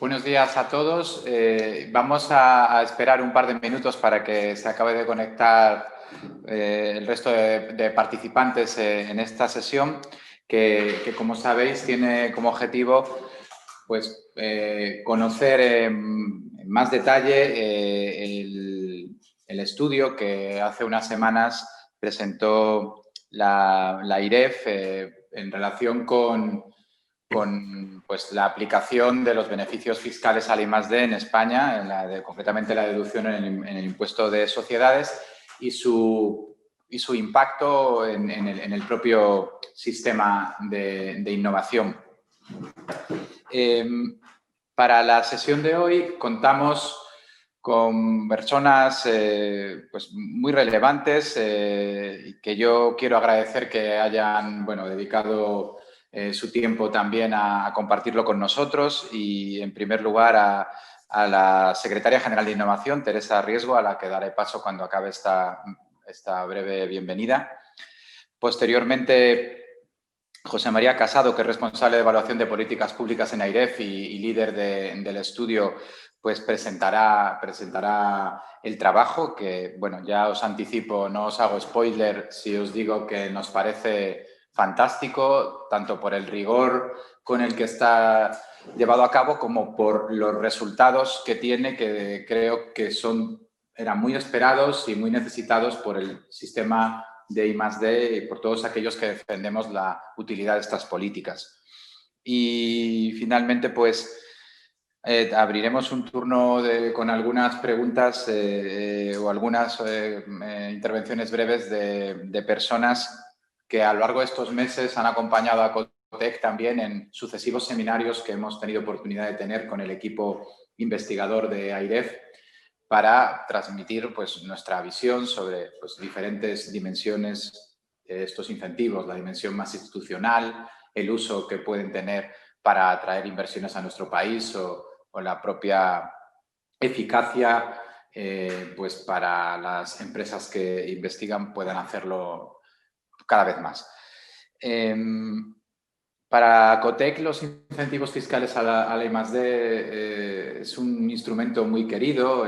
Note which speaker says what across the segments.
Speaker 1: Buenos días a todos. Vamos a esperar un par de minutos para que se acabe de conectar el resto de participantes en esta sesión, que como sabéis tiene como objetivo pues, conocer en más detalle el estudio que hace unas semanas presentó la IREF en relación con pues, la aplicación de los beneficios fiscales al I+D en España, concretamente la deducción en el impuesto de sociedades y su impacto en el propio sistema de innovación. Para la sesión de hoy contamos con personas pues muy relevantes y que yo quiero agradecer que hayan dedicado su tiempo también a compartirlo con nosotros y, en primer lugar, a la Secretaria General de Innovación, Teresa Riesgo, a la que daré paso cuando acabe esta breve bienvenida. Posteriormente, José María Casado, que es responsable de Evaluación de Políticas Públicas en AIREF y líder del estudio, pues presentará el trabajo que, bueno, ya os anticipo, no os hago spoiler si os digo que nos parece fantástico, tanto por el rigor con el que está llevado a cabo como por los resultados que tiene, que creo que eran muy esperados y muy necesitados por el sistema de I+D y por todos aquellos que defendemos la utilidad de estas políticas. Y finalmente, pues, abriremos un turno con algunas preguntas o algunas intervenciones breves de personas que a lo largo de estos meses han acompañado a COTEC también en sucesivos seminarios que hemos tenido oportunidad de tener con el equipo investigador de AIREF para transmitir pues, nuestra visión sobre pues, diferentes dimensiones de estos incentivos, la dimensión más institucional, el uso que pueden tener para atraer inversiones a nuestro país o la propia eficacia pues para las empresas que investigan puedan hacerlo cada vez más. Para COTEC, los incentivos fiscales a la I+D es un instrumento muy querido,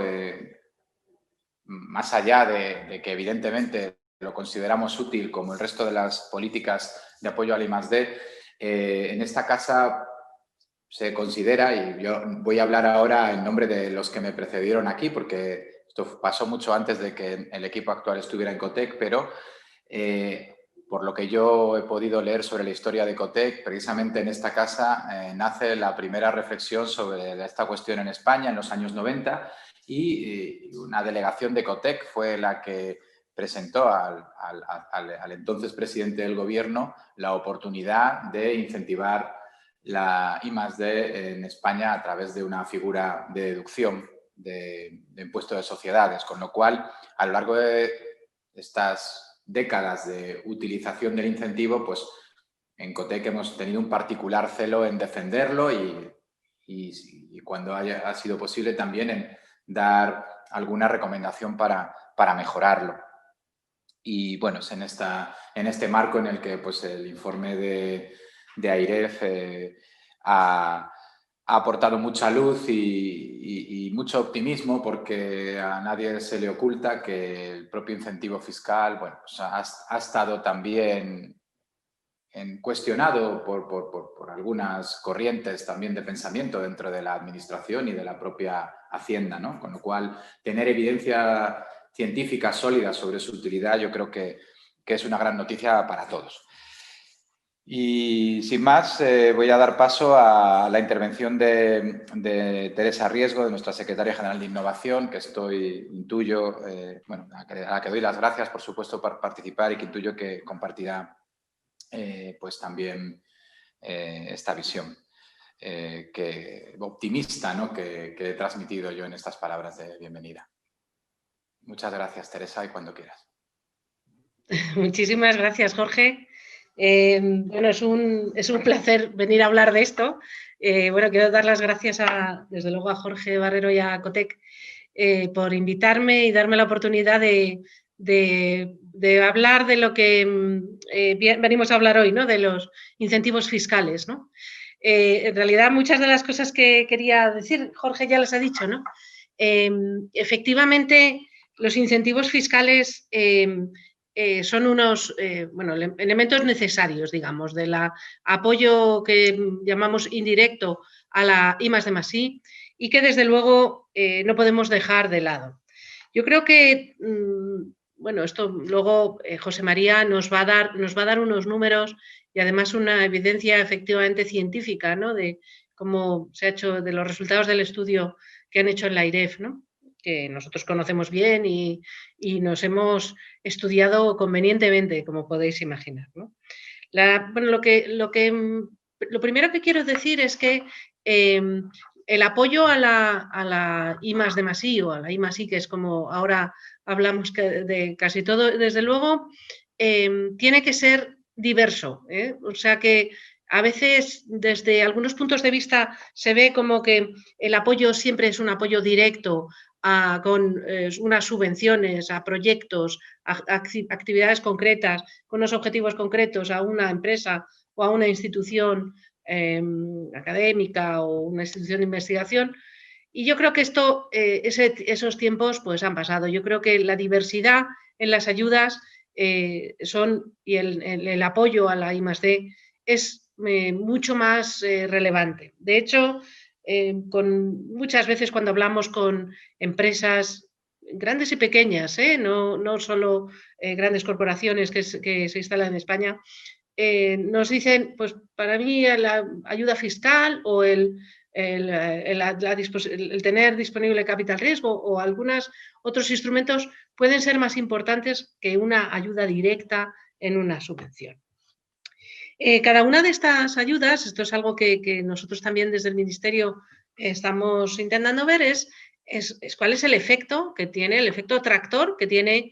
Speaker 1: más allá de que evidentemente lo consideramos útil como el resto de las políticas de apoyo al I+D, en esta casa se considera, y yo voy a hablar ahora en nombre de los que me precedieron aquí, porque esto pasó mucho antes de que el equipo actual estuviera en COTEC, pero por lo que yo he podido leer sobre la historia de COTEC, precisamente en esta casa nace la primera reflexión sobre esta cuestión en España en los años 90 y una delegación de COTEC fue la que presentó al entonces presidente del gobierno la oportunidad de incentivar la I+D en España a través de una figura de deducción de impuesto de sociedades, con lo cual, a lo largo de estas décadas de utilización del incentivo, pues en COTEC hemos tenido un particular celo en defenderlo y cuando ha sido posible también en dar alguna recomendación para mejorarlo. Y bueno, es en este marco en el que pues, el informe de AIREF ha aportado mucha luz y mucho optimismo, porque a nadie se le oculta que el propio incentivo fiscal pues ha estado también cuestionado por algunas corrientes también de pensamiento dentro de la administración y de la propia Hacienda, ¿no? Con lo cual, tener evidencia científica sólida sobre su utilidad yo creo que es una gran noticia para todos. Y sin más, voy a dar paso a la intervención de Teresa Riesgo, de nuestra Secretaria General de Innovación, que intuyo, a la que doy las gracias, por supuesto, por participar y que intuyo que compartirá pues también esta visión optimista, ¿no? que he transmitido yo en estas palabras de bienvenida. Muchas gracias, Teresa, y cuando quieras.
Speaker 2: Muchísimas gracias, Jorge. Bueno, es un placer venir a hablar de esto. Bueno, quiero dar las gracias desde luego a Jorge Barrero y a COTEC por invitarme y darme la oportunidad de hablar de lo que venimos a hablar hoy, ¿no? De los incentivos fiscales, ¿no? En realidad, muchas de las cosas que quería decir, Jorge ya las ha dicho, ¿no? Efectivamente, los incentivos fiscales son unos elementos necesarios, digamos, del apoyo que llamamos indirecto a la I+D+I y que desde luego no podemos dejar de lado. Yo creo que, bueno, esto luego José María nos va a dar unos números y además una evidencia efectivamente científica, ¿no? De cómo se ha hecho, de los resultados del estudio que han hecho en la IREF, ¿no? Que nosotros conocemos bien y nos hemos estudiado convenientemente, como podéis imaginar, ¿no? Lo primero que quiero decir es que el apoyo a la I+D+I o a la I+I, que es como ahora hablamos de casi todo, desde luego, tiene que ser diverso. O sea que a veces, desde algunos puntos de vista, se ve como que el apoyo siempre es un apoyo directo con unas subvenciones a proyectos, a actividades concretas, con unos objetivos concretos a una empresa o a una institución académica o una institución de investigación. Y yo creo que esos tiempos pues, han pasado. Yo creo que la diversidad en las ayudas y el apoyo a la I+D es mucho más relevante. De hecho, muchas veces cuando hablamos con empresas grandes y pequeñas, no solo grandes corporaciones que se instalan en España, nos dicen, pues para mí la ayuda fiscal o el tener disponible capital riesgo o algunos otros instrumentos pueden ser más importantes que una ayuda directa en una subvención. Cada una de estas ayudas, esto es algo que nosotros también desde el Ministerio estamos intentando ver, es cuál es el efecto que tiene, el efecto tractor que tienen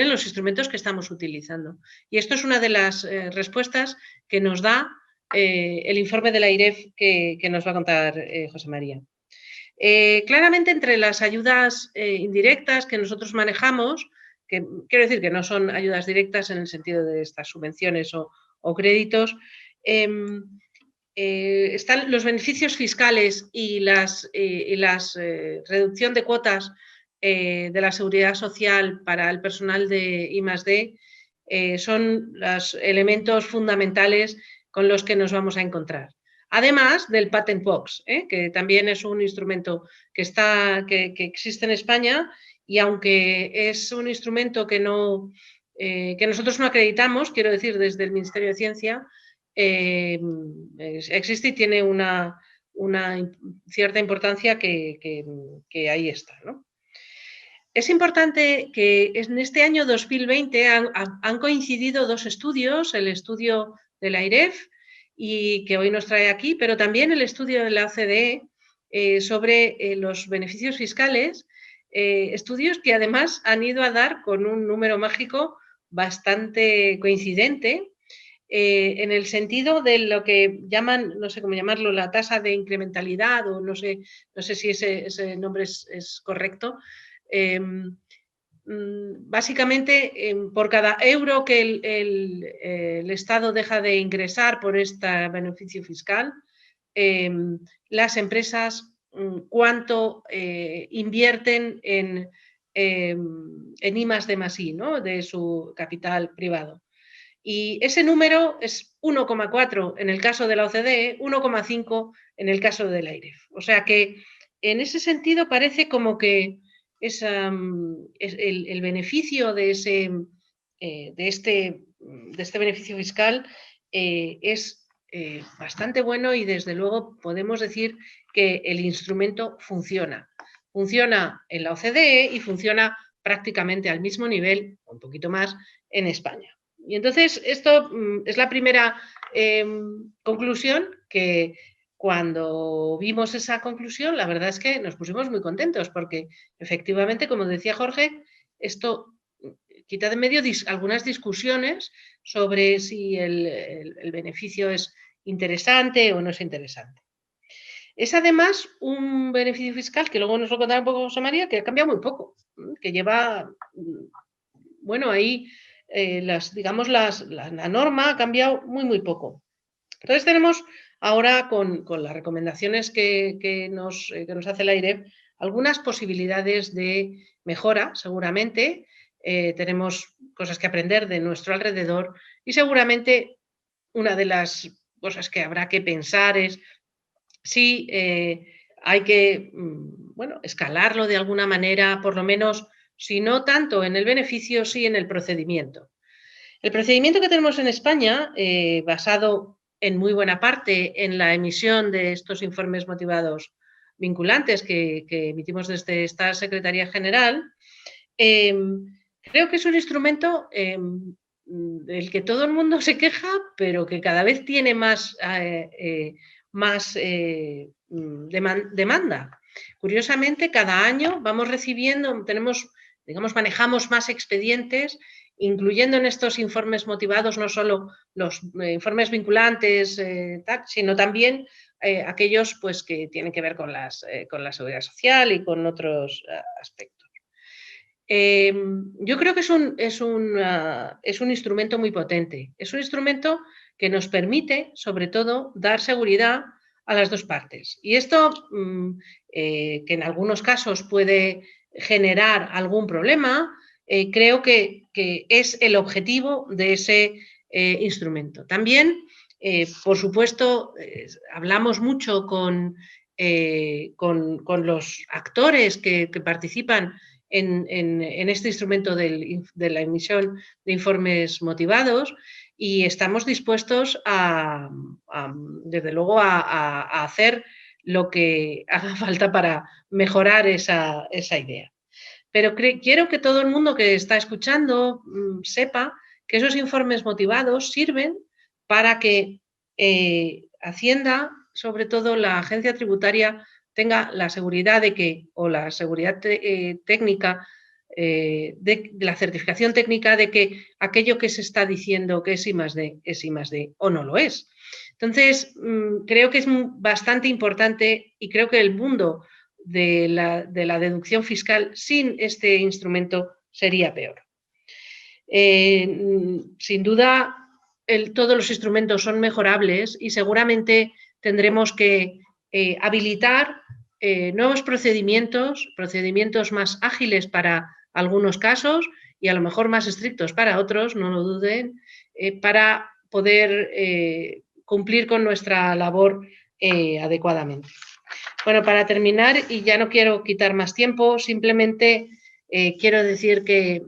Speaker 2: los instrumentos que estamos utilizando. Y esto es una de las respuestas que nos da el informe de la IREF que nos va a contar José María. Claramente, entre las ayudas indirectas que nosotros manejamos, que quiero decir que no son ayudas directas en el sentido de estas subvenciones o créditos, están los beneficios fiscales y la reducción de cuotas de la seguridad social para el personal de I+D, son los elementos fundamentales con los que nos vamos a encontrar. Además del Patent Box, que también es un instrumento que existe en España y aunque es un instrumento que nosotros no acreditamos, quiero decir, desde el Ministerio de Ciencia, existe y tiene una cierta importancia que ahí está, ¿no? Es importante que en este año 2020 han coincidido dos estudios, el estudio de la IREF y que hoy nos trae aquí, pero también el estudio de la OCDE sobre los beneficios fiscales, estudios que además han ido a dar con un número mágico bastante coincidente, en el sentido de lo que llaman, no sé cómo llamarlo, la tasa de incrementalidad, o no sé si ese nombre es correcto. Básicamente, por cada euro que el Estado deja de ingresar por este beneficio fiscal, las empresas cuánto invierten en I+D+I, ¿no? De su capital privado. Y ese número es 1,4 en el caso de la OCDE, 1,5 en el caso de la IREF. O sea que en ese sentido parece como que el beneficio de este beneficio fiscal es bastante bueno y desde luego podemos decir que el instrumento funciona. Funciona en la OCDE y funciona prácticamente al mismo nivel, un poquito más, en España. Y entonces esto es la primera conclusión que cuando vimos esa conclusión, la verdad es que nos pusimos muy contentos porque efectivamente, como decía Jorge, esto quita de medio algunas discusiones sobre si el beneficio es interesante o no es interesante. Es además un beneficio fiscal que luego nos lo contará un poco José María, que ha cambiado muy poco, que lleva, bueno, ahí la norma ha cambiado muy, muy poco. Entonces tenemos ahora con las recomendaciones que nos hace la AIREF, algunas posibilidades de mejora, seguramente. Tenemos cosas que aprender de nuestro alrededor y seguramente una de las cosas que habrá que pensar es si hay que bueno, escalarlo de alguna manera, por lo menos, si no tanto en el beneficio, sí en el procedimiento. El procedimiento que tenemos en España, basado en muy buena parte en la emisión de estos informes motivados vinculantes que emitimos desde esta Secretaría General, creo que es un instrumento del que todo el mundo se queja, pero que cada vez tiene más demanda. Curiosamente, cada año vamos recibiendo, manejamos más expedientes, incluyendo en estos informes motivados no solo los informes vinculantes, sino también aquellos pues, que tienen que ver con la seguridad social y con otros aspectos. Yo creo que es un instrumento muy potente. Es un instrumento que nos permite, sobre todo, dar seguridad a las dos partes. Y esto, que en algunos casos puede generar algún problema, creo que es el objetivo de ese instrumento. También, por supuesto, hablamos mucho con los actores que participan en este instrumento de la emisión de informes motivados y estamos dispuestos desde luego, a hacer lo que haga falta para mejorar esa idea. Pero quiero que todo el mundo que está escuchando sepa que esos informes motivados sirven para que Hacienda, sobre todo la agencia tributaria, tenga la seguridad de que, o la seguridad técnica, de la certificación técnica de que aquello que se está diciendo que es I+D es I+D o no lo es. Entonces, creo que es bastante importante y creo que el mundo de la deducción fiscal sin este instrumento sería peor. Sin duda, todos los instrumentos son mejorables y seguramente tendremos que habilitar nuevos procedimientos más ágiles para algunos casos y a lo mejor más estrictos para otros, no lo duden, para poder cumplir con nuestra labor adecuadamente. Bueno, para terminar, y ya no quiero quitar más tiempo, simplemente quiero decir que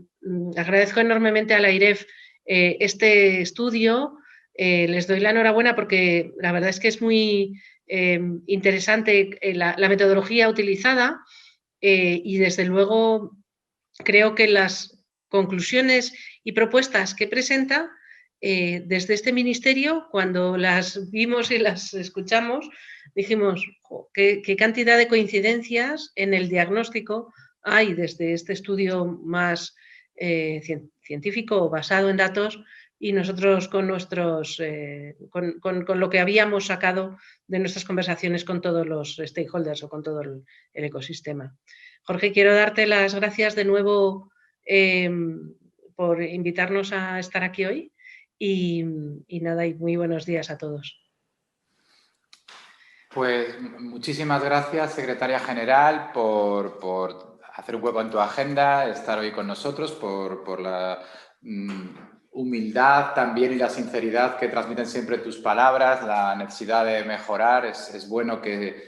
Speaker 2: agradezco enormemente a la AIREF este estudio. Les doy la enhorabuena porque la verdad es que es muy interesante la metodología utilizada y desde luego creo que las conclusiones y propuestas que presenta desde este ministerio, cuando las vimos y las escuchamos, dijimos, qué cantidad de coincidencias en el diagnóstico hay desde este estudio más científico basado en datos y nosotros con lo que habíamos sacado de nuestras conversaciones con todos los stakeholders o con todo el ecosistema. Jorge, quiero darte las gracias de nuevo por invitarnos a estar aquí hoy y nada, y muy buenos días a todos.
Speaker 1: Pues muchísimas gracias, Secretaria General, por hacer un hueco en tu agenda, estar hoy con nosotros, por la humildad también y la sinceridad que transmiten siempre tus palabras, la necesidad de mejorar. Es bueno que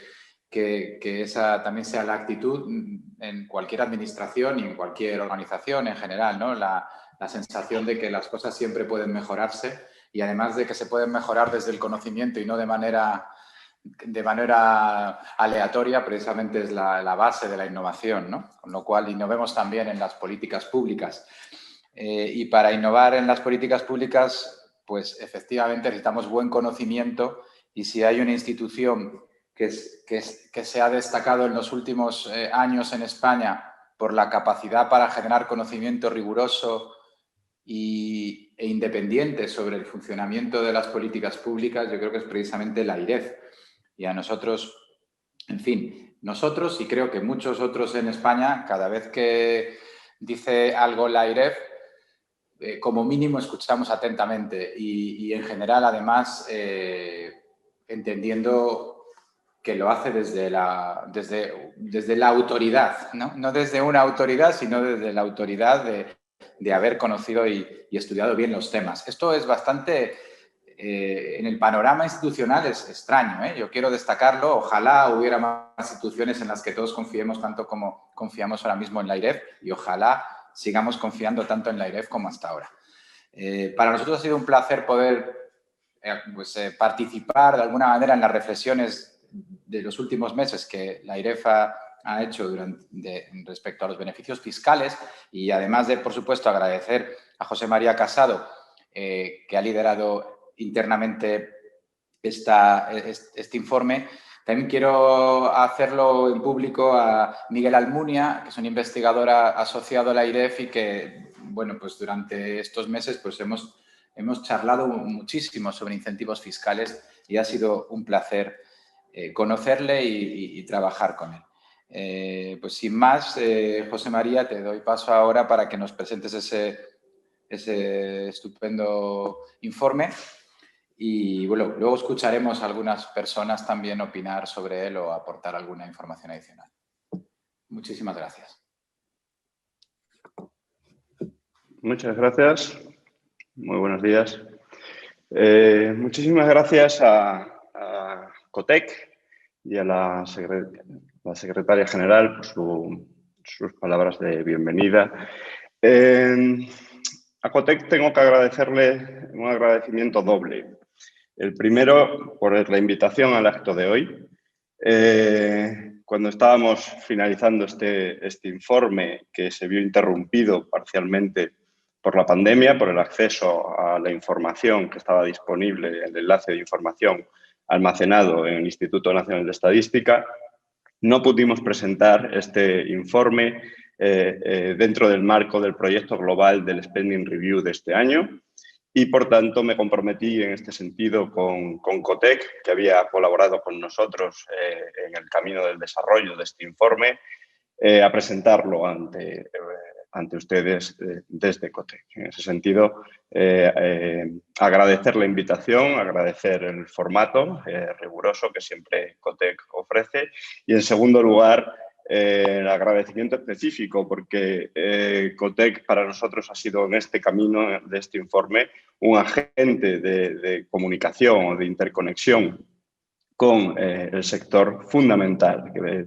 Speaker 1: esa también sea la actitud en cualquier administración y en cualquier organización en general, ¿no? La sensación de que las cosas siempre pueden mejorarse y además de que se pueden mejorar desde el conocimiento y no de manera aleatoria, precisamente es la base de la innovación, ¿no? Con lo cual innovemos también en las políticas públicas. Y para innovar en las políticas públicas, pues efectivamente necesitamos buen conocimiento y si hay una institución que se ha destacado en los últimos años en España por la capacidad para generar conocimiento riguroso e independiente sobre el funcionamiento de las políticas públicas, yo creo que es precisamente la AIREF. Y a nosotros, en fin, nosotros y creo que muchos otros en España, cada vez que dice algo la AIREF, como mínimo escuchamos atentamente y en general, además, entendiendo que lo hace desde la autoridad, ¿no? No desde una autoridad, sino desde la autoridad de haber conocido y estudiado bien los temas. Esto es bastante, en el panorama institucional es extraño, ¿eh? Yo quiero destacarlo. Ojalá hubiera más instituciones en las que todos confiemos tanto como confiamos ahora mismo en la IREF, y ojalá sigamos confiando tanto en la IREF como hasta ahora. Para nosotros ha sido un placer poder participar de alguna manera en las reflexiones de los últimos meses que la IREF ha hecho respecto a los beneficios fiscales, y además de, por supuesto, agradecer a José María Casado, que ha liderado internamente este informe. También quiero hacerlo en público a Miguel Almunia, que es un investigador asociado a la IREF y que, bueno, pues durante estos meses pues hemos charlado muchísimo sobre incentivos fiscales y ha sido un placer conocerle y trabajar con él. Pues sin más, José María, te doy paso ahora para que nos presentes ese estupendo informe y bueno, luego escucharemos a algunas personas también opinar sobre él o aportar alguna información adicional. Muchísimas gracias.
Speaker 3: Muchas gracias. Muy buenos días. Muchísimas gracias a COTEC y a la secretaria general por sus palabras de bienvenida. A COTEC tengo que agradecerle un agradecimiento doble. El primero, por la invitación al acto de hoy. Cuando estábamos finalizando este informe, que se vio interrumpido parcialmente por la pandemia, por el acceso a la información que estaba disponible, el enlace de información almacenado en el Instituto Nacional de Estadística, no pudimos presentar este informe dentro del marco del proyecto global del Spending Review de este año y, por tanto, me comprometí en este sentido con COTEC, que había colaborado con nosotros en el camino del desarrollo de este informe, a presentarlo ante ustedes desde COTEC. En ese sentido, agradecer la invitación, agradecer el formato riguroso que siempre COTEC ofrece y, en segundo lugar, el agradecimiento específico porque COTEC para nosotros ha sido en este camino de este informe un agente de comunicación o de interconexión con el sector fundamental que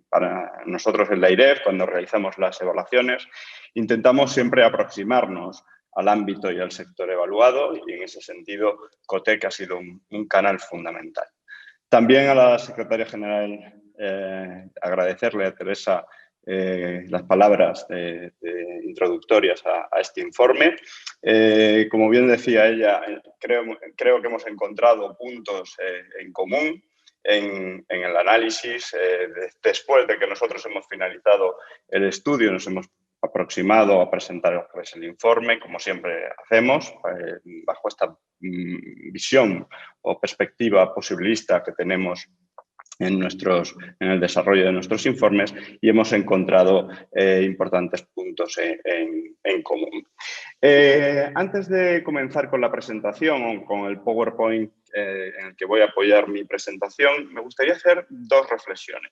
Speaker 3: para nosotros en la IREF, cuando realizamos las evaluaciones, intentamos siempre aproximarnos al ámbito y al sector evaluado y, en ese sentido, COTEC ha sido un canal fundamental. También a la secretaria general agradecerle a Teresa las palabras introductorias a este informe. Como bien decía ella, creo que hemos encontrado puntos en común en el análisis. Después de que nosotros hemos finalizado el estudio, nos hemos aproximado a presentar el informe, como siempre hacemos, bajo esta visión o perspectiva posibilista que tenemos en el desarrollo de nuestros informes, y hemos encontrado importantes puntos en común. Antes de comenzar con la presentación o con el PowerPoint en el que voy a apoyar mi presentación, me gustaría hacer dos reflexiones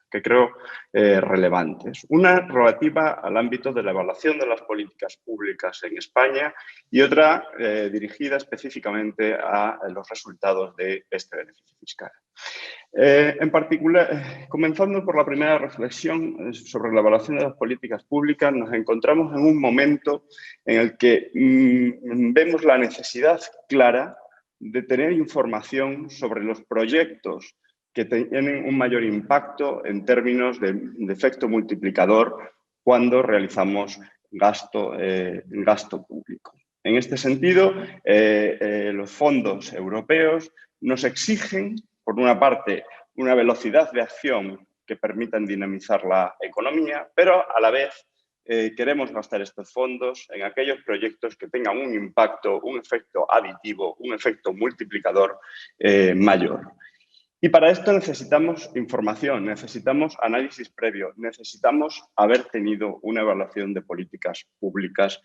Speaker 3: que creo relevantes. Una relativa al ámbito de la evaluación de las políticas públicas en España y otra dirigida específicamente a los resultados de este beneficio fiscal. En particular, comenzando por la primera reflexión sobre la evaluación de las políticas públicas, nos encontramos en un momento en el que vemos la necesidad clara de tener información sobre los proyectos que tienen un mayor impacto en términos de efecto multiplicador cuando realizamos gasto público. En este sentido, los fondos europeos nos exigen, por una parte, una velocidad de acción que permitan dinamizar la economía, pero a la vez queremos gastar estos fondos en aquellos proyectos que tengan un impacto, un efecto aditivo, un efecto multiplicador mayor. Y para esto necesitamos información, necesitamos análisis previo, necesitamos haber tenido una evaluación de políticas públicas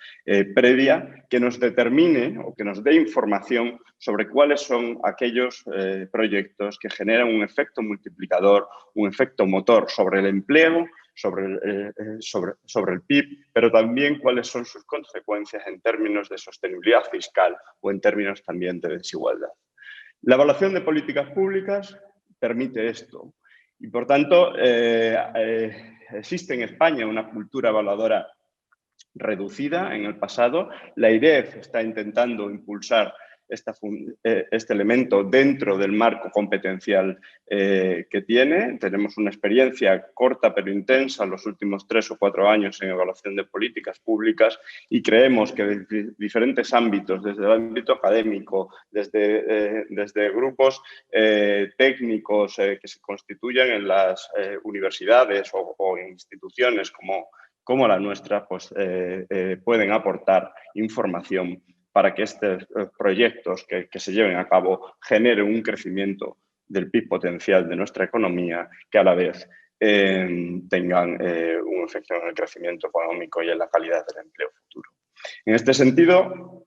Speaker 3: previa que nos determine o que nos dé información sobre cuáles son aquellos proyectos que generan un efecto multiplicador, un efecto motor sobre el empleo, sobre el PIB, pero también cuáles son sus consecuencias en términos de sostenibilidad fiscal o en términos también de desigualdad. La evaluación de políticas públicas permite esto y, por tanto, existe en España una cultura evaluadora reducida en el pasado. La IREF está intentando impulsar este elemento dentro del marco competencial que tiene. Tenemos una experiencia corta pero intensa en los últimos 3 o 4 años en evaluación de políticas públicas y creemos que desde diferentes ámbitos, desde el ámbito académico, desde grupos técnicos que se constituyen en las universidades o en instituciones como la nuestra, pues pueden aportar información para que estos proyectos que se lleven a cabo generen un crecimiento del PIB potencial de nuestra economía que a la vez tengan un efecto en el crecimiento económico y en la calidad del empleo futuro. En este sentido,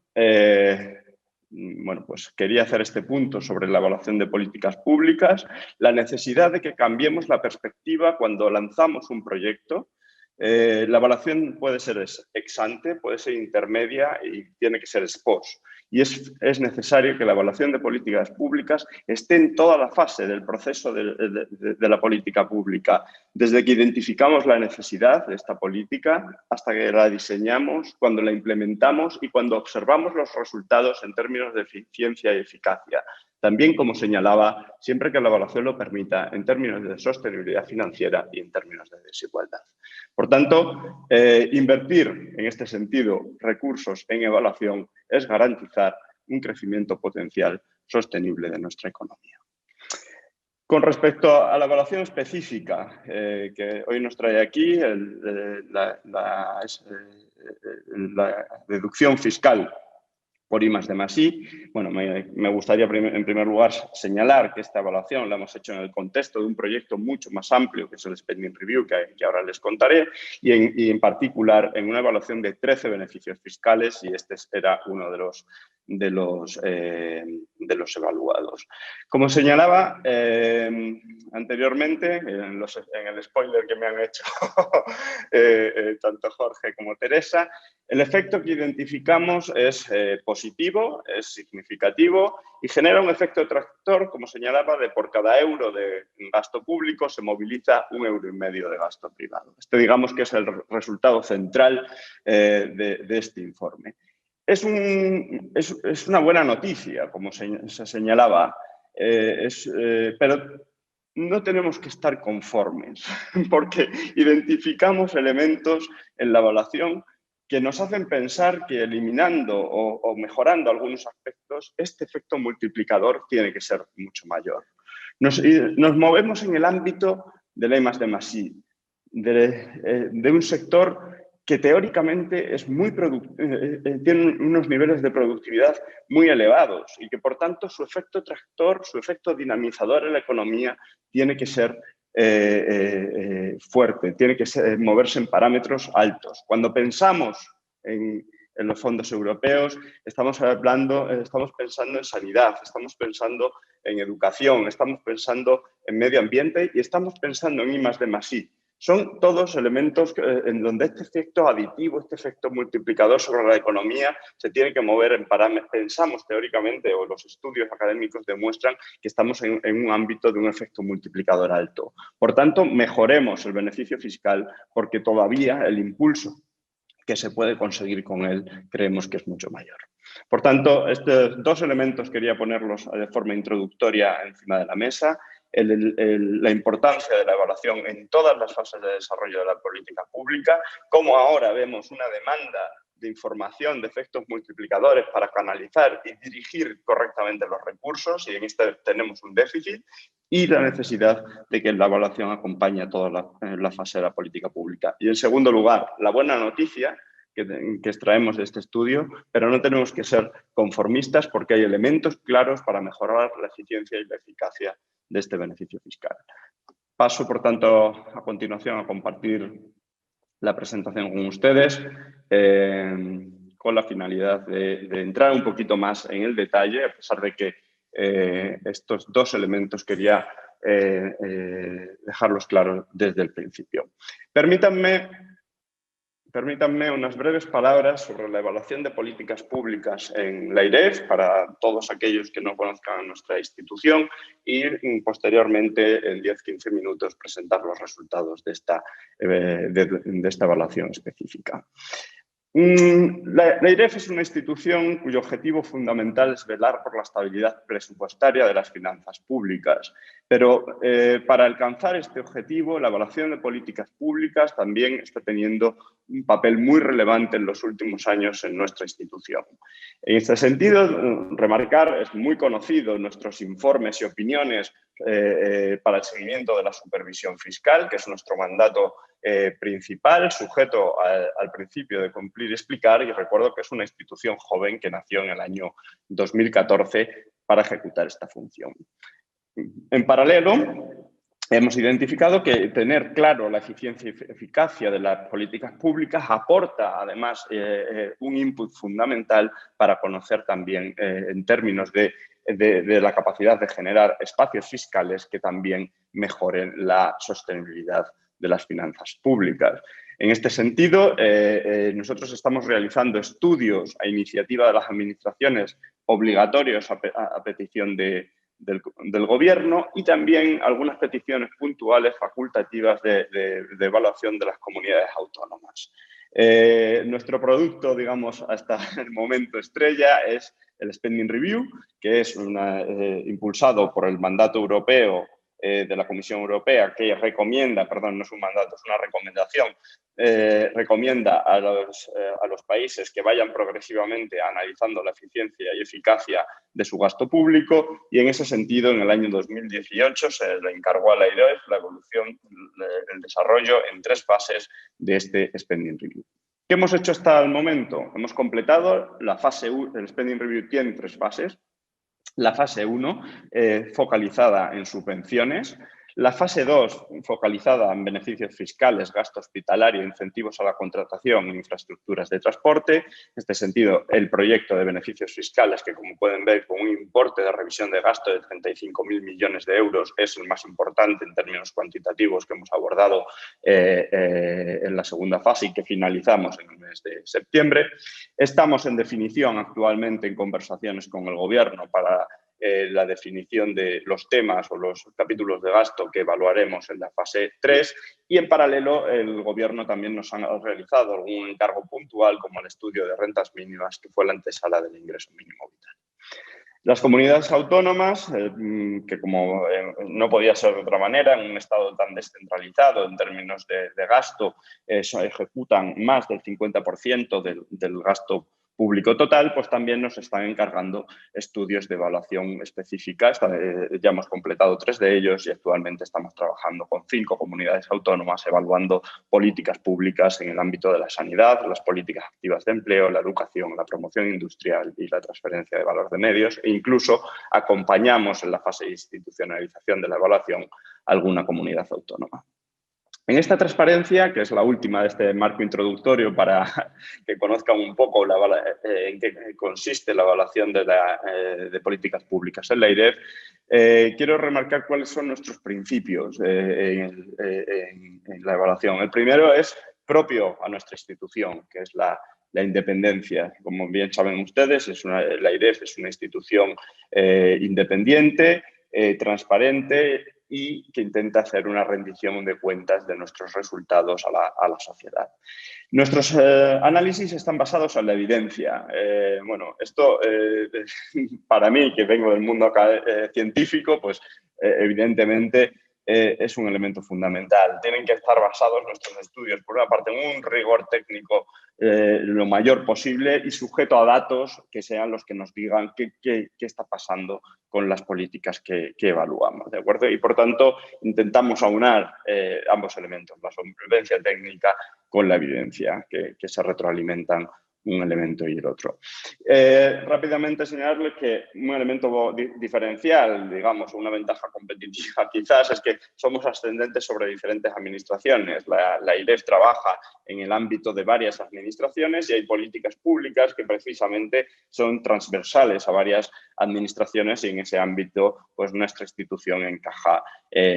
Speaker 3: bueno, pues quería hacer este punto sobre la evaluación de políticas públicas, la necesidad de que cambiemos la perspectiva cuando lanzamos un proyecto. La evaluación puede ser ex ante, puede ser intermedia y tiene que ser ex post. Y es necesario que la evaluación de políticas públicas esté en toda la fase del proceso de la política pública, desde que identificamos la necesidad de esta política hasta que la diseñamos, cuando la implementamos y cuando observamos los resultados en términos de eficiencia y eficacia. También, como señalaba, siempre que la evaluación lo permita, en términos de sostenibilidad financiera y en términos de desigualdad. Por tanto, invertir en este sentido recursos en evaluación es garantizar un crecimiento potencial sostenible de nuestra economía. Con respecto a la evaluación específica que hoy nos trae aquí, la deducción fiscal por I+D+I. Bueno, me gustaría en primer lugar señalar que esta evaluación la hemos hecho en el contexto de un proyecto mucho más amplio, que es el Spending Review, que ahora les contaré, y en particular en una evaluación de 13 beneficios fiscales, y este era uno de los evaluados. Como señalaba anteriormente, en el spoiler que me han hecho tanto Jorge como Teresa, el efecto que identificamos es positivo, es significativo y genera un efecto tractor, como señalaba, de por cada euro de gasto público se moviliza 1,5 € de gasto privado. Este, digamos, que es el resultado central de este informe. Es una buena noticia, como se señalaba, pero no tenemos que estar conformes porque identificamos elementos en la evaluación que nos hacen pensar que eliminando o mejorando algunos aspectos, este efecto multiplicador tiene que ser mucho mayor. Nos movemos en el ámbito de la I+D+I, de un sector que teóricamente es tiene unos niveles de productividad muy elevados y que, por tanto, su efecto tractor, su efecto dinamizador en la economía tiene que ser fuerte, tiene que moverse en parámetros altos. Cuando pensamos en los fondos europeos, estamos pensando en sanidad, estamos pensando en educación, estamos pensando en medio ambiente y estamos pensando en I+D+I. Son todos elementos en donde este efecto aditivo, este efecto multiplicador sobre la economía se tiene que mover en parámetros. Pensamos teóricamente, o los estudios académicos demuestran que estamos en un ámbito de un efecto multiplicador alto. Por tanto, mejoremos el beneficio fiscal porque todavía el impulso que se puede conseguir con él creemos que es mucho mayor. Por tanto, estos dos elementos quería ponerlos de forma introductoria encima de la mesa. La importancia de la evaluación en todas las fases de desarrollo de la política pública, como ahora vemos una demanda de información, de efectos multiplicadores para canalizar y dirigir correctamente los recursos, y en este tenemos un déficit, y la necesidad de que la evaluación acompañe a toda la fase de la política pública. Y en segundo lugar, la buena noticia que extraemos de este estudio, pero no tenemos que ser conformistas porque hay elementos claros para mejorar la eficiencia y la eficacia de este beneficio fiscal. Paso, por tanto, a continuación a compartir la presentación con ustedes con la finalidad de entrar un poquito más en el detalle, a pesar de que estos dos elementos quería dejarlos claros desde el principio. Permítanme unas breves palabras sobre la evaluación de políticas públicas en la IREF para todos aquellos que no conozcan nuestra institución y posteriormente en 10-15 minutos presentar los resultados de esta evaluación específica. La IREF es una institución cuyo objetivo fundamental es velar por la estabilidad presupuestaria de las finanzas públicas, pero para alcanzar este objetivo, la evaluación de políticas públicas también está teniendo un papel muy relevante en los últimos años en nuestra institución. En este sentido, remarcar, es muy conocido nuestros informes y opiniones para el seguimiento de la supervisión fiscal, que es nuestro mandato principal, sujeto al principio de cumplir y explicar, y recuerdo que es una institución joven que nació en el año 2014 para ejecutar esta función. En paralelo, hemos identificado que tener claro la eficiencia y eficacia de las políticas públicas aporta, además, un input fundamental para conocer también, en términos de la capacidad de generar espacios fiscales que también mejoren la sostenibilidad de las finanzas públicas. En este sentido, nosotros estamos realizando estudios a iniciativa de las administraciones obligatorios a petición del Gobierno y también algunas peticiones puntuales facultativas de evaluación de las comunidades autónomas. Nuestro producto, digamos, hasta el momento estrella es el Spending Review, que es impulsado por el mandato europeo de la Comisión Europea, que recomienda, perdón, no es un mandato, es una recomendación, recomienda a los países que vayan progresivamente analizando la eficiencia y eficacia de su gasto público, y en ese sentido, en el año 2018 se le encargó a la IREF la evolución, el desarrollo en 3 fases de este Spending Review. ¿Qué hemos hecho hasta el momento? Hemos completado la fase 1, el Spending Review tiene 3 fases. La fase 1, focalizada en subvenciones. La fase 2, focalizada en beneficios fiscales, gasto hospitalario, incentivos a la contratación e infraestructuras de transporte. En este sentido, el proyecto de beneficios fiscales, que como pueden ver, con un importe de revisión de gasto de 35.000 millones de euros, es el más importante en términos cuantitativos que hemos abordado en la segunda fase y que finalizamos en el mes de septiembre. Estamos en definición actualmente en conversaciones con el Gobierno para la definición de los temas o los capítulos de gasto que evaluaremos en la fase 3 y en paralelo el Gobierno también nos ha realizado algún encargo puntual como el estudio de rentas mínimas que fue la antesala del ingreso mínimo vital. Las comunidades autónomas, que como no podía ser de otra manera, en un estado tan descentralizado en términos de gasto, ejecutan más del 50% del gasto público total, pues también nos están encargando estudios de evaluación específicas. Ya hemos completado 3 de ellos y actualmente estamos trabajando con 5 comunidades autónomas evaluando políticas públicas en el ámbito de la sanidad, las políticas activas de empleo, la educación, la promoción industrial y la transferencia de valor de medios, e incluso acompañamos en la fase de institucionalización de la evaluación a alguna comunidad autónoma. En esta transparencia, que es la última de este marco introductorio para que conozcan un poco en qué consiste la evaluación de políticas públicas en la IREF, quiero remarcar cuáles son nuestros principios en la evaluación. El primero es propio a nuestra institución, que es la independencia. Como bien saben ustedes, la IREF es una institución independiente, transparente, y que intenta hacer una rendición de cuentas de nuestros resultados a la sociedad. Nuestros análisis están basados en la evidencia. Bueno, esto para mí, que vengo del mundo científico, pues evidentemente es un elemento fundamental. Tienen que estar basados nuestros estudios, por una parte, en un rigor técnico lo mayor posible y sujeto a datos que sean los que nos digan qué está pasando con las políticas que evaluamos, ¿de acuerdo? Y, por tanto, intentamos aunar ambos elementos, la solvencia técnica con la evidencia, que se retroalimentan un elemento y el otro. Rápidamente señalarles que un elemento diferencial, digamos, una ventaja competitiva quizás, es que somos ascendentes sobre diferentes administraciones. La IREF trabaja en el ámbito de varias administraciones y hay políticas públicas que precisamente son transversales a varias administraciones y en ese ámbito pues nuestra institución encaja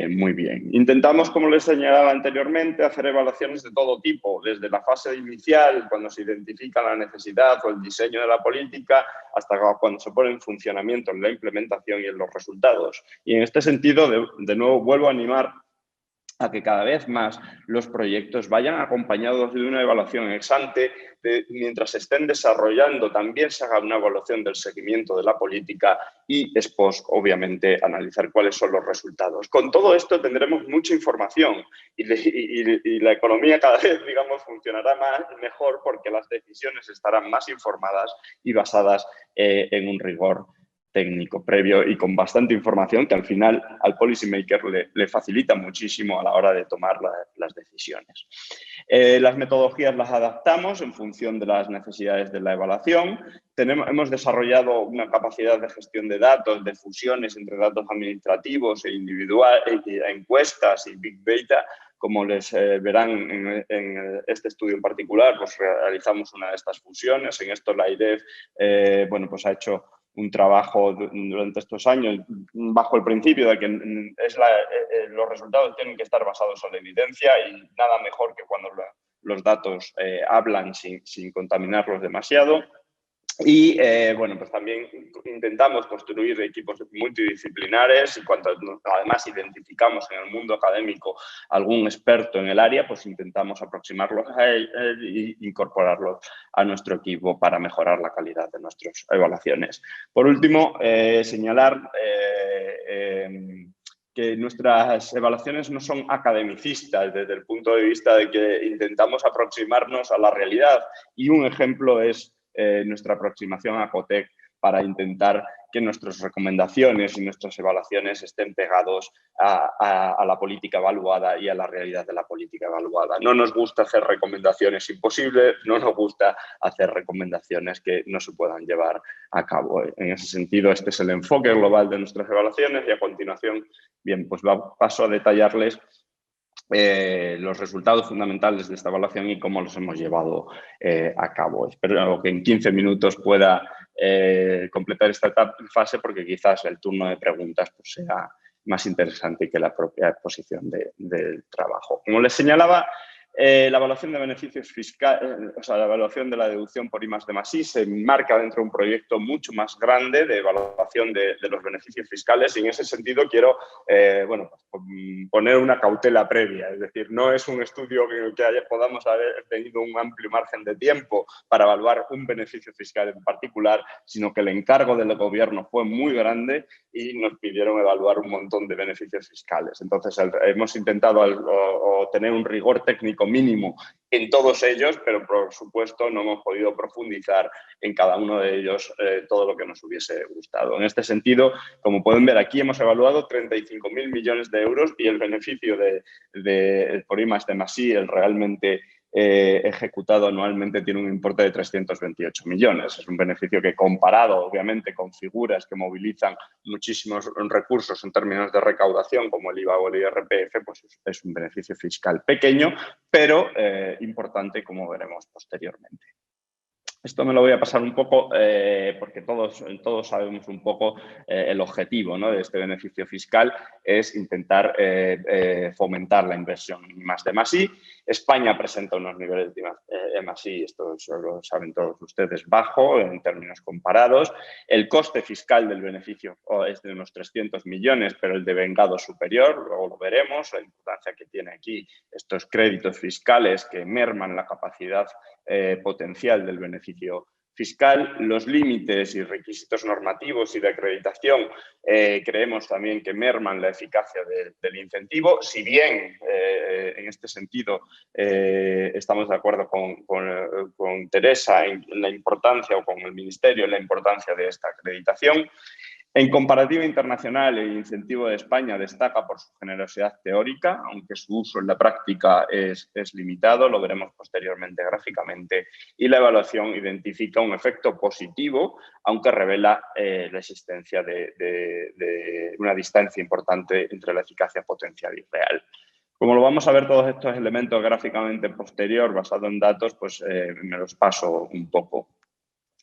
Speaker 3: muy bien. Intentamos, como les señalaba anteriormente, hacer evaluaciones de todo tipo, desde la fase inicial, cuando se identifica la necesidad o el diseño de la política, hasta cuando se pone en funcionamiento en la implementación y en los resultados. Y en este sentido, de nuevo, vuelvo a animar a que cada vez más los proyectos vayan acompañados de una evaluación ex ante, mientras se estén desarrollando también se haga una evaluación del seguimiento de la política y después, obviamente, analizar cuáles son los resultados. Con todo esto tendremos mucha información y la economía cada vez, digamos, funcionará mejor porque las decisiones estarán más informadas y basadas en un rigor técnico previo y con bastante información que al final al policymaker le facilita muchísimo a la hora de tomar las decisiones. Las metodologías las adaptamos en función de las necesidades de la evaluación. Hemos desarrollado una capacidad de gestión de datos, de fusiones entre datos administrativos e individuales, encuestas y Big Data. Como les verán en este estudio en particular, pues realizamos una de estas fusiones. En esto la IREF bueno, pues ha hecho un trabajo durante estos años bajo el principio de que los resultados tienen que estar basados en la evidencia y nada mejor que cuando los datos hablan sin contaminarlos demasiado. Y bueno, pues también intentamos construir equipos multidisciplinares y cuando además identificamos en el mundo académico algún experto en el área, pues intentamos aproximarlos a él e incorporarlos a nuestro equipo para mejorar la calidad de nuestras evaluaciones. Por último, señalar que nuestras evaluaciones no son academicistas desde el punto de vista de que intentamos aproximarnos a la realidad y un ejemplo es nuestra aproximación a COTEC para intentar que nuestras recomendaciones y nuestras evaluaciones estén pegados a la política evaluada y a la realidad de la política evaluada. No nos gusta hacer recomendaciones imposibles, no nos gusta hacer recomendaciones que no se puedan llevar a cabo. En ese sentido, este es el enfoque global de nuestras evaluaciones y a continuación, bien, pues paso a detallarles los resultados fundamentales de esta evaluación y cómo los hemos llevado a cabo. Espero que en 15 minutos pueda completar esta fase porque quizás el turno de preguntas pues, sea más interesante que la propia exposición del trabajo. Como les señalaba, la evaluación de beneficios fiscales, o sea, la evaluación de la deducción por I+D+I se enmarca dentro de un proyecto mucho más grande de evaluación de los beneficios fiscales y en ese sentido quiero bueno, pues, poner una cautela previa, es decir, no es un estudio en el que podamos haber tenido un amplio margen de tiempo para evaluar un beneficio fiscal en particular, sino que el encargo del gobierno fue muy grande y nos pidieron evaluar un montón de beneficios fiscales. Entonces, hemos intentado tener un rigor técnico mínimo en todos ellos, pero por supuesto no hemos podido profundizar en cada uno de ellos todo lo que nos hubiese gustado. En este sentido, como pueden ver aquí, hemos evaluado 35.000 millones de euros y el beneficio por I+D+I, el realmente ejecutado anualmente tiene un importe de 328 millones. Es un beneficio que comparado, obviamente, con figuras que movilizan muchísimos recursos en términos de recaudación, como el IVA o el IRPF, pues es un beneficio fiscal pequeño, pero importante, como veremos posteriormente. Esto me lo voy a pasar un poco porque todos sabemos un poco el objetivo, ¿no?, de este beneficio fiscal es intentar fomentar la inversión en I+D+I. España presenta unos niveles de I+D+I, esto lo saben todos ustedes, bajo en términos comparados. El coste fiscal del beneficio es de unos 300 millones, pero el devengado superior, luego lo veremos, la importancia que tiene aquí estos créditos fiscales que merman la capacidad potencial del beneficio fiscal, los límites y requisitos normativos y de acreditación creemos también que merman la eficacia del incentivo, si bien en este sentido estamos de acuerdo con Teresa en la importancia, o con el Ministerio en la importancia de esta acreditación. En comparativa internacional, el incentivo de España destaca por su generosidad teórica, aunque su uso en la práctica es limitado, lo veremos posteriormente gráficamente, y la evaluación identifica un efecto positivo, aunque revela la existencia de una distancia importante entre la eficacia potencial y real. Como lo vamos a ver todos estos elementos gráficamente posterior, basado en datos, pues me los paso un poco.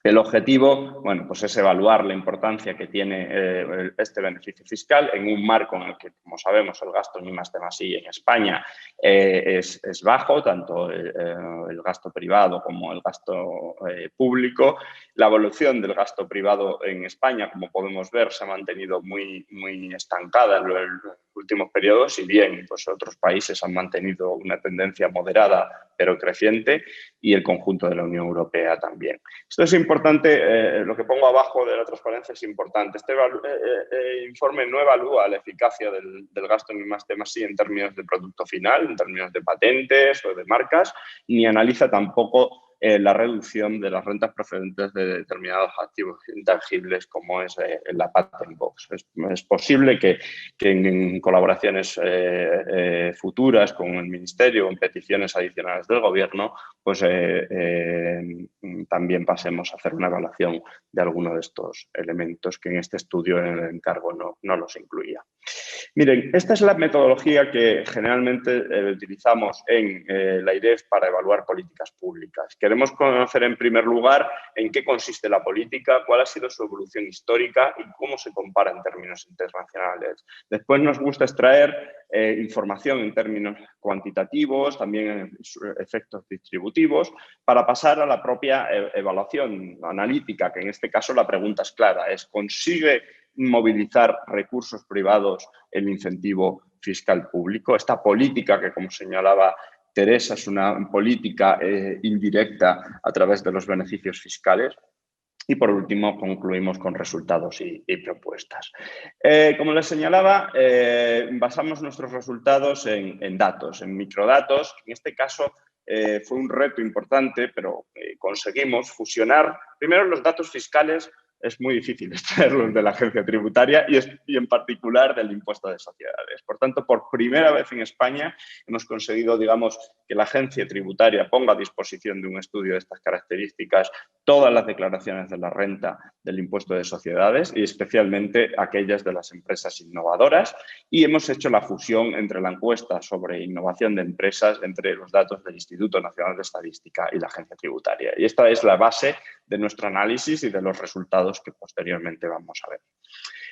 Speaker 3: El objetivo, bueno, pues es evaluar la importancia que tiene este beneficio fiscal en un marco en el que, como sabemos, el gasto en I+D+I en España es bajo, tanto el gasto privado como el gasto público. La evolución del gasto privado en España, como podemos ver, se ha mantenido muy estancada en los últimos periodos, si bien pues, otros países han mantenido una tendencia moderada pero creciente, y el conjunto de la Unión Europea también. Esto es importante, lo que pongo abajo de la transparencia es importante. Este informe no evalúa la eficacia del gasto en I+D+I en términos de producto final, en términos de patentes o de marcas, ni analiza tampoco la reducción de las rentas procedentes de determinados activos intangibles como es la Patent Box. Es posible que en colaboraciones futuras con el Ministerio o en peticiones adicionales del Gobierno, pues también pasemos a hacer una evaluación de alguno de estos elementos que en este estudio en el encargo no los incluía. Miren, esta es la metodología que generalmente utilizamos en la IREF para evaluar políticas públicas. Queremos conocer en primer lugar en qué consiste la política, cuál ha sido su evolución histórica y cómo se compara en términos internacionales. Después nos gusta extraer información en términos cuantitativos, también efectos distributivos, para pasar a la propia evaluación analítica, que en este caso la pregunta es clara, ¿consigue movilizar recursos privados el incentivo fiscal público? Esta política que, como señalaba Teresa, es una política indirecta a través de los beneficios fiscales. Y, por último, concluimos con resultados y propuestas. Como les señalaba, basamos nuestros resultados en datos, en microdatos. En este caso, fue un reto importante, pero conseguimos fusionar primero los datos fiscales. Es muy difícil extraerlos de la agencia tributaria y en particular del impuesto de sociedades. Por tanto, por primera vez en España hemos conseguido, digamos, que la agencia tributaria ponga a disposición de un estudio de estas características todas las declaraciones de la renta del impuesto de sociedades y especialmente aquellas de las empresas innovadoras, y hemos hecho la fusión entre la encuesta sobre innovación de empresas, entre los datos del Instituto Nacional de Estadística y la agencia tributaria. Y esta es la base de nuestro análisis y de los resultados que posteriormente vamos a ver.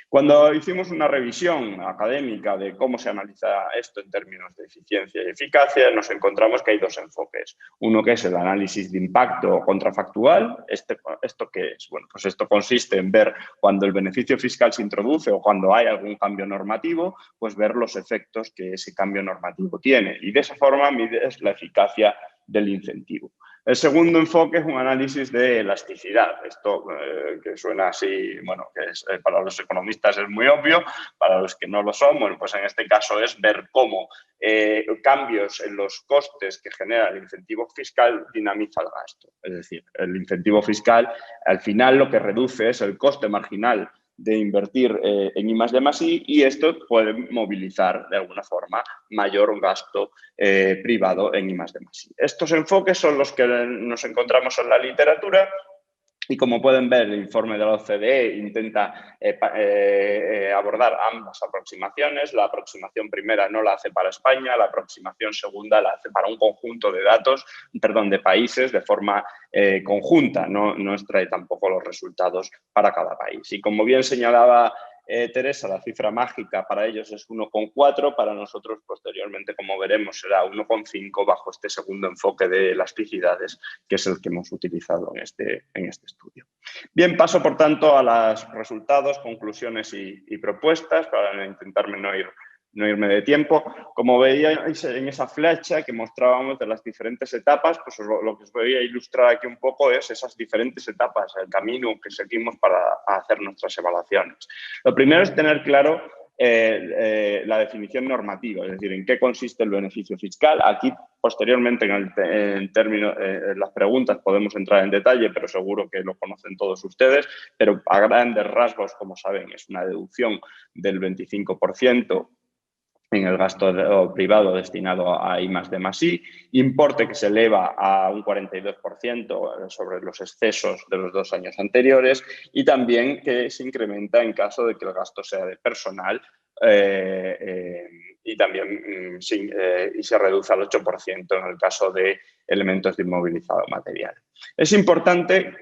Speaker 3: Cuando hicimos una revisión académica de cómo se analiza esto en términos de eficiencia y eficacia, nos encontramos que hay dos enfoques. Uno que es el análisis de impacto contrafactual. ¿Esto qué es? Bueno, pues esto consiste en ver cuando el beneficio fiscal se introduce o cuando hay algún cambio normativo, pues ver los efectos que ese cambio normativo tiene. Y de esa forma mides la eficacia del incentivo. El segundo enfoque es un análisis de elasticidad. Esto que suena así, bueno, que para los economistas es muy obvio, para los que no lo son, bueno, pues en este caso es ver cómo cambios en los costes que genera el incentivo fiscal dinamiza el gasto. Es decir, el incentivo fiscal al final lo que reduce es el coste marginal de invertir en I+D+I y esto puede movilizar de alguna forma mayor gasto privado en I+D+I. Estos enfoques son los que nos encontramos en la literatura y, como pueden ver, el informe de la OCDE intenta abordar ambas aproximaciones. La aproximación primera no la hace para España, la aproximación segunda la hace para un conjunto de de países de forma conjunta, no extrae tampoco los resultados para cada país. Y como bien señalaba Teresa, la cifra mágica para ellos es 1,4, para nosotros posteriormente, como veremos, será 1,5 bajo este segundo enfoque de elasticidades, que es el que hemos utilizado en este estudio. Bien, paso por tanto a los resultados, conclusiones y propuestas para intentarme no irme de tiempo. Como veíais en esa flecha que mostrábamos de las diferentes etapas, pues lo que os voy a ilustrar aquí un poco es esas diferentes etapas, el camino que seguimos para hacer nuestras evaluaciones. Lo primero es tener claro la definición normativa, es decir, en qué consiste el beneficio fiscal. Aquí, posteriormente, en las preguntas podemos entrar en detalle, pero seguro que lo conocen todos ustedes, pero a grandes rasgos, como saben, es una deducción del 25% en el gasto privado destinado a I+D+I, importe que se eleva a un 42% sobre los excesos de los 2 años anteriores y también que se incrementa en caso de que el gasto sea de personal y también y se reduce al 8% en el caso de elementos de inmovilizado material. Es importante,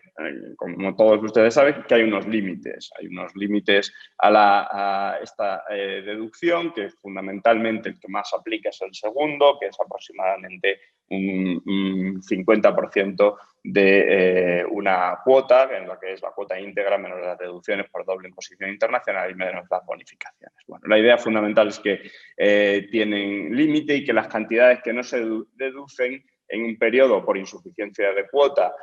Speaker 3: como todos ustedes saben, que hay unos límites. Hay unos límites a esta deducción, que fundamentalmente el que más aplica es el segundo, que es aproximadamente un 50% de una cuota, en la que es la cuota íntegra menos las deducciones por doble imposición internacional y menos las bonificaciones. Bueno, la idea fundamental es que tienen límite y que las cantidades que no se deducen en un periodo por insuficiencia de cuota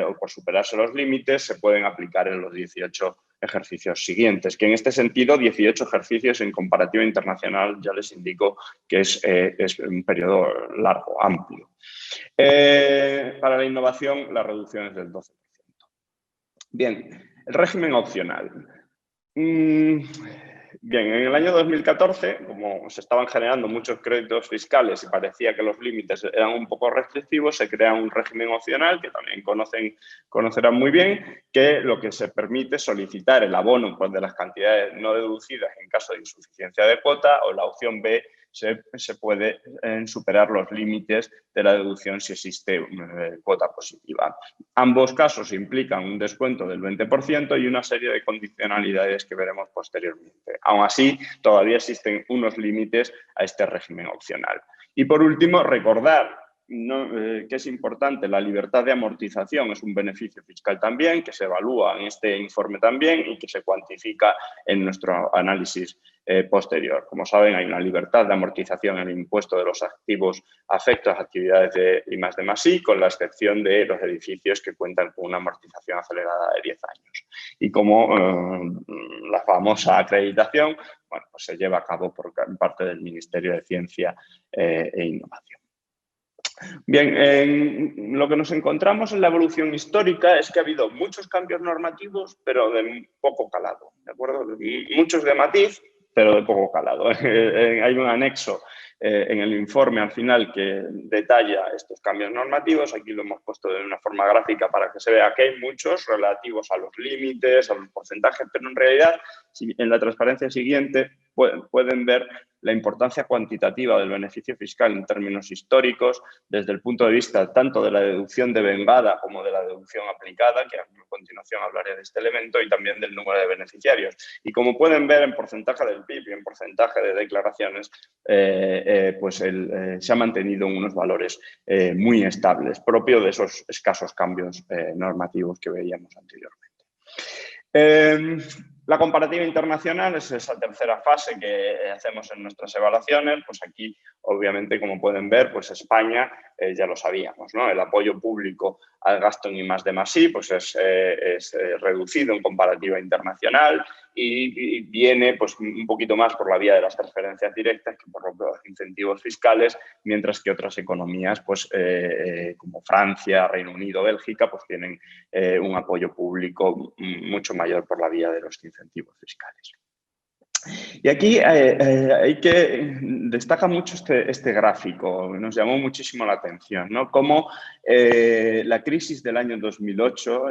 Speaker 3: o por superarse los límites se pueden aplicar en los 18 ejercicios siguientes, que en este sentido 18 ejercicios en comparativa internacional ya les indico que es un periodo largo, amplio. Para la innovación la reducción es del 12%. Bien, el régimen opcional. Bien, en el año 2014, como se estaban generando muchos créditos fiscales y parecía que los límites eran un poco restrictivos, se crea un régimen opcional, que también conocerán muy bien, que lo que se permite es solicitar el abono de las cantidades no deducidas en caso de insuficiencia de cuota, o la opción B, se puede superar los límites de la deducción si existe cuota positiva. Ambos casos implican un descuento del 20% y una serie de condicionalidades que veremos posteriormente. Aún así, todavía existen unos límites a este régimen opcional. Y por último, recordar que es importante la libertad de amortización, es un beneficio fiscal también, que se evalúa en este informe también y que se cuantifica en nuestro análisis posterior. Como saben, hay una libertad de amortización en el impuesto de los activos afectos a actividades de I+D+I, con la excepción de los edificios que cuentan con una amortización acelerada de 10 años. Y como la famosa acreditación, bueno, pues se lleva a cabo por parte del Ministerio de Ciencia e Innovación. Bien, lo que nos encontramos en la evolución histórica es que ha habido muchos cambios normativos, pero de poco calado, ¿de acuerdo? Muchos de matiz, pero de poco calado. Hay un anexo en el informe al final que detalla estos cambios normativos. Aquí lo hemos puesto de una forma gráfica para que se vea que hay muchos relativos a los límites, a los porcentajes, pero en realidad en la transparencia siguiente pueden ver la importancia cuantitativa del beneficio fiscal en términos históricos, desde el punto de vista tanto de la deducción devengada como de la deducción aplicada, que a continuación hablaré de este elemento, y también del número de beneficiarios. Y como pueden ver, en porcentaje del PIB y en porcentaje de declaraciones, se ha mantenido en unos valores muy estables, propio de esos escasos cambios normativos que veíamos anteriormente. La comparativa internacional es esa tercera fase que hacemos en nuestras evaluaciones. Pues aquí, obviamente, como pueden ver, pues España, ya lo sabíamos, ¿no? El apoyo público al gasto en I+D+I pues es reducido en comparativa internacional y viene pues, un poquito más por la vía de las transferencias directas que por los incentivos fiscales, mientras que otras economías, pues, como Francia, Reino Unido, Bélgica, pues tienen un apoyo público mucho mayor por la vía de los incentivos fiscales. Y aquí destaca mucho este gráfico, nos llamó muchísimo la atención, ¿no? Cómo la crisis del año 2008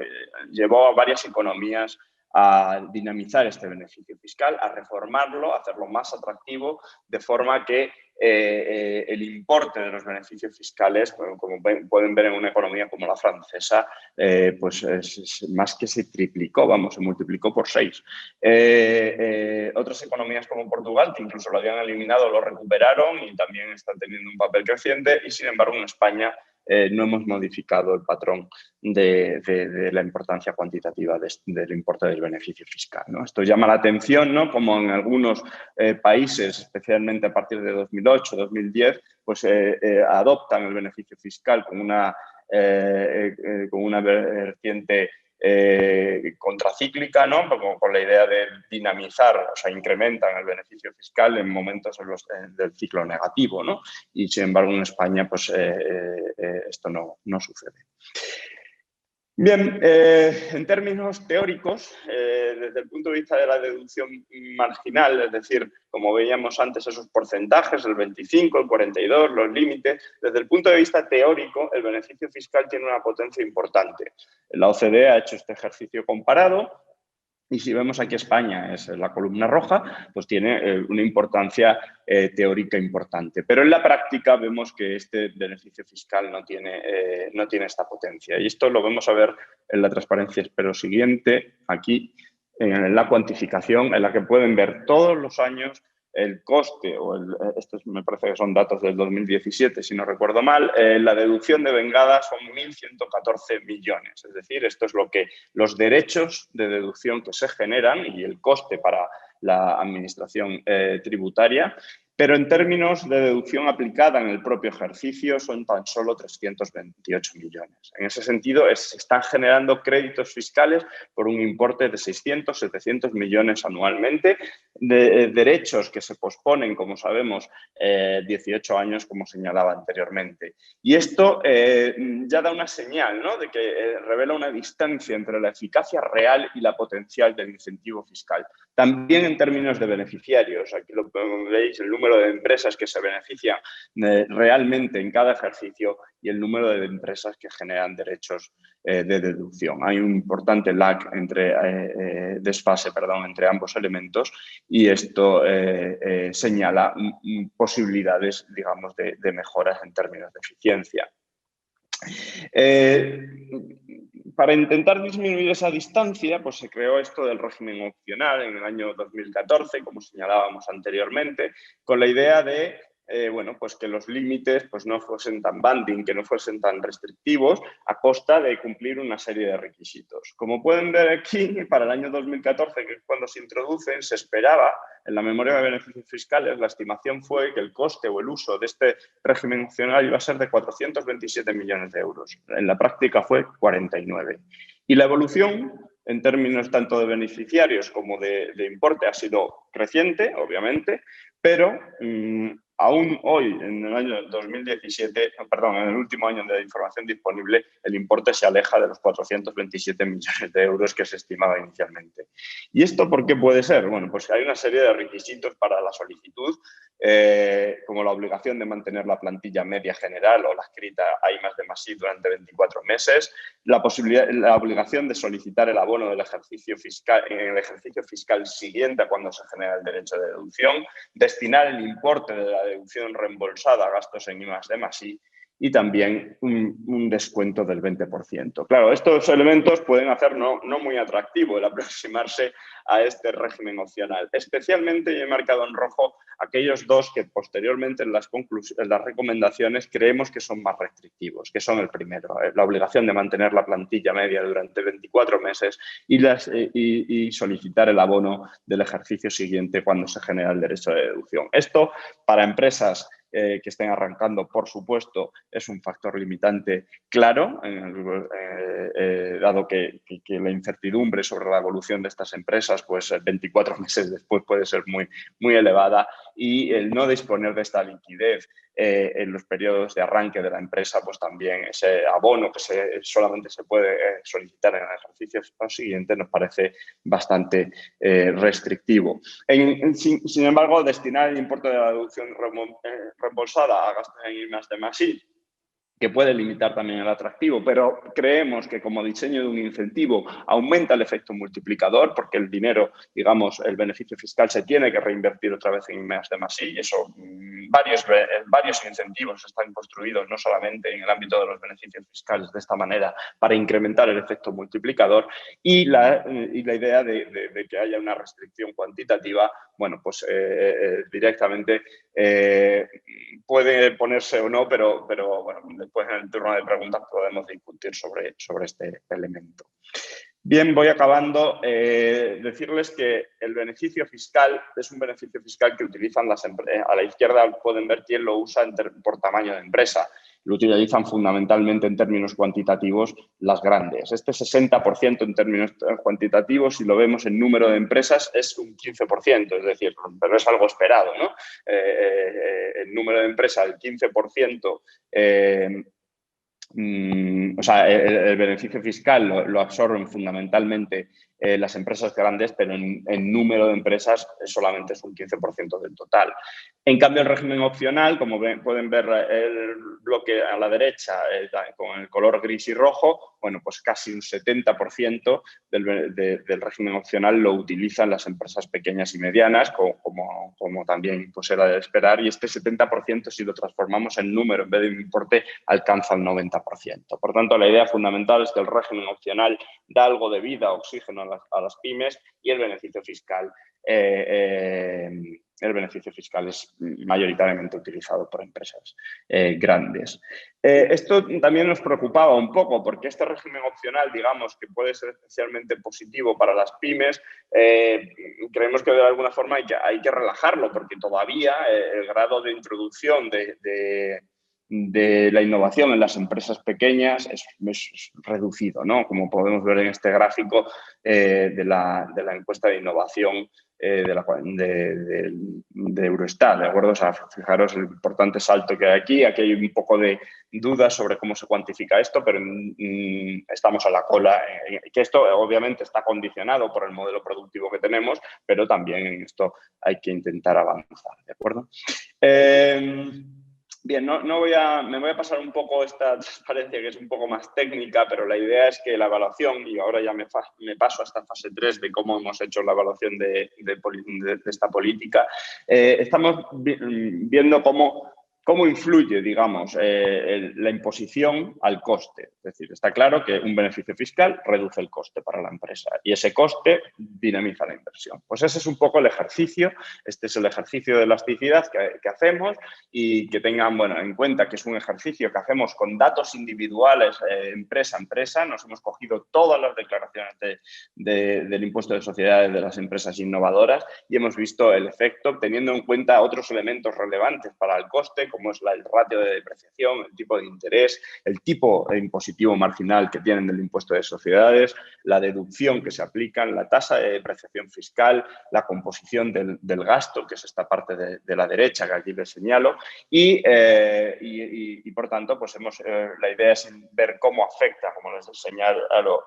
Speaker 3: llevó a varias economías a dinamizar este beneficio fiscal, a reformarlo, a hacerlo más atractivo, de forma que el importe de los beneficios fiscales, como pueden ver en una economía como la francesa, pues es más que se triplicó, vamos, se multiplicó por 6. Otras economías como Portugal, que incluso lo habían eliminado, lo recuperaron y también están teniendo un papel creciente, y sin embargo en España no hemos modificado el patrón de la importancia cuantitativa del importe del beneficio fiscal, ¿no? Esto llama la atención, ¿no? Como en algunos países, especialmente a partir de 2008, 2010, pues adoptan el beneficio fiscal con una vertiente contracíclica, ¿no? Con la idea de dinamizar, o sea, incrementan el beneficio fiscal en momentos del ciclo negativo, ¿no? Y sin embargo en España pues esto no sucede. Bien, en términos teóricos, desde el punto de vista de la deducción marginal, es decir, como veíamos antes esos porcentajes, el 25, el 42, los límites, desde el punto de vista teórico, el beneficio fiscal tiene una potencia importante. La OCDE ha hecho este ejercicio comparado. Y si vemos aquí España, es la columna roja, pues tiene una importancia teórica importante. Pero en la práctica vemos que este beneficio fiscal no tiene esta potencia. Y esto lo vamos a ver en la transparencia, espero siguiente, aquí, en la cuantificación, en la que pueden ver todos los años el coste, estos me parece que son datos del 2017, si no recuerdo mal, la deducción de vengada son 1.114 millones. Es decir, esto es lo que los derechos de deducción que se generan y el coste para la administración tributaria, pero en términos de deducción aplicada en el propio ejercicio son tan solo 328 millones. En ese sentido, se están generando créditos fiscales por un importe de 600, 700 millones anualmente, de derechos que se posponen, como sabemos, 18 años, como señalaba anteriormente. Y esto ya da una señal, ¿no?, de que revela una distancia entre la eficacia real y la potencial del incentivo fiscal. También en términos de beneficiarios, aquí lo veis, el número de empresas que se benefician realmente en cada ejercicio y el número de empresas que generan derechos de deducción. Hay un importante lag desfase entre ambos elementos y esto señala posibilidades, digamos, de mejoras en términos de eficiencia. Para intentar disminuir esa distancia, pues se creó esto del régimen opcional en el año 2014, como señalábamos anteriormente, con la idea de pues que los límites pues no fuesen tan banding, que no fuesen tan restrictivos, a costa de cumplir una serie de requisitos. Como pueden ver aquí, para el año 2014, que es cuando se introducen, se esperaba, en la memoria de beneficios fiscales, la estimación fue que el coste o el uso de este régimen opcional iba a ser de 427 millones de euros. En la práctica fue 49. Y la evolución, en términos tanto de beneficiarios como de importe, ha sido creciente, obviamente, pero aún hoy, en el año 2017, perdón, en el último año de información disponible, el importe se aleja de los 427 millones de euros que se estimaba inicialmente. ¿Y esto por qué puede ser? Bueno, pues hay una serie de requisitos para la solicitud, como la obligación de mantener la plantilla media general o la escrita I+D+I durante 24 meses, la obligación de solicitar el abono del ejercicio fiscal en el ejercicio fiscal siguiente a cuando se genera el derecho de deducción, destinar el importe de la deducción reembolsada a gastos en I+D+I y también un descuento del 20%. Claro, estos elementos pueden hacer no muy atractivo el aproximarse a este régimen opcional. Especialmente, y he marcado en rojo, aquellos dos que posteriormente en las recomendaciones creemos que son más restrictivos, que son el primero, la obligación de mantener la plantilla media durante 24 meses y solicitar el abono del ejercicio siguiente cuando se genera el derecho de deducción. Esto, para empresas que estén arrancando, por supuesto, es un factor limitante claro, dado que la incertidumbre sobre la evolución de estas empresas, pues 24 meses después puede ser muy elevada, y el no disponer de esta liquidez en los periodos de arranque de la empresa, pues también ese abono que solamente se puede solicitar en el ejercicio siguiente nos parece bastante restrictivo. Sin embargo, destinar el importe de la deducción reembolsada a gastos en I+D+I, que puede limitar también el atractivo, pero creemos que como diseño de un incentivo aumenta el efecto multiplicador porque el dinero, digamos, el beneficio fiscal se tiene que reinvertir otra vez en I+D+I y eso, varios incentivos están construidos no solamente en el ámbito de los beneficios fiscales de esta manera para incrementar el efecto multiplicador y la idea de que haya una restricción cuantitativa, bueno, pues directamente puede ponerse o no, pero bueno, después en el turno de preguntas podemos discutir sobre este elemento. Bien, voy acabando. Decirles que el beneficio fiscal es un beneficio fiscal que utilizan las empresas. A la izquierda pueden ver quién lo usa por tamaño de empresa. lo utilizan fundamentalmente en términos cuantitativos las grandes. Este 60% en términos cuantitativos, si lo vemos en número de empresas, es un 15%, es decir, pero es algo esperado, ¿no? El número de empresas, el 15%, o sea, el beneficio fiscal lo absorben fundamentalmente las empresas grandes, pero en número de empresas solamente es un 15% del total. En cambio, el régimen opcional, como pueden ver el bloque a la derecha con el color gris y rojo, bueno, pues casi un 70% del régimen opcional lo utilizan las empresas pequeñas y medianas, como también pues era de esperar, y este 70%, si lo transformamos en número en vez de importe, alcanza el 90%. Por tanto, la idea fundamental es que el régimen opcional da algo de vida, oxígeno a las pymes, y el beneficio fiscal es mayoritariamente utilizado por empresas grandes. Esto también nos preocupaba un poco porque este régimen opcional, digamos, que puede ser especialmente positivo para las pymes, creemos que de alguna forma hay que relajarlo porque todavía el grado de introducción de la innovación en las empresas pequeñas es reducido, ¿no? Como podemos ver en este gráfico de la encuesta de innovación de Eurostat, ¿de acuerdo? O sea, fijaros el importante salto que hay aquí. Aquí hay un poco de dudas sobre cómo se cuantifica esto, pero estamos a la cola. Que esto obviamente está condicionado por el modelo productivo que tenemos, pero también en esto hay que intentar avanzar, ¿de acuerdo? Bien, me voy a pasar un poco esta transparencia que es un poco más técnica, pero la idea es que la evaluación, y ahora ya me paso a esta fase 3 de cómo hemos hecho la evaluación de esta política, estamos viendo cómo influye, digamos, la imposición al coste. Es decir, está claro que un beneficio fiscal reduce el coste para la empresa y ese coste dinamiza la inversión. Pues ese es un poco el ejercicio, este es el ejercicio de elasticidad que hacemos y que tengan en cuenta que es un ejercicio que hacemos con datos individuales empresa a empresa. Nos hemos cogido todas las declaraciones del impuesto de sociedades de las empresas innovadoras y hemos visto el efecto teniendo en cuenta otros elementos relevantes para el coste, como es el ratio de depreciación, el tipo de interés, el tipo impositivo marginal que tienen del impuesto de sociedades, la deducción que se aplican, la tasa de depreciación fiscal, la composición del gasto, que es esta parte de la derecha que aquí les señalo, y por tanto, pues la idea es ver cómo afecta, como les señalo,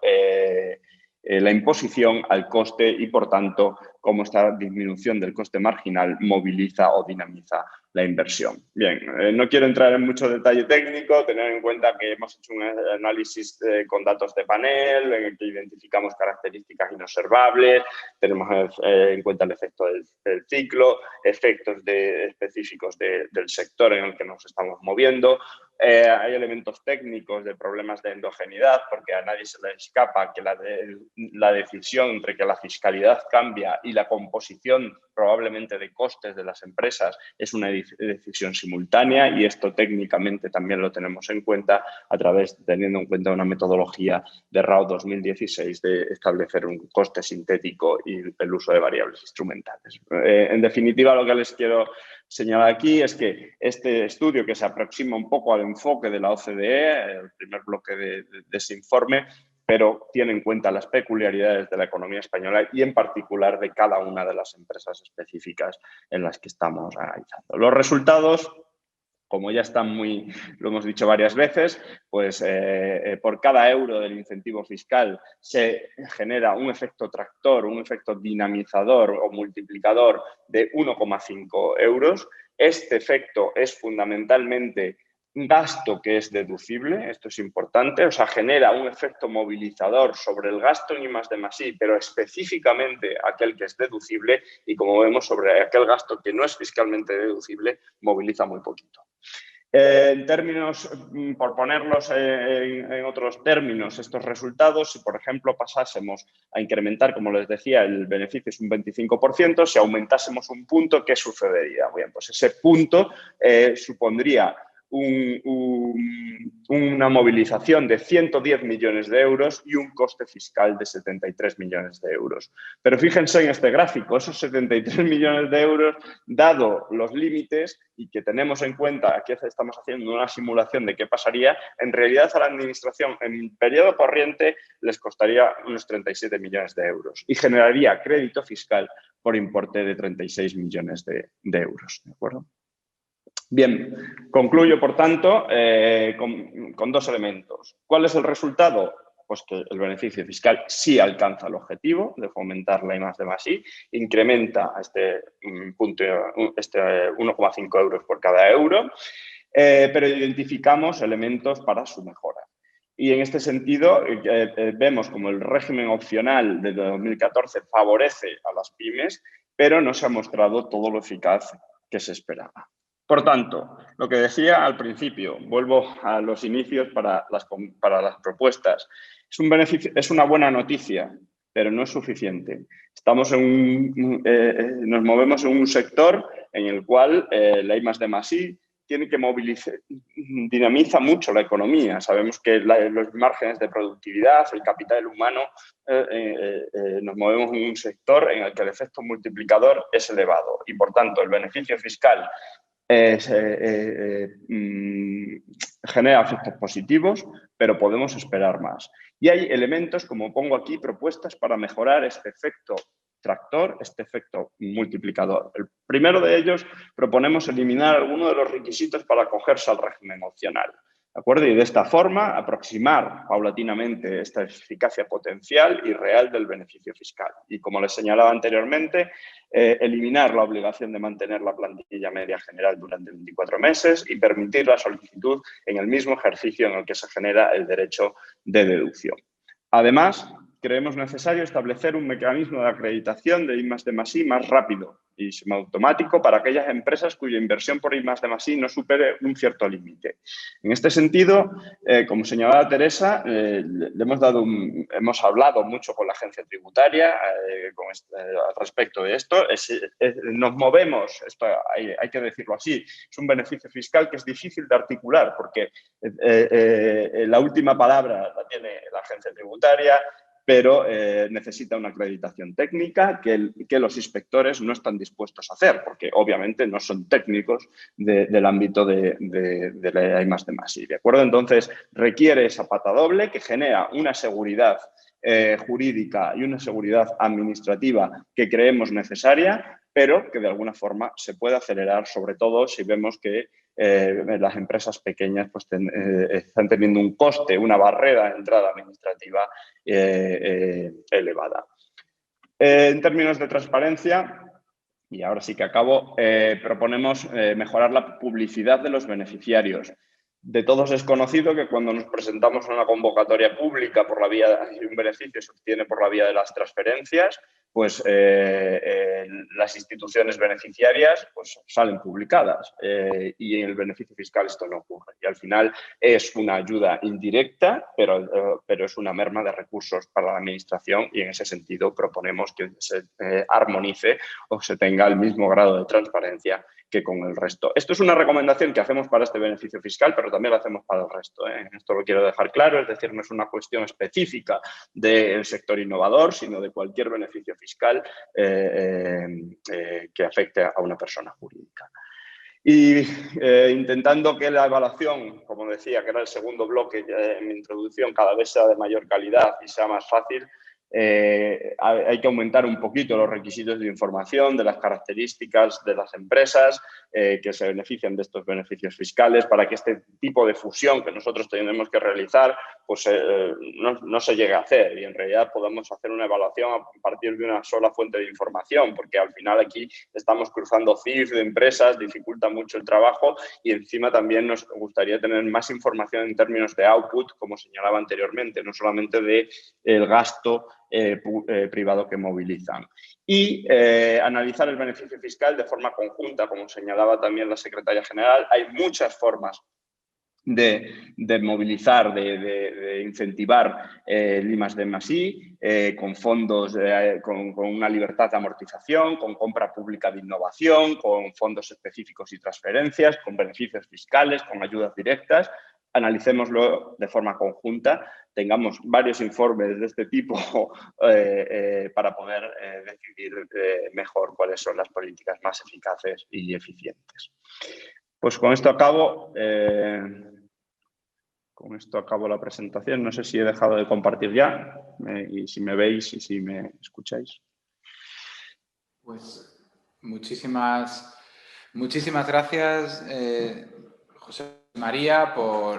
Speaker 3: la imposición al coste y, por tanto, cómo esta disminución del coste marginal moviliza o dinamiza la inversión. Bien, no quiero entrar en mucho detalle técnico, tener en cuenta que hemos hecho un análisis con datos de panel, en el que identificamos características inobservables, tenemos en cuenta el efecto del ciclo, efectos específicos del sector en el que nos estamos moviendo. Hay elementos técnicos de problemas de endogeneidad, porque a nadie se le escapa que la decisión entre que la fiscalidad cambia y la composición probablemente de costes de las empresas es una decisión simultánea y esto técnicamente también lo tenemos en cuenta teniendo en cuenta una metodología de RAO 2016 de establecer un coste sintético y el uso de variables instrumentales. En definitiva, lo que les quiero señalar aquí es que este estudio, que se aproxima un poco al enfoque de la OCDE, el primer bloque de ese informe, pero tiene en cuenta las peculiaridades de la economía española y en particular de cada una de las empresas específicas en las que estamos analizando. Los resultados, como ya están lo hemos dicho varias veces, pues por cada euro del incentivo fiscal se genera un efecto tractor, un efecto dinamizador o multiplicador de 1,5 euros. Este efecto es fundamentalmente un gasto que es deducible, esto es importante, o sea, genera un efecto movilizador sobre el gasto en I+D+I, pero específicamente aquel que es deducible y, como vemos, sobre aquel gasto que no es fiscalmente deducible, moviliza muy poquito. En términos, por ponerlos en otros términos, estos resultados, si por ejemplo pasásemos a incrementar, como les decía, el beneficio es un 25%, si aumentásemos un punto, ¿qué sucedería? Bien, pues ese punto supondría una movilización de 110 millones de euros y un coste fiscal de 73 millones de euros. Pero fíjense en este gráfico, esos 73 millones de euros, dado los límites y que tenemos en cuenta, aquí estamos haciendo una simulación de qué pasaría, en realidad a la Administración en periodo corriente les costaría unos 37 millones de euros y generaría crédito fiscal por importe de 36 millones de euros. ¿De acuerdo? Bien, concluyo, por tanto, con dos elementos. ¿Cuál es el resultado? Pues que el beneficio fiscal sí alcanza el objetivo de fomentar la I+D+I, incrementa a este punto 1,5 euros por cada euro, pero identificamos elementos para su mejora. Y en este sentido, vemos como el régimen opcional de 2014 favorece a las pymes, pero no se ha mostrado todo lo eficaz que se esperaba. Por tanto, lo que decía al principio, vuelvo a los inicios para las propuestas. Es una buena noticia, pero no es suficiente. Nos movemos en un sector en el cual la I+D+I tiene que movilizar, dinamiza mucho la economía. Sabemos que los márgenes de productividad, el capital humano, nos movemos en un sector en el que el efecto multiplicador es elevado y, por tanto, el beneficio fiscal genera efectos positivos, pero podemos esperar más. Y hay elementos, como pongo aquí, propuestas para mejorar este efecto tractor, este efecto multiplicador. El primero de ellos, proponemos eliminar algunos de los requisitos para acogerse al régimen opcional. ¿De acuerdo? Y de esta forma aproximar paulatinamente esta eficacia potencial y real del beneficio fiscal. Y como les señalaba anteriormente, eliminar la obligación de mantener la plantilla media general durante 24 meses y permitir la solicitud en el mismo ejercicio en el que se genera el derecho de deducción. Además, creemos necesario establecer un mecanismo de acreditación de I+D+I más rápido y semiautomático para aquellas empresas cuya inversión por I+D+I no supere un cierto límite. En este sentido, como señalaba Teresa, hemos hablado mucho con la agencia tributaria al respecto de esto. Nos movemos, esto hay que decirlo así, es un beneficio fiscal que es difícil de articular porque la última palabra la tiene la agencia tributaria, pero necesita una acreditación técnica que los inspectores no están dispuestos a hacer, porque obviamente no son técnicos del ámbito de la I+D+I, ¿de acuerdo? Entonces, requiere esa pata doble que genera una seguridad jurídica y una seguridad administrativa que creemos necesaria, pero que de alguna forma se puede acelerar, sobre todo si vemos que las empresas pequeñas pues, están teniendo un coste, una barrera de entrada administrativa elevada. En términos de transparencia, y ahora sí que acabo, proponemos mejorar la publicidad de los beneficiarios. De todos es conocido que cuando nos presentamos a una convocatoria pública por la vía de un beneficio se obtiene por la vía de las transferencias, pues las instituciones beneficiarias pues, salen publicadas y en el beneficio fiscal esto no ocurre. Y al final es una ayuda indirecta, pero es una merma de recursos para la administración y en ese sentido proponemos que se armonice o se tenga el mismo grado de transparencia que con el resto. Esto es una recomendación que hacemos para este beneficio fiscal, pero también lo hacemos para el resto. Esto lo quiero dejar claro, es decir, no es una cuestión específica del sector innovador, sino de cualquier beneficio fiscal que afecte a una persona jurídica. Y intentando que la evaluación, como decía, que era el segundo bloque en mi introducción, cada vez sea de mayor calidad y sea más fácil, hay que aumentar un poquito los requisitos de información, de las características de las empresas que se benefician de estos beneficios fiscales para que este tipo de fusión que nosotros tenemos que realizar pues, no se llegue a hacer y en realidad podamos hacer una evaluación a partir de una sola fuente de información, porque al final aquí estamos cruzando CIF de empresas, dificulta mucho el trabajo y encima también nos gustaría tener más información en términos de output, como señalaba anteriormente, no solamente del gasto privado que movilizan. Y analizar el beneficio fiscal de forma conjunta, como señalaba también la secretaria general. Hay muchas formas de movilizar, de incentivar el I+D+I, con fondos, con una libertad de amortización, con compra pública de innovación, con fondos específicos y transferencias, con beneficios fiscales, con ayudas directas. Analicémoslo de forma conjunta, tengamos varios informes de este tipo para poder decidir mejor cuáles son las políticas más eficaces y eficientes. Pues con esto acabo. Con esto acabo la presentación. No sé si he dejado de compartir ya y si me veis y si me escucháis.
Speaker 1: Pues muchísimas gracias, José María,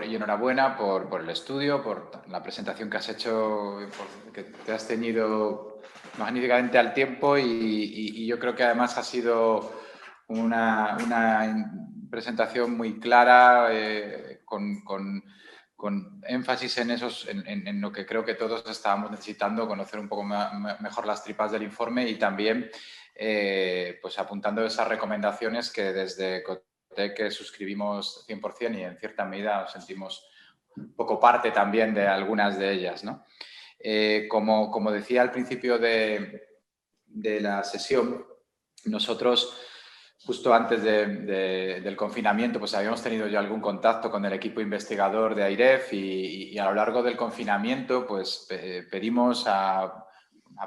Speaker 1: y enhorabuena por el estudio, por la presentación que has hecho, que te has ceñido magníficamente al tiempo y yo creo que además ha sido una presentación muy clara, con énfasis en lo que creo que todos estábamos necesitando, conocer un poco mejor las tripas del informe y también pues apuntando esas recomendaciones que desde Cotec suscribimos 100% y en cierta medida nos sentimos un poco parte también de algunas de ellas, ¿no? Como decía al principio de la sesión, nosotros justo antes del confinamiento pues habíamos tenido ya algún contacto con el equipo investigador de AIREF y a lo largo del confinamiento pues pedimos a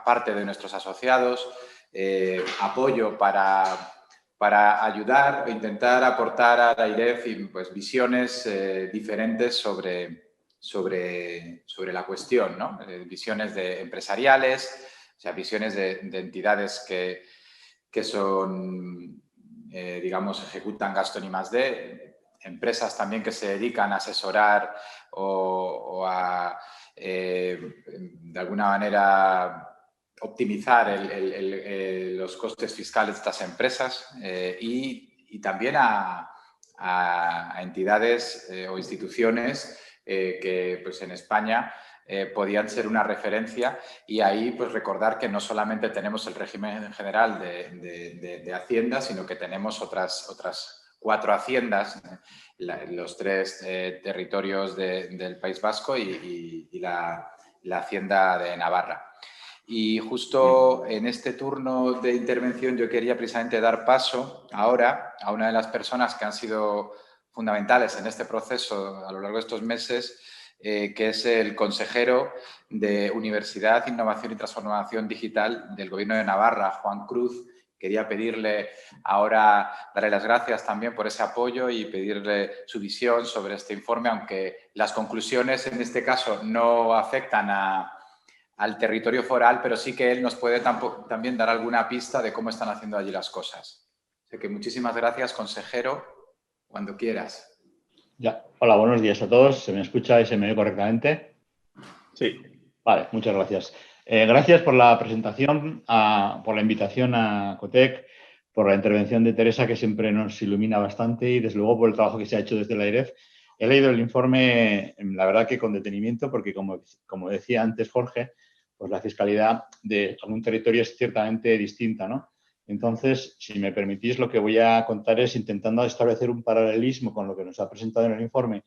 Speaker 1: parte de nuestros asociados apoyo para ayudar e intentar aportar a AIREF pues, visiones diferentes sobre la cuestión, ¿no? Visiones empresariales, o sea, visiones de entidades que son, digamos, ejecutan gasto en I+D, empresas también que se dedican a asesorar o a, de alguna manera, optimizar los costes fiscales de estas empresas y también a entidades o instituciones que pues en España podían ser una referencia y ahí pues recordar que no solamente tenemos el régimen general de Hacienda, sino que tenemos otras 4 haciendas, los 3 territorios del País Vasco y la Hacienda de Navarra. Y justo en este turno de intervención yo quería precisamente dar paso ahora a una de las personas que han sido fundamentales en este proceso a lo largo de estos meses, que es el consejero de Universidad, Innovación y Transformación Digital del Gobierno de Navarra, Juan Cruz. Quería pedirle ahora, darle las gracias también por ese apoyo y pedirle su visión sobre este informe, aunque las conclusiones en este caso no afectan al territorio foral, pero sí que él nos puede también dar alguna pista de cómo están haciendo allí las cosas. Así que muchísimas gracias, consejero, cuando quieras.
Speaker 4: Ya. Hola, buenos días a todos. ¿Se me escucha y se me ve correctamente?
Speaker 3: Sí.
Speaker 4: Vale, muchas gracias. Gracias por la presentación, por la invitación a Cotec, por la intervención de Teresa, que siempre nos ilumina bastante, y desde luego por el trabajo que se ha hecho desde la AIREF. He leído el informe, la verdad que con detenimiento, porque como decía antes Jorge, pues la fiscalidad de algún territorio es ciertamente distinta, ¿no? Entonces, si me permitís, lo que voy a contar es intentando establecer un paralelismo con lo que nos ha presentado en el informe,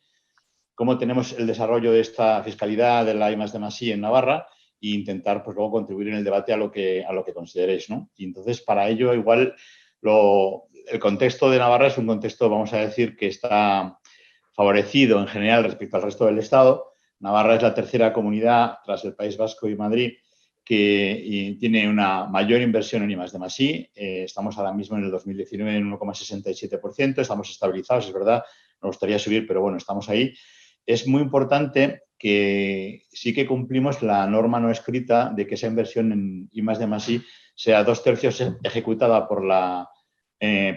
Speaker 4: cómo tenemos el desarrollo de esta fiscalidad de la I+D+I en Navarra e intentar pues, luego contribuir en el debate a lo que consideréis, ¿no? Y entonces, para ello, igual, el contexto de Navarra es un contexto, vamos a decir, que está favorecido en general respecto al resto del Estado. Navarra es la tercera comunidad, tras el País Vasco y Madrid, que tiene una mayor inversión en I+D+I. Estamos ahora mismo en el 2019 en 1,67%. Estamos estabilizados, es verdad. Nos gustaría subir, pero bueno, estamos ahí. Es muy importante que sí que cumplimos la norma no escrita de que esa inversión en I+D+I sea 2/3 ejecutada por la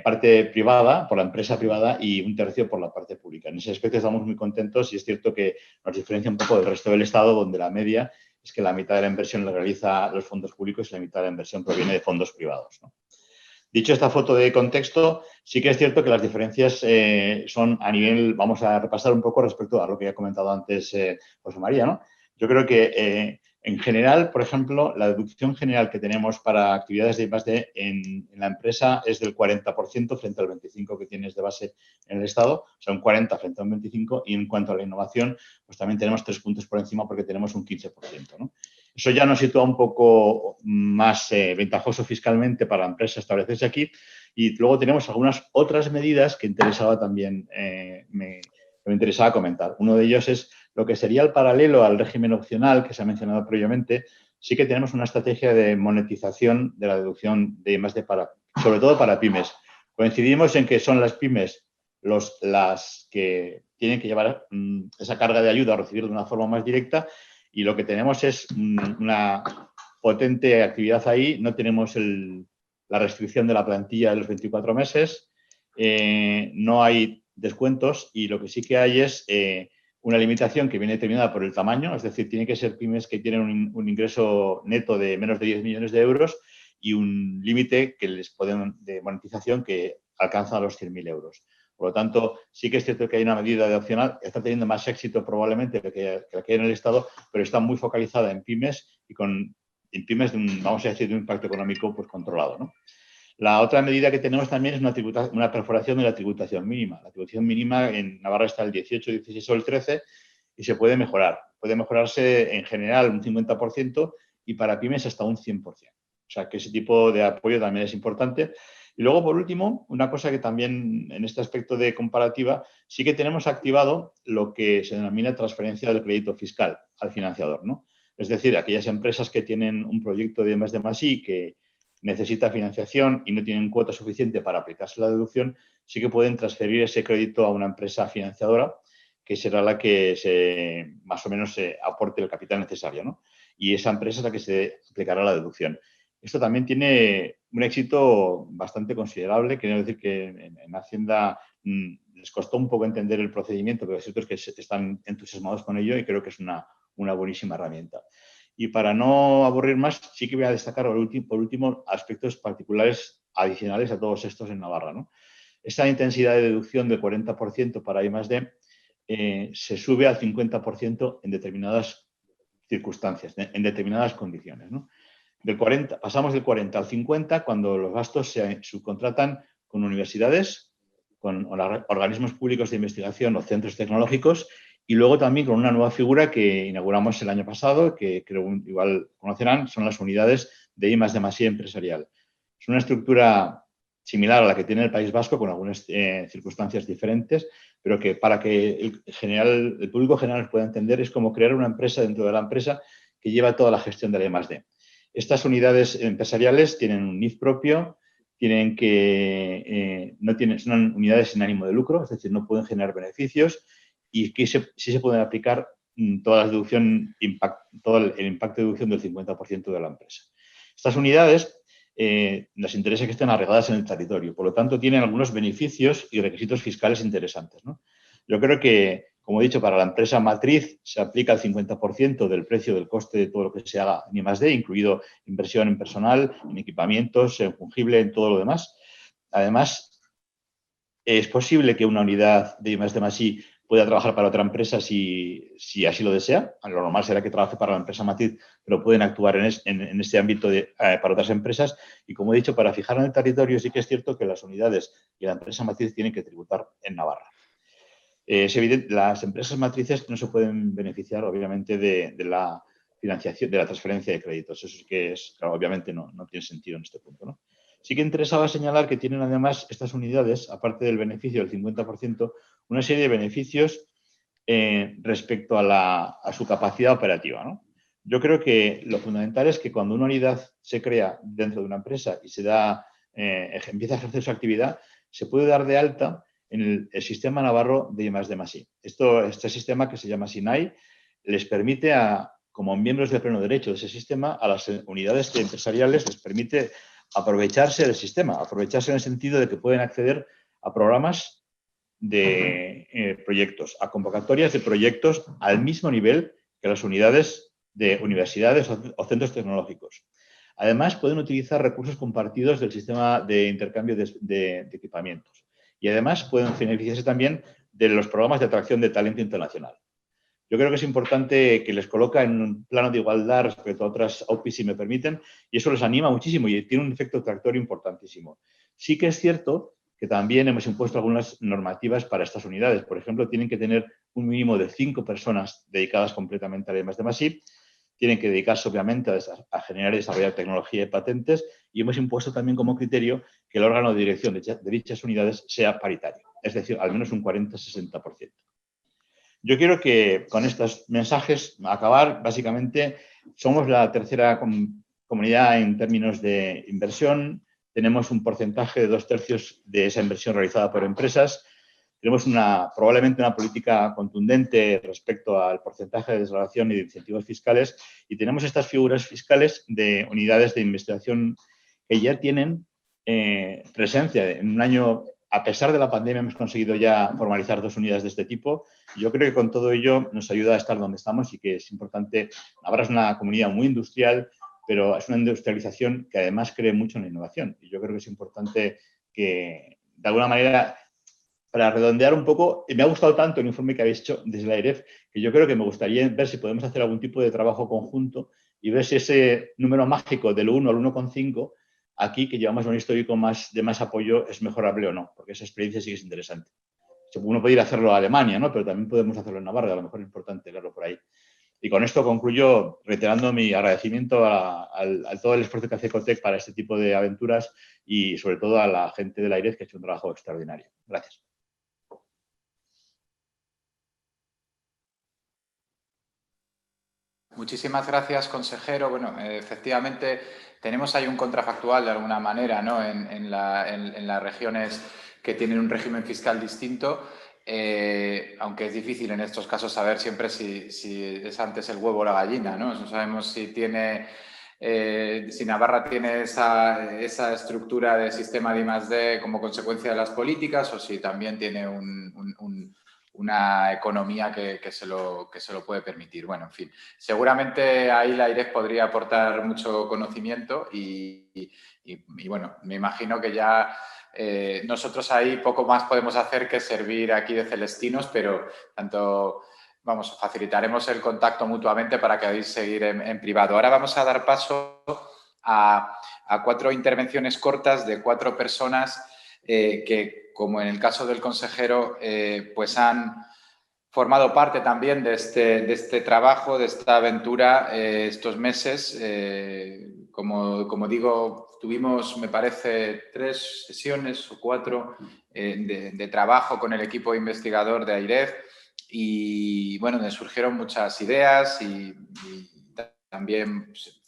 Speaker 4: parte privada, por la empresa privada, y 1/3 por la parte pública. En ese aspecto estamos muy contentos y es cierto que nos diferencia un poco del resto del Estado, donde la media es que la mitad de la inversión la realiza los fondos públicos y la mitad de la inversión proviene de fondos privados, ¿no? Dicho esta foto de contexto, sí que es cierto que las diferencias son a nivel, vamos a repasar un poco respecto a lo que ha comentado antes José María, ¿no? Yo creo que En general, por ejemplo, la deducción general que tenemos para actividades de I+D en la empresa es del 40% frente al 25% que tienes de base en el Estado, o sea, un 40 frente a un 25%, y en cuanto a la innovación, pues también tenemos 3 puntos por encima porque tenemos un 15%, ¿no? Eso ya nos sitúa un poco más ventajoso fiscalmente para la empresa establecerse aquí, y luego tenemos algunas otras medidas que interesaba también, me interesaba comentar. Uno de ellos es lo que sería el paralelo al régimen opcional que se ha mencionado previamente. Sí que tenemos una estrategia de monetización de la deducción de I+D sobre todo para pymes. Coincidimos en que son las pymes las que tienen que llevar esa carga de ayuda a recibir de una forma más directa, y lo que tenemos es una potente actividad ahí. No tenemos la restricción de la plantilla de los 24 meses, no hay descuentos, y lo que sí que hay es una limitación que viene determinada por el tamaño, es decir, tiene que ser pymes que tienen un ingreso neto de menos de 10 millones de euros y un límite que les pueden de monetización que alcanza los 100.000 euros. Por lo tanto, sí que es cierto que hay una medida de opcional, está teniendo más éxito probablemente que la que hay en el Estado, pero está muy focalizada en pymes y en pymes vamos a decir, de un impacto económico pues controlado, ¿no? La otra medida que tenemos también es una perforación de la tributación mínima. La tributación mínima en Navarra está el 18, 16 o el 13 y se puede mejorar. Puede mejorarse en general un 50% y para pymes hasta un 100%. O sea que ese tipo de apoyo también es importante. Y luego, por último, una cosa que también en este aspecto de comparativa, sí que tenemos activado lo que se denomina transferencia del crédito fiscal al financiador, ¿no? Es decir, aquellas empresas que tienen un proyecto de I+D+I que necesita financiación y no tienen cuota suficiente para aplicarse la deducción, sí que pueden transferir ese crédito a una empresa financiadora que será la que más o menos se aporte el capital necesario, ¿no? Y esa empresa es la que se aplicará la deducción. Esto también tiene un éxito bastante considerable. Quiero decir que en Hacienda les costó un poco entender el procedimiento, pero es cierto que están entusiasmados con ello y creo que es una buenísima herramienta. Y para no aburrir más, sí que voy a destacar por último aspectos particulares adicionales a todos estos en Navarra, ¿no? Esta intensidad de deducción del 40% para I+D se sube al 50% en determinadas circunstancias, en determinadas condiciones, ¿no? Pasamos del 40 al 50 cuando los gastos se subcontratan con universidades, con organismos públicos de investigación o centros tecnológicos, y luego también con una nueva figura que inauguramos el año pasado, que creo igual conocerán, son las unidades de I+D+I empresarial. Es una estructura similar a la que tiene el País Vasco, con algunas circunstancias diferentes, pero que para que el público general pueda entender es como crear una empresa dentro de la empresa que lleva toda la gestión de la I+D. Estas unidades empresariales tienen un NIF propio, son unidades sin ánimo de lucro, es decir, no pueden generar beneficios, y que sí se pueden aplicar toda la deducción, todo el impacto de deducción del 50% de la empresa. Estas unidades nos interesa que estén arraigadas en el territorio, por lo tanto tienen algunos beneficios y requisitos fiscales interesantes, ¿no? Yo creo que, como he dicho, para la empresa matriz se aplica el 50% del precio del coste de todo lo que se haga en I+D, incluido inversión en personal, en equipamientos, en fungible, en todo lo demás. Además, es posible que una unidad de I+D+I pueda trabajar para otra empresa si así lo desea. Lo normal será que trabaje para la empresa matriz, pero pueden actuar en este ámbito para otras empresas. Y como he dicho, para fijar en el territorio sí que es cierto que las unidades y la empresa matriz tienen que tributar en Navarra. Es evidente, las empresas matrices no se pueden beneficiar, obviamente, de la financiación, de la transferencia de créditos. Eso sí que claro, obviamente no tiene sentido en este punto, ¿no? Sí que interesaba señalar que tienen además estas unidades, aparte del beneficio del 50%, una serie de beneficios respecto a su capacidad operativa, ¿no? Yo creo que lo fundamental es que cuando una unidad se crea dentro de una empresa y empieza a ejercer su actividad, se puede dar de alta en el sistema navarro de I+D+I. Este sistema, que se llama SINAI, les permite como miembros de pleno derecho de ese sistema, a las unidades empresariales les permite aprovecharse del sistema, aprovecharse en el sentido de que pueden acceder a programas de proyectos, a convocatorias de proyectos al mismo nivel que las unidades de universidades o centros tecnológicos. Además, pueden utilizar recursos compartidos del sistema de intercambio de equipamientos. Y además pueden beneficiarse también de los programas de atracción de talento internacional. Yo creo que es importante que les coloca en un plano de igualdad respecto a otras OPI, si me permiten, y eso les anima muchísimo y tiene un efecto tractor importantísimo. Sí que es cierto que también hemos impuesto algunas normativas para estas unidades. Por ejemplo, tienen que tener un mínimo de 5 personas dedicadas completamente a I+D+I, tienen que dedicarse obviamente a generar y desarrollar tecnología y patentes, y hemos impuesto también como criterio que el órgano de dirección de dichas unidades sea paritario, es decir, al menos un 40-60%. Yo quiero que con estos mensajes acabar. Básicamente, somos la tercera comunidad en términos de inversión. Tenemos un porcentaje de 2/3 de esa inversión realizada por empresas. Tenemos probablemente una política contundente respecto al porcentaje de desgravación y de incentivos fiscales. Y tenemos estas figuras fiscales de unidades de investigación que ya tienen presencia. En un año, a pesar de la pandemia, hemos conseguido ya formalizar 2 unidades de este tipo. Yo creo que con todo ello nos ayuda a estar donde estamos y que es importante. Ahora es una comunidad muy industrial, pero es una industrialización que además cree mucho en la innovación. Y yo creo que es importante que, de alguna manera, para redondear un poco, me ha gustado tanto el informe que habéis hecho desde la IREF, que yo creo que me gustaría ver si podemos hacer algún tipo de trabajo conjunto y ver si ese número mágico del 1 al 1,5, aquí, que llevamos un histórico de más apoyo, es mejorable o no, porque esa experiencia sí que es interesante. Uno puede ir a hacerlo a Alemania, ¿no? Pero también podemos hacerlo en Navarra, a lo mejor es importante verlo por ahí. Y con esto concluyo reiterando mi agradecimiento a todo el esfuerzo que hace Cotec para este tipo de aventuras y sobre todo a la gente de la IREF que ha hecho un trabajo extraordinario. Gracias.
Speaker 1: Muchísimas gracias, consejero. Bueno, efectivamente tenemos ahí un contrafactual de alguna manera, ¿no? En las regiones que tienen un régimen fiscal distinto, aunque es difícil en estos casos saber siempre si es antes el huevo o la gallina, ¿no? No sabemos si Navarra tiene esa estructura de sistema de I+D como consecuencia de las políticas o si también tiene una economía que se lo puede permitir. Bueno, en fin, seguramente ahí la IREF podría aportar mucho conocimiento y bueno, me imagino que ya nosotros ahí poco más podemos hacer que servir aquí de celestinos, pero vamos, facilitaremos el contacto mutuamente para que podáis seguir en privado. Ahora vamos a dar paso a 4 intervenciones cortas de 4 personas que, como en el caso del consejero, pues han formado parte también de este trabajo, de esta aventura estos meses. Como digo, tuvimos, me parece, 3 sesiones o 4 de trabajo con el equipo investigador de AIREF y, bueno, me surgieron muchas ideas y también pues,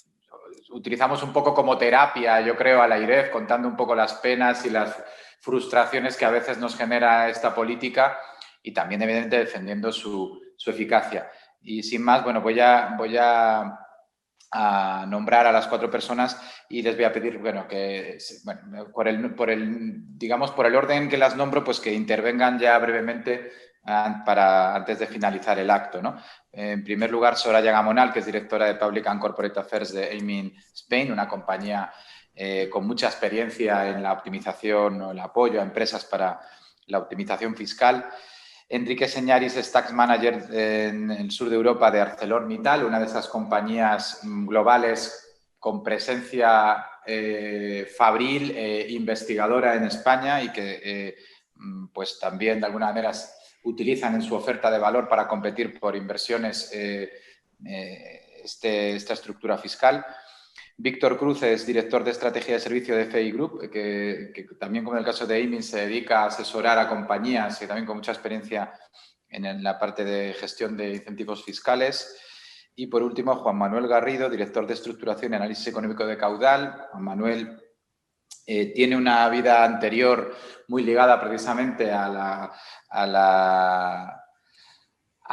Speaker 1: utilizamos un poco como terapia, yo creo, a la IREF, contando un poco las penas y las frustraciones que a veces nos genera esta política y también, evidentemente, defendiendo su eficacia. Y sin más, bueno, voy a nombrar a las 4 personas y les voy a pedir, bueno, que por el orden que las nombro, pues que intervengan ya brevemente antes de finalizar el acto, ¿no? En primer lugar, Soraya Gamonal, que es directora de Public and Corporate Affairs de Aiming Spain, una compañía con mucha experiencia en la optimización o el apoyo a empresas para la optimización fiscal. Enrique Señaris es Tax Manager en el sur de Europa de ArcelorMittal, una de esas compañías globales con presencia fabril investigadora en España y que pues también de alguna manera utilizan en su oferta de valor para competir por inversiones esta estructura fiscal. Víctor Cruz es director de estrategia de servicio de FI Group, que también, como en el caso de Aiming, se dedica a asesorar a compañías y también con mucha experiencia en la parte de gestión de incentivos fiscales. Y, por último, Juan Manuel Garrido, director de estructuración y análisis económico de Caudal. Juan Manuel tiene una vida anterior muy ligada precisamente a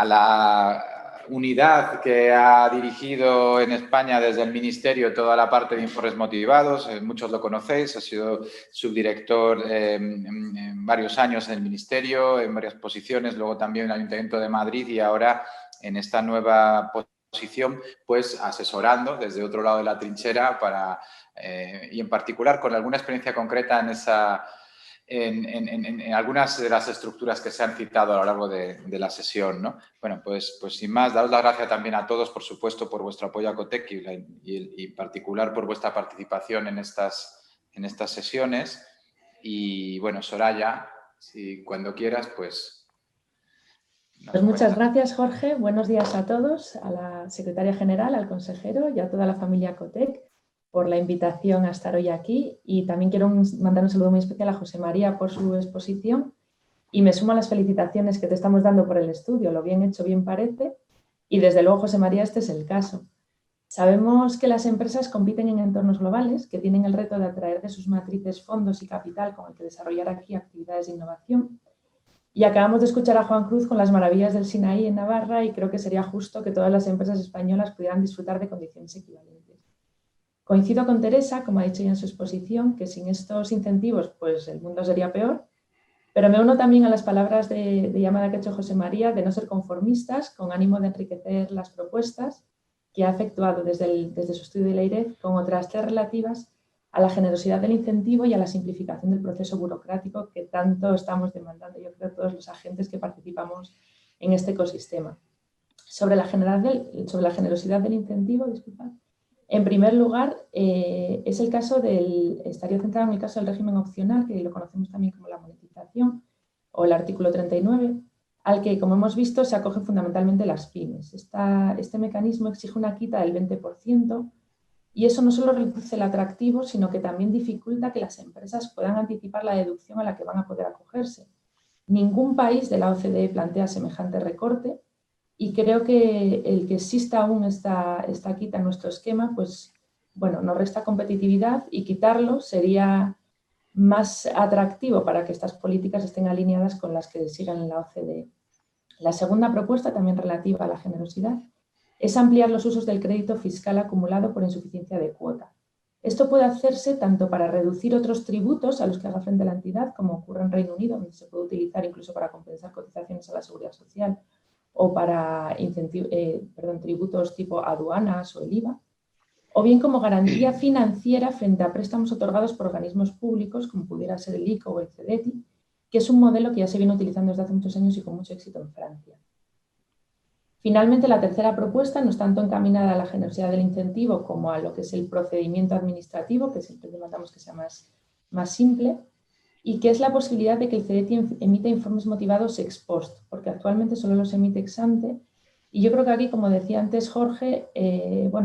Speaker 1: la unidad que ha dirigido en España desde el Ministerio toda la parte de informes motivados. Muchos lo conocéis, ha sido subdirector en varios años en el Ministerio, en varias posiciones, luego también en el Ayuntamiento de Madrid y ahora en esta nueva posición, pues asesorando desde otro lado de la trinchera y en particular con alguna experiencia concreta en algunas de las estructuras que se han citado a lo largo de la sesión, ¿no? Bueno, pues sin más, daros las gracias también a todos, por supuesto, por vuestro apoyo a Cotec y en particular por vuestra participación en estas sesiones. Y bueno, Soraya, si cuando quieras, pues...
Speaker 5: Pues muchas gracias, Jorge. Buenos días a todos, a la secretaria general, al consejero y a toda la familia Cotec por la invitación a estar hoy aquí. Y también quiero mandar un saludo muy especial a José María por su exposición y me sumo a las felicitaciones que te estamos dando por el estudio. Lo bien hecho, bien parece. Y desde luego, José María, este es el caso. Sabemos que las empresas compiten en entornos globales que tienen el reto de atraer de sus matrices fondos y capital con el que desarrollar aquí actividades de innovación. Y acabamos de escuchar a Juan Cruz con las maravillas del Sinaí en Navarra y creo que sería justo que todas las empresas españolas pudieran disfrutar de condiciones equivalentes. Coincido con Teresa, como ha dicho ya en su exposición, que sin estos incentivos pues el mundo sería peor, pero me uno también a las palabras de llamada que ha hecho José María de no ser conformistas con ánimo de enriquecer las propuestas que ha efectuado desde su estudio de la IREF con otras tres relativas a la generosidad del incentivo y a la simplificación del proceso burocrático que tanto estamos demandando, yo creo, todos los agentes que participamos en este ecosistema. Sobre la generosidad del incentivo, disculpad, en primer lugar, es el caso estaría centrado en el caso del régimen opcional, que lo conocemos también como la monetización, o el artículo 39, al que, como hemos visto, se acogen fundamentalmente las pymes. Este mecanismo exige una quita del 20%, y eso no solo reduce el atractivo, sino que también dificulta que las empresas puedan anticipar la deducción a la que van a poder acogerse. Ningún país de la OCDE plantea semejante recorte y creo que el que exista aún esta quita en nuestro esquema, pues bueno, nos resta competitividad y quitarlo sería más atractivo para que estas políticas estén alineadas con las que sigan en la OCDE. La segunda propuesta, también relativa a la generosidad, es ampliar los usos del crédito fiscal acumulado por insuficiencia de cuota. Esto puede hacerse tanto para reducir otros tributos a los que haga frente la entidad, como ocurre en Reino Unido, donde se puede utilizar incluso para compensar cotizaciones a la seguridad social o para tributos tipo aduanas o el IVA, o bien como garantía financiera frente a préstamos otorgados por organismos públicos, como pudiera ser el ICO o el CEDETI, que es un modelo que ya se viene utilizando desde hace muchos años y con mucho éxito en Francia. Finalmente, la tercera propuesta no es tanto encaminada a la generosidad del incentivo como a lo que es el procedimiento administrativo, que siempre demandamos que sea más simple, y que es la posibilidad de que el CEDETI emita informes motivados ex post, porque actualmente solo los emite ex ante. Y yo creo que aquí, como decía antes Jorge,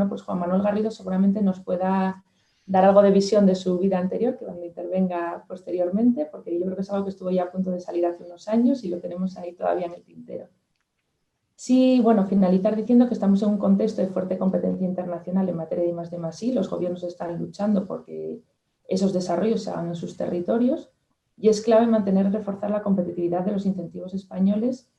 Speaker 5: pues Juan Manuel Garrido seguramente nos pueda dar algo de visión de su vida anterior, que cuando intervenga posteriormente, porque yo creo que es algo que estuvo ya a punto de salir hace unos años y lo tenemos ahí todavía en el tintero. Sí, bueno, finalizar diciendo que estamos en un contexto de fuerte competencia internacional en materia de I+D+I. Los gobiernos están luchando porque esos desarrollos se hagan en sus territorios y es clave mantener y reforzar la competitividad de los incentivos españoles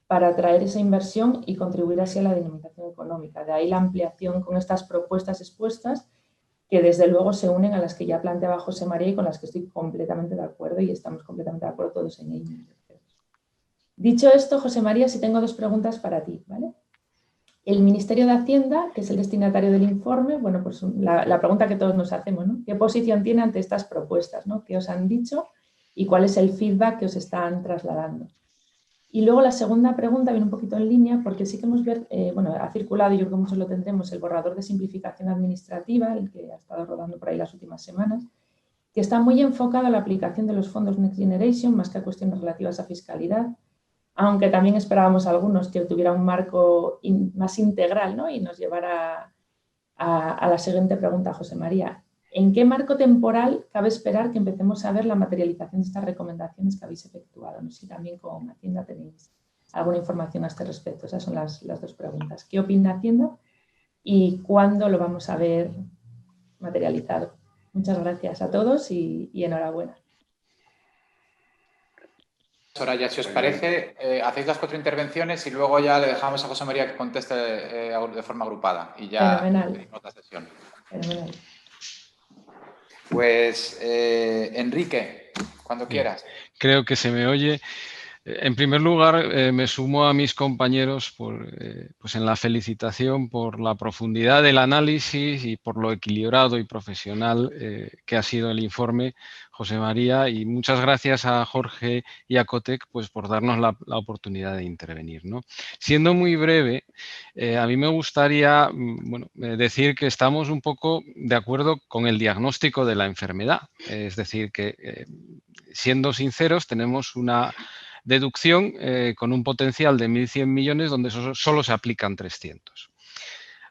Speaker 5: para atraer esa inversión y contribuir así a la dinamización económica. De ahí la ampliación con estas propuestas expuestas que desde luego se unen a las que ya planteaba José María y con las que estoy completamente de acuerdo y estamos completamente de acuerdo todos en ello. Dicho esto, José María, sí tengo dos preguntas para ti, ¿vale? El Ministerio de Hacienda, que es el destinatario del informe, bueno, pues la pregunta que todos nos hacemos, ¿no? ¿Qué posición tiene ante estas propuestas, ¿no? ¿Qué os han dicho y cuál es el feedback que os están trasladando? Y luego la segunda pregunta viene un poquito en línea porque sí que hemos visto, ha circulado, y yo creo que muchos lo tendremos, el borrador de simplificación administrativa, el que ha estado rodando por ahí las últimas semanas, que está muy enfocado a la aplicación de los fondos Next Generation más que a cuestiones relativas a fiscalidad, aunque también esperábamos algunos que tuviera un marco más integral, ¿no? Y nos llevara a la siguiente pregunta, José María. ¿En qué marco temporal cabe esperar que empecemos a ver la materialización de estas recomendaciones que habéis efectuado? No sé si también con Hacienda tenéis alguna información a este respecto. Esas son las dos preguntas. ¿Qué opina Hacienda y cuándo lo vamos a ver materializado? Muchas gracias a todos y enhorabuena.
Speaker 1: Soraya, si os parece, hacéis las 4 intervenciones y luego ya le dejamos a José María que conteste de forma agrupada y ya terminamos la sesión.
Speaker 5: Fenomenal.
Speaker 1: Pues, Enrique, cuando quieras.
Speaker 6: Creo que se me oye. En primer lugar, me sumo a mis compañeros pues en la felicitación por la profundidad del análisis y por lo equilibrado y profesional que ha sido el informe, José María, y muchas gracias a Jorge y a Cotec pues, por darnos la oportunidad de intervenir, ¿no? Siendo muy breve, a mí me gustaría decir que estamos un poco de acuerdo con el diagnóstico de la enfermedad, es decir, que siendo sinceros tenemos una deducción con un potencial de 1.100 millones donde solo se aplican 300.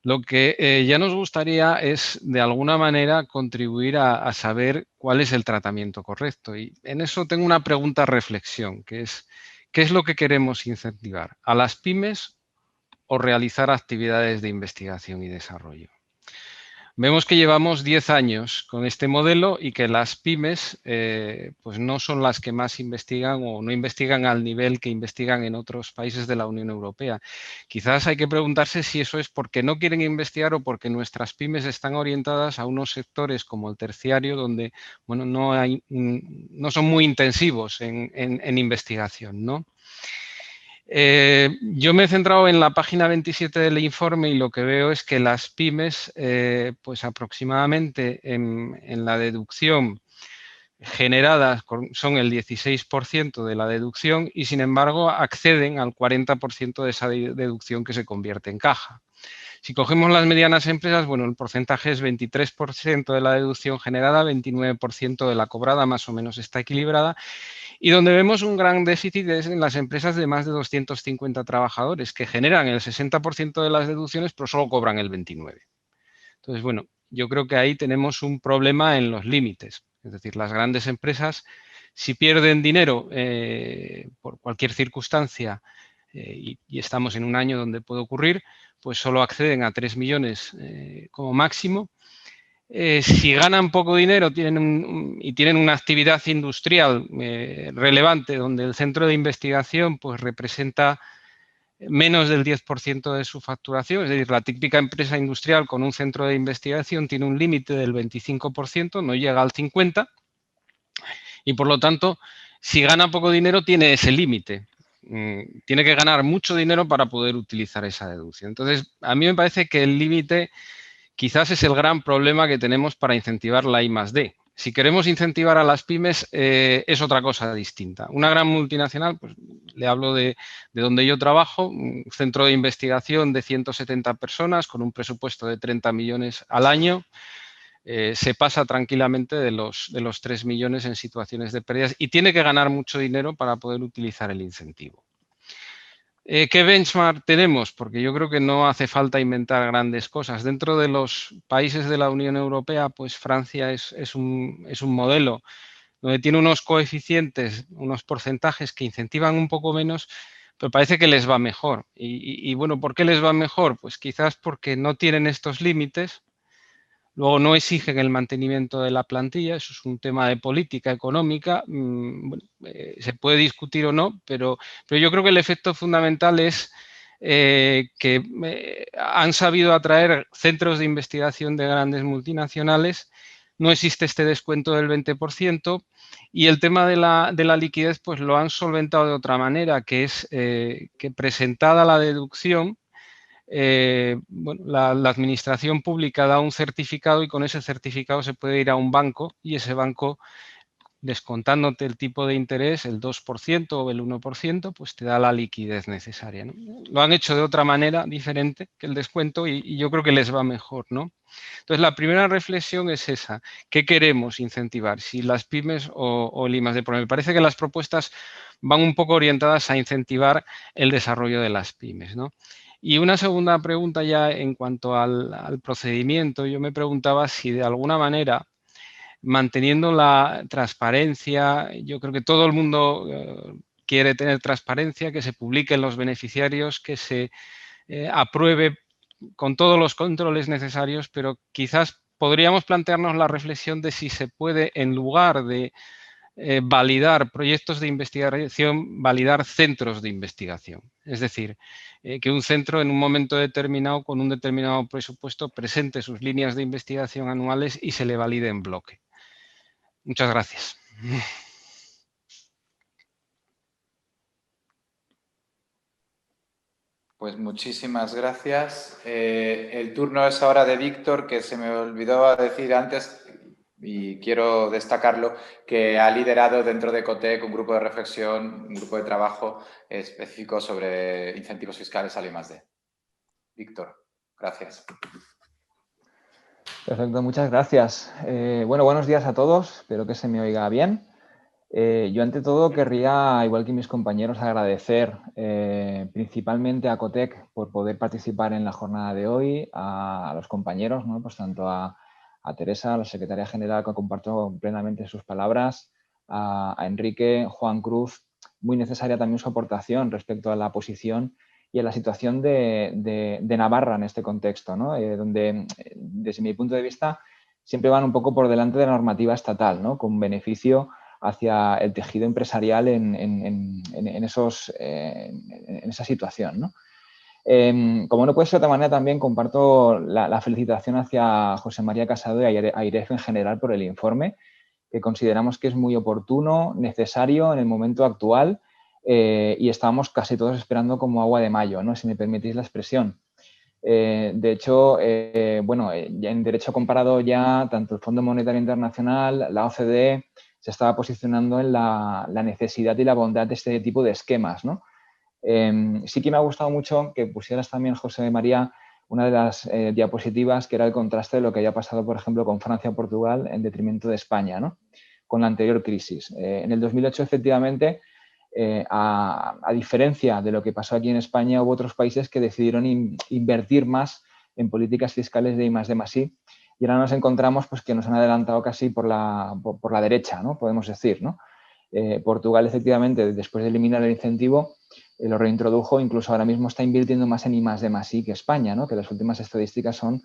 Speaker 6: Lo que ya nos gustaría es, de alguna manera, contribuir a saber cuál es el tratamiento correcto. Y en eso tengo una pregunta reflexión, que es, ¿qué es lo que queremos incentivar? ¿A las pymes o realizar actividades de investigación y desarrollo? Vemos que llevamos 10 años con este modelo y que las pymes pues no son las que más investigan o no investigan al nivel que investigan en otros países de la Unión Europea. Quizás hay que preguntarse si eso es porque no quieren investigar o porque nuestras pymes están orientadas a unos sectores como el terciario donde bueno, no son muy intensivos en investigación, ¿no? Yo me he centrado en la página 27 del informe y lo que veo es que las pymes, pues aproximadamente en la deducción generada son el 16% de la deducción y sin embargo acceden al 40% de esa deducción que se convierte en caja. Si cogemos las medianas empresas, bueno, el porcentaje es 23% de la deducción generada, 29% de la cobrada, más o menos está equilibrada. Y donde vemos un gran déficit es en las empresas de más de 250 trabajadores, que generan el 60% de las deducciones, pero solo cobran el 29%. Entonces, bueno, yo creo que ahí tenemos un problema en los límites. Es decir, las grandes empresas, si pierden dinero por cualquier circunstancia, y estamos en un año donde puede ocurrir, pues solo acceden a 3 millones como máximo. Si ganan poco dinero y tienen una actividad industrial relevante donde el centro de investigación pues, representa menos del 10% de su facturación, es decir, la típica empresa industrial con un centro de investigación tiene un límite del 25%, no llega al 50%, y por lo tanto, si gana poco dinero tiene ese límite. Tiene que ganar mucho dinero para poder utilizar esa deducción. Entonces, a mí me parece que el límite quizás es el gran problema que tenemos para incentivar la I+D. Si queremos incentivar a las pymes, es otra cosa distinta. Una gran multinacional, pues le hablo de donde yo trabajo, un centro de investigación de 170 personas con un presupuesto de 30 millones al año, se pasa tranquilamente de los 3 millones en situaciones de pérdidas y tiene que ganar mucho dinero para poder utilizar el incentivo. ¿Qué benchmark tenemos? Porque yo creo que no hace falta inventar grandes cosas. Dentro de los países de la Unión Europea, pues Francia es un modelo donde tiene unos coeficientes, unos porcentajes que incentivan un poco menos, pero parece que les va mejor. Y bueno, ¿por qué les va mejor? Pues quizás porque no tienen estos límites. Luego no exigen el mantenimiento de la plantilla, eso es un tema de política económica, bueno, se puede discutir o no, pero yo creo que el efecto fundamental es que han sabido atraer centros de investigación de grandes multinacionales, no existe este descuento del 20% y el tema de la liquidez pues lo han solventado de otra manera, que es que presentada la deducción, bueno, la administración pública da un certificado y con ese certificado se puede ir a un banco y ese banco, descontándote el tipo de interés, el 2% o el 1%, pues te da la liquidez necesaria, ¿no? Lo han hecho de otra manera diferente que el descuento y yo creo que les va mejor, ¿no? Entonces, la primera reflexión es esa. ¿Qué queremos incentivar? Si las pymes o el I+D. Porque me parece que las propuestas van un poco orientadas a incentivar el desarrollo de las pymes, ¿no? Y una segunda pregunta ya en cuanto al procedimiento. Yo me preguntaba si de alguna manera, manteniendo la transparencia, yo creo que todo el mundo quiere tener transparencia, que se publiquen los beneficiarios, que se apruebe con todos los controles necesarios, pero quizás podríamos plantearnos la reflexión de si se puede, en lugar de validar proyectos de investigación, validar centros de investigación. Es decir, que un centro en un momento determinado, con un determinado presupuesto, presente sus líneas de investigación anuales y se le valide en bloque. Muchas gracias.
Speaker 1: Pues muchísimas gracias. El turno es ahora de Víctor, que se me olvidó decir antes, y quiero destacarlo, que ha liderado dentro de COTEC un grupo de reflexión, un grupo de trabajo específico sobre incentivos fiscales al I+D. Víctor, gracias.
Speaker 7: Perfecto, muchas gracias. Bueno, buenos días a todos, espero que se me oiga bien. Yo ante todo querría, igual que mis compañeros, agradecer principalmente a COTEC por poder participar en la jornada de hoy, a los compañeros, ¿no? Pues tanto a Teresa, la secretaria general, que comparto plenamente sus palabras, a Enrique, Juan Cruz, muy necesaria también su aportación respecto a la posición y a la situación de Navarra en este contexto, ¿no? Donde, desde mi punto de vista, siempre van un poco por delante de la normativa estatal, ¿no? Con beneficio hacia el tejido empresarial en esa situación, ¿no? Como no puede ser de otra manera, también comparto la felicitación hacia José María Casado y a AIREF en general por el informe, que consideramos que es muy oportuno, necesario en el momento actual y estábamos casi todos esperando como agua de mayo, ¿no? Si me permitís la expresión. De hecho, ya en derecho comparado ya tanto el Fondo Monetario Internacional, la OCDE, se estaba posicionando en la necesidad y la bondad de este tipo de esquemas, ¿no? Sí que me ha gustado mucho que pusieras también, José María, una de las diapositivas que era el contraste de lo que había pasado, por ejemplo, con Francia o Portugal en detrimento de España, ¿no? Con la anterior crisis. En el 2008, efectivamente, a diferencia de lo que pasó aquí en España, hubo otros países que decidieron invertir más en políticas fiscales de I+D+I, y ahora nos encontramos pues, que nos han adelantado casi por la derecha, ¿no? Podemos decir, ¿no? Portugal, efectivamente, después de eliminar el incentivo, lo reintrodujo, incluso ahora mismo está invirtiendo más en I+D+I que España, ¿no? Que las últimas estadísticas son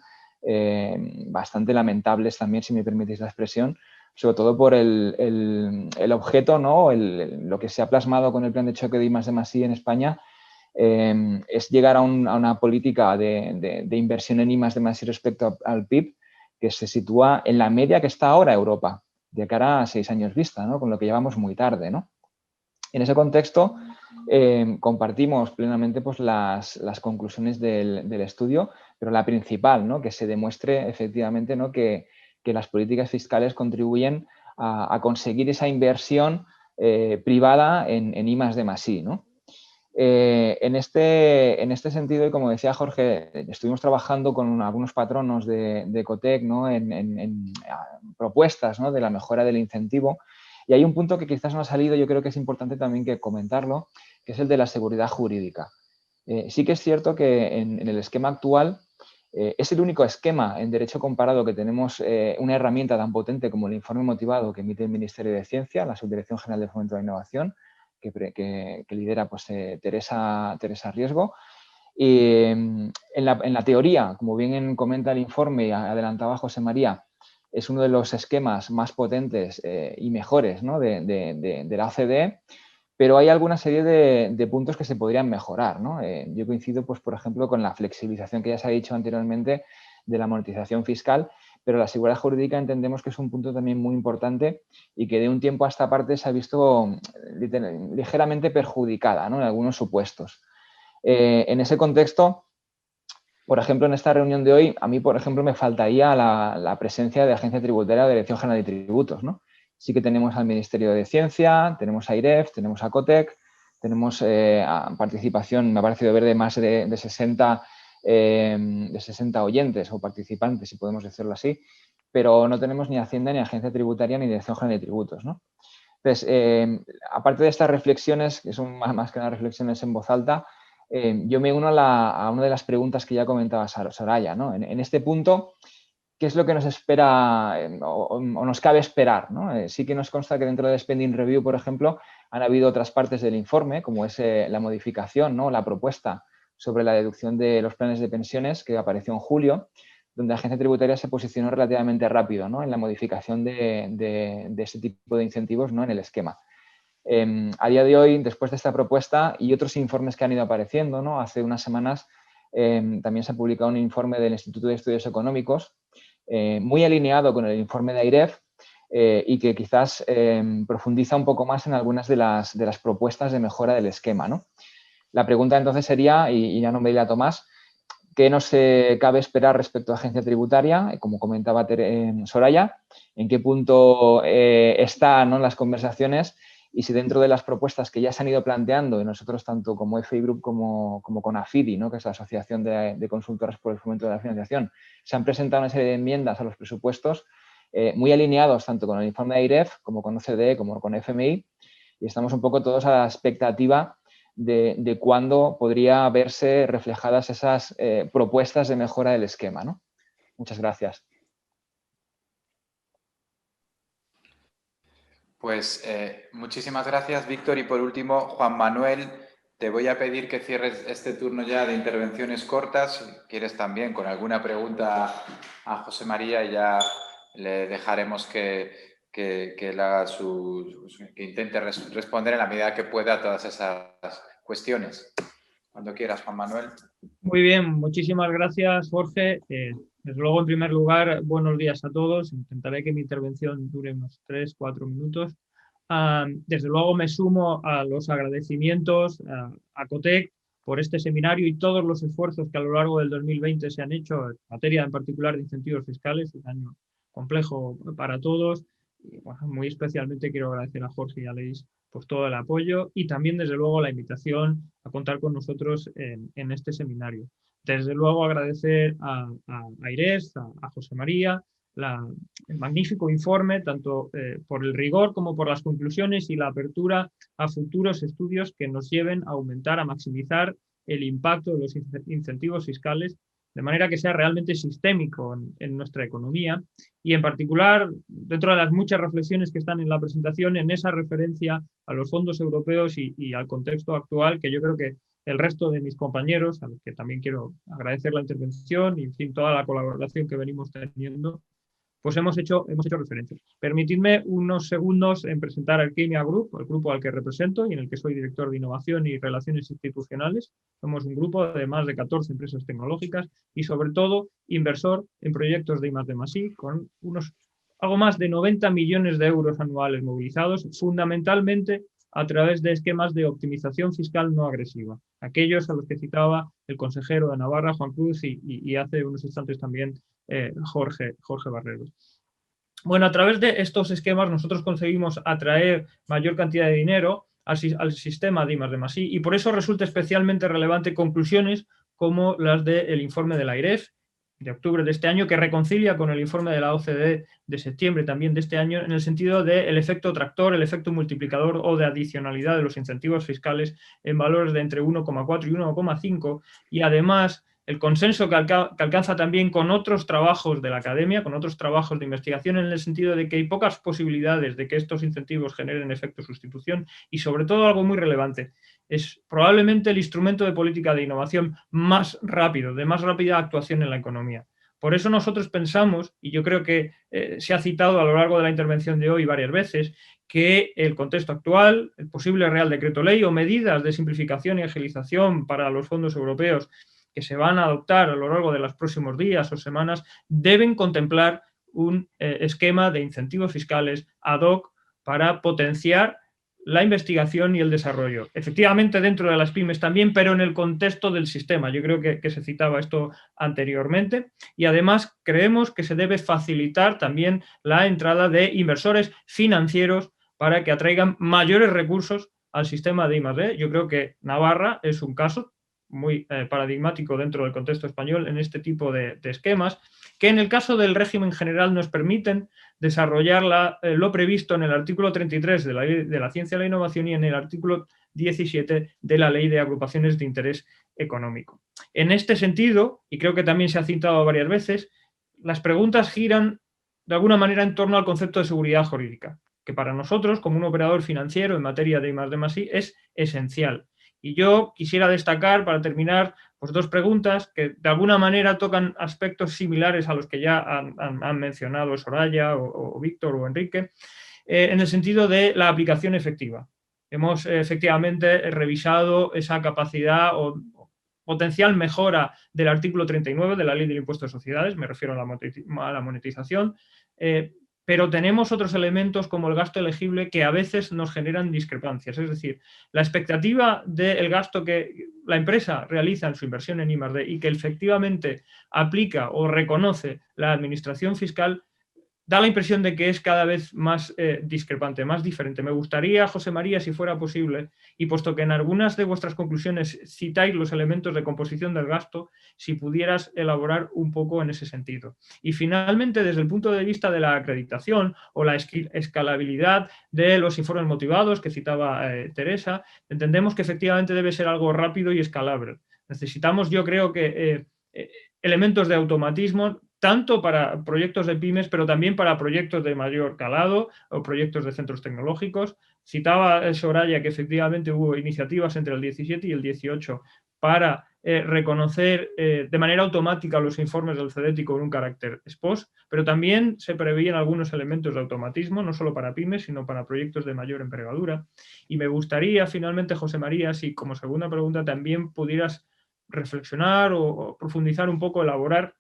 Speaker 7: bastante lamentables también, si me permitís la expresión, sobre todo por el objeto, ¿no? Lo que se ha plasmado con el plan de choque de I+D+I en España es llegar a una política de inversión en I+D+I respecto al PIB que se sitúa en la media que está ahora Europa, de cara a 6 años vista, ¿no? Con lo que llevamos muy tarde, ¿no? En ese contexto, compartimos plenamente pues, las conclusiones del estudio, pero la principal, ¿no? Que se demuestre efectivamente, ¿no? que las políticas fiscales contribuyen a conseguir esa inversión privada en I+D+I, ¿no? En este sentido, y como decía Jorge, estuvimos trabajando con algunos patronos de COTEC, ¿no? en propuestas, ¿no? De la mejora del incentivo. Y hay un punto que quizás no ha salido, yo creo que es importante también que comentarlo, que es el de la seguridad jurídica. Sí que es cierto que en el esquema actual es el único esquema en derecho comparado que tenemos una herramienta tan potente como el informe motivado que emite el Ministerio de Ciencia, la Subdirección General de Fomento de la Innovación, que lidera pues, Teresa Riesgo. Y en la teoría, como bien comenta el informe y adelantaba José María, es uno de los esquemas más potentes y mejores, ¿no? de la OCDE, pero hay alguna serie de puntos que se podrían mejorar, ¿no? Yo coincido, pues, por ejemplo, con la flexibilización que ya se ha dicho anteriormente de la monetización fiscal, pero la seguridad jurídica entendemos que es un punto también muy importante y que de un tiempo a esta parte se ha visto ligeramente perjudicada, ¿no? En algunos supuestos. En ese contexto, por ejemplo, en esta reunión de hoy, a mí, por ejemplo, me faltaría la presencia de Agencia Tributaria de Dirección General de Tributos, ¿no? Sí que tenemos al Ministerio de Ciencia, tenemos a AIREF, tenemos a COTEC, tenemos participación, me ha parecido ver, de más de 60 oyentes o participantes, si podemos decirlo así, pero no tenemos ni Hacienda, ni Agencia Tributaria, ni Dirección General de Tributos, ¿no? Entonces, aparte de estas reflexiones, que son más que nada reflexiones en voz alta, yo me uno a una de las preguntas que ya comentaba Soraya, ¿no? En este punto, ¿qué es lo que nos espera o nos cabe esperar, ¿no? Sí que nos consta que dentro del Spending Review, por ejemplo, han habido otras partes del informe, como es la modificación, ¿no? La propuesta sobre la deducción de los planes de pensiones que apareció en julio, donde la agencia tributaria se posicionó relativamente rápido, ¿no? En la modificación de ese tipo de incentivos, ¿no? En el esquema. A día de hoy, después de esta propuesta y otros informes que han ido apareciendo, ¿no? Hace unas semanas también se ha publicado un informe del Instituto de Estudios Económicos muy alineado con el informe de AIREF y que quizás profundiza un poco más en algunas de las propuestas de mejora del esquema, ¿no? La pregunta entonces sería, y ya no me dilato más, ¿qué nos cabe esperar respecto a agencia tributaria? Como comentaba Soraya, ¿en qué punto están las conversaciones? Y si dentro de las propuestas que ya se han ido planteando, y nosotros tanto como FI Group como con AFIDI, ¿no?, que es la Asociación de Consultoras por el Fomento de la Financiación, se han presentado una serie de enmiendas a los presupuestos muy alineados tanto con el informe de AIREF como con OCDE como con FMI, y estamos un poco todos a la expectativa de cuándo podría verse reflejadas esas propuestas de mejora del esquema, ¿no? Muchas gracias.
Speaker 1: Pues muchísimas gracias, Víctor. Y por último, Juan Manuel, te voy a pedir que cierres este turno ya de intervenciones cortas. Si quieres también con alguna pregunta a José María, y ya le dejaremos que intente responder en la medida que pueda a todas esas cuestiones. Cuando quieras, Juan Manuel.
Speaker 8: Muy bien, muchísimas gracias, Jorge. Desde luego, en primer lugar, buenos días a todos. Intentaré que mi intervención dure unos 3-4 minutos. Desde luego me sumo a los agradecimientos a COTEC por este seminario y todos los esfuerzos que a lo largo del 2020 se han hecho en materia en particular de incentivos fiscales, un año complejo para todos. Y, bueno, muy especialmente quiero agradecer a Jorge y a Leis por todo el apoyo y también, desde luego, la invitación a contar con nosotros en este seminario. Desde luego, agradecer a Airés, a José María, el magnífico informe, tanto por el rigor como por las conclusiones y la apertura a futuros estudios que nos lleven a aumentar, a maximizar el impacto de los incentivos fiscales, de manera que sea realmente sistémico en nuestra economía y, en particular, dentro de las muchas reflexiones que están en la presentación, en esa referencia a los fondos europeos y al contexto actual, que yo creo que el resto de mis compañeros, a los que también quiero agradecer la intervención y, en fin, toda la colaboración que venimos teniendo, pues hemos hecho referencia. Permitidme unos segundos en presentar Alquimia Group, el grupo al que represento y en el que soy director de innovación y relaciones institucionales. Somos un grupo de más de 14 empresas tecnológicas y, sobre todo, inversor en proyectos de I+D+I con algo más de 90 millones de euros anuales movilizados, fundamentalmente a través de esquemas de optimización fiscal no agresiva, aquellos a los que citaba el consejero de Navarra, Juan Cruz, y hace unos instantes también Jorge Barrero. Bueno, a través de estos esquemas nosotros conseguimos atraer mayor cantidad de dinero al sistema de I+D+I y por eso resulta especialmente relevante conclusiones como las del informe de la AIREF de octubre de este año, que reconcilia con el informe de la OCDE de septiembre también de este año, en el sentido del efecto tractor, el efecto multiplicador o de adicionalidad de los incentivos fiscales en valores de entre 1,4 y 1,5, y además el consenso que alcanza también con otros trabajos de la academia, con otros trabajos de investigación, en el sentido de que hay pocas posibilidades de que estos incentivos generen efecto sustitución y, sobre todo, algo muy relevante, es probablemente el instrumento de política de innovación más rápido, de más rápida actuación en la economía. Por eso nosotros pensamos, y yo creo que se ha citado a lo largo de la intervención de hoy varias veces, que el contexto actual, el posible Real Decreto Ley o medidas de simplificación y agilización para los fondos europeos que se van a adoptar a lo largo de los próximos días o semanas deben contemplar un esquema de incentivos fiscales ad hoc para potenciar la investigación y el desarrollo. Efectivamente, dentro de las pymes también, pero en el contexto del sistema. Yo creo que se citaba esto anteriormente. Y además creemos que se debe facilitar también la entrada de inversores financieros para que atraigan mayores recursos al sistema de I+D. Yo creo que Navarra es un caso muy paradigmático dentro del contexto español en este tipo de esquemas, que en el caso del régimen general nos permiten desarrollar lo previsto en el artículo 33 de la Ley de la Ciencia y la Innovación y en el artículo 17 de la Ley de Agrupaciones de Interés Económico. En este sentido, y creo que también se ha citado varias veces, las preguntas giran de alguna manera en torno al concepto de seguridad jurídica, que para nosotros, como un operador financiero en materia de I+D+I, es esencial. Y yo quisiera destacar, para terminar, pues dos preguntas que de alguna manera tocan aspectos similares a los que ya han mencionado Soraya o Víctor o Enrique, en el sentido de la aplicación efectiva. Hemos efectivamente revisado esa capacidad o potencial mejora del artículo 39 de la Ley del Impuesto de Sociedades, me refiero a la monetización, pero tenemos otros elementos como el gasto elegible que a veces nos generan discrepancias. Es decir, la expectativa del gasto que la empresa realiza en su inversión en I+D y que efectivamente aplica o reconoce la administración fiscal da la impresión de que es cada vez más discrepante, más diferente. Me gustaría, José María, si fuera posible, y puesto que en algunas de vuestras conclusiones citáis los elementos de composición del gasto, si pudieras elaborar un poco en ese sentido. Y finalmente, desde el punto de vista de la acreditación o la escalabilidad de los informes motivados que citaba Teresa, entendemos que efectivamente debe ser algo rápido y escalable. Necesitamos, yo creo que elementos de automatismo tanto para proyectos de pymes, pero también para proyectos de mayor calado o proyectos de centros tecnológicos. Citaba Soraya que efectivamente hubo iniciativas entre el 17 y el 18 para reconocer de manera automática los informes del CEDETI con un carácter ex post, pero también se preveían algunos elementos de automatismo, no solo para pymes, sino para proyectos de mayor envergadura. Y me gustaría, finalmente, José María, si como segunda pregunta también pudieras reflexionar o profundizar un poco, elaborar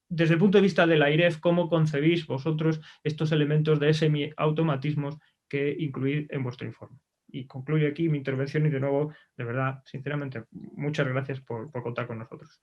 Speaker 8: desde el punto de vista de la IREF, ¿cómo concebís vosotros estos elementos de semi-automatismos que incluís en vuestro informe? Y concluyo aquí mi intervención y de nuevo, de verdad, sinceramente, muchas gracias por contar con nosotros.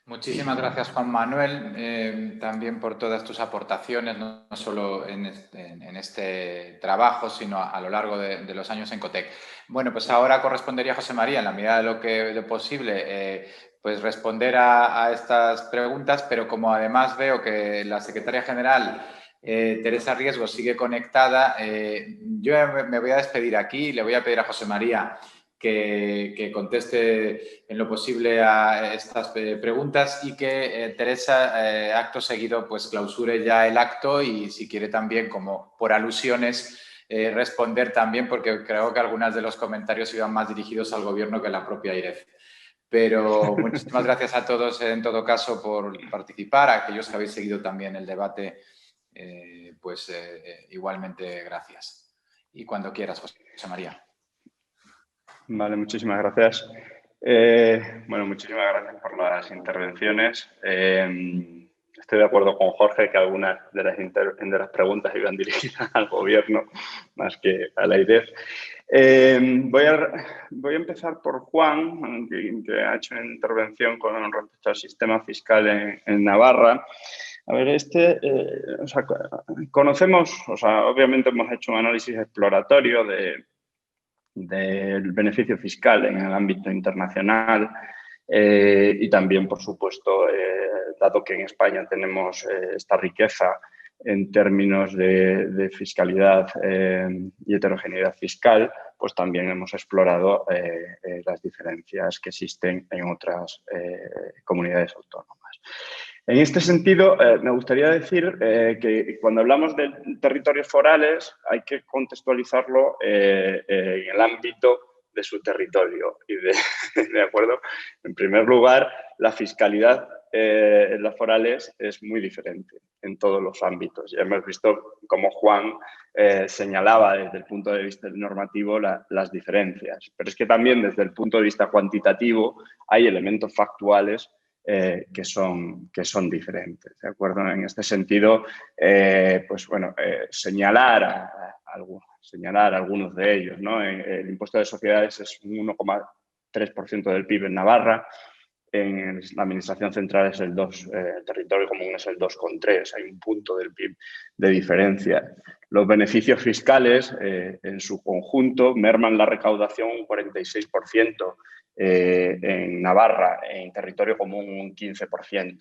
Speaker 1: Muchísimas gracias, Juan Manuel, también por todas tus aportaciones, no solo en este trabajo, sino a lo largo de los años en COTEC. Bueno, pues ahora correspondería a José María, en la medida de lo posible, pues responder a estas preguntas, pero como además veo que la secretaria general, Teresa Riesgo, sigue conectada, yo me voy a despedir aquí y le voy a pedir a José María que conteste en lo posible a estas preguntas y que Teresa, acto seguido, pues clausure ya el acto y si quiere también, como por alusiones, responder también, porque creo que algunos de los comentarios iban más dirigidos al Gobierno que a la propia IREF. Pero muchísimas gracias a todos, en todo caso, por participar. A aquellos que habéis seguido también el debate, pues igualmente gracias. Y cuando quieras, José María.
Speaker 3: Vale, muchísimas gracias. Bueno, muchísimas gracias por las intervenciones. Estoy de acuerdo con Jorge que algunas de las preguntas iban dirigidas al Gobierno más que a la IREF. Voy a empezar por Juan, que ha hecho una intervención con respecto al sistema fiscal en Navarra. A ver, conocemos, obviamente hemos hecho un análisis exploratorio del beneficio fiscal en el ámbito internacional y también, por supuesto, dado que en España tenemos esta riqueza en términos de fiscalidad y heterogeneidad fiscal, pues también hemos explorado las diferencias que existen en otras comunidades autónomas. En este sentido, me gustaría decir que cuando hablamos de territorios forales hay que contextualizarlo en el ámbito de su territorio. Y de acuerdo, en primer lugar, la fiscalidad en las forales es muy diferente en todos los ámbitos. Ya hemos visto cómo Juan señalaba desde el punto de vista normativo las diferencias, pero es que también desde el punto de vista cuantitativo hay elementos factuales que son diferentes, ¿de acuerdo? En este sentido, pues bueno, señalar algunos de ellos, ¿no? El impuesto de sociedades es un 1,3% del PIB en Navarra, en la administración central es el 2%, el territorio común es el 2,3%, hay un punto del PIB de diferencia. Los beneficios fiscales en su conjunto merman la recaudación un 46%, en Navarra, en territorio común un 15%.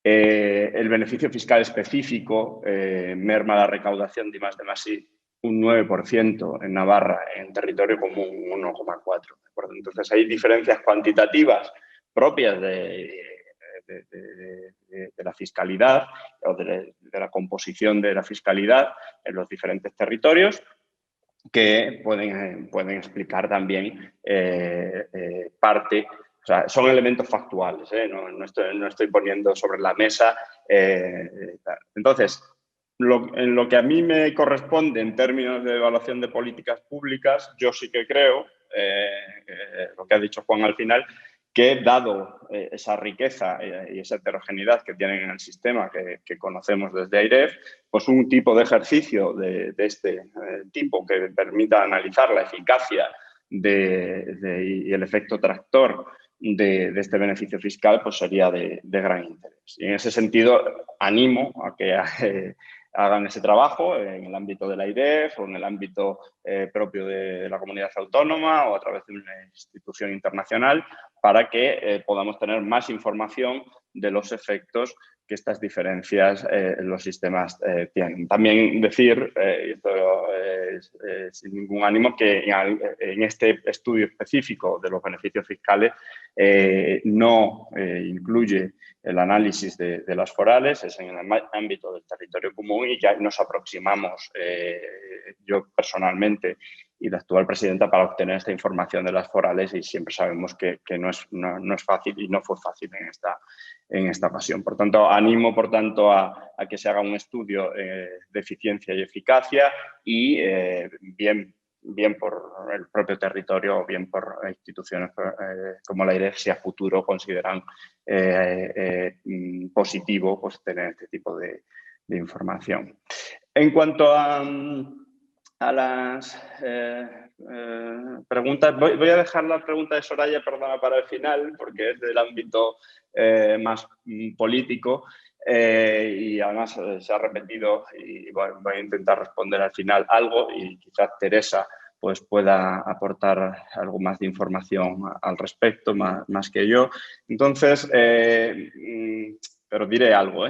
Speaker 3: El beneficio fiscal específico merma la recaudación de I+D+I un 9%, en Navarra, en territorio común un 1,4%. Entonces hay diferencias cuantitativas propias de la fiscalidad o de la composición de la fiscalidad en los diferentes territorios, que pueden explicar también parte, o sea, son elementos factuales, no estoy poniendo sobre la mesa. Entonces, en lo que a mí me corresponde en términos de evaluación de políticas públicas, yo sí que creo, lo que ha dicho Juan al final, que dado esa riqueza y esa heterogeneidad que tienen en el sistema que conocemos desde AIREF, pues un tipo de ejercicio de este tipo que permita analizar la eficacia y el efecto tractor de este beneficio fiscal, pues sería de gran interés. Y en ese sentido, animo a que hagan ese trabajo en el ámbito de la AIREF o en el ámbito propio de la comunidad autónoma o a través de una institución internacional para que podamos tener más información de los efectos que estas diferencias en los sistemas tienen. También decir, y esto sin ningún ánimo, que en este estudio específico de los beneficios fiscales no incluye el análisis de las forales, es en el ámbito del territorio común y ya nos aproximamos yo personalmente y la actual presidenta para obtener esta información de las forales y siempre sabemos que no es fácil y no fue fácil en esta ocasión. Por tanto, animo a que se haga un estudio de eficiencia y eficacia y bien por el propio territorio o bien por instituciones como la AIREF, si a futuro consideran positivo pues, tener este tipo de información. En cuanto a las preguntas, voy a dejar la pregunta de Soraya, perdona, para el final, porque es del ámbito más político y además se ha repetido y voy a intentar responder al final algo y quizás Teresa pues pueda aportar algo más de información al respecto, más que yo. Entonces, pero diré algo,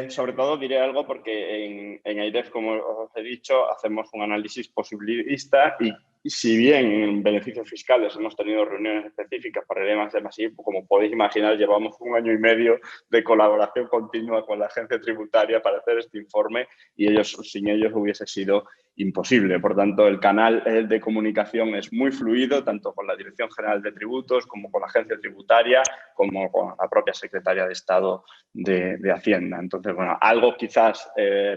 Speaker 3: sobre todo diré algo porque en AIREF, como os he dicho, hacemos un análisis posibilista y si bien en beneficios fiscales hemos tenido reuniones específicas para el EMAS, como podéis imaginar, llevamos 1 año y medio de colaboración continua con la agencia tributaria para hacer este informe y sin ellos hubiese sido imposible. Por tanto, el canal de comunicación es muy fluido, tanto con la Dirección General de Tributos como con la agencia tributaria, como con la propia Secretaria de Estado de Hacienda. Entonces, bueno, algo quizás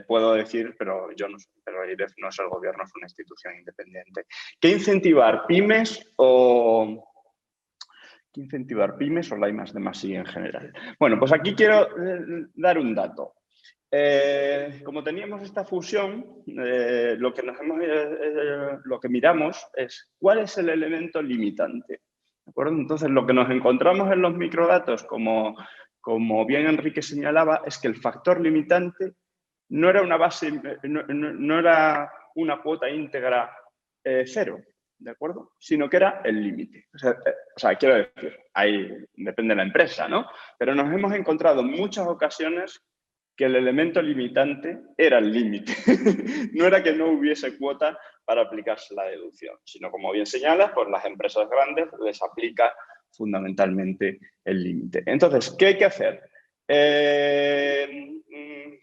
Speaker 3: puedo decir, pero AIREF no es el gobierno, es una institución independiente. ¿Qué incentivar? ¿Pymes o la I+D+I en general? Bueno, pues aquí quiero dar un dato. Como teníamos esta fusión, lo que miramos es cuál es el elemento limitante. ¿De acuerdo? Entonces, lo que nos encontramos en los microdatos, como bien Enrique señalaba, es que el factor limitante no era una base, no era una cuota íntegra cero, ¿de acuerdo? Sino que era el límite. O sea, quiero decir, ahí depende de la empresa, ¿no? Pero nos hemos encontrado en muchas ocasiones que el elemento limitante era el límite. No era que no hubiese cuota para aplicarse la deducción, sino, como bien señalas, pues las empresas grandes les aplica fundamentalmente el límite. Entonces, ¿qué hay que hacer?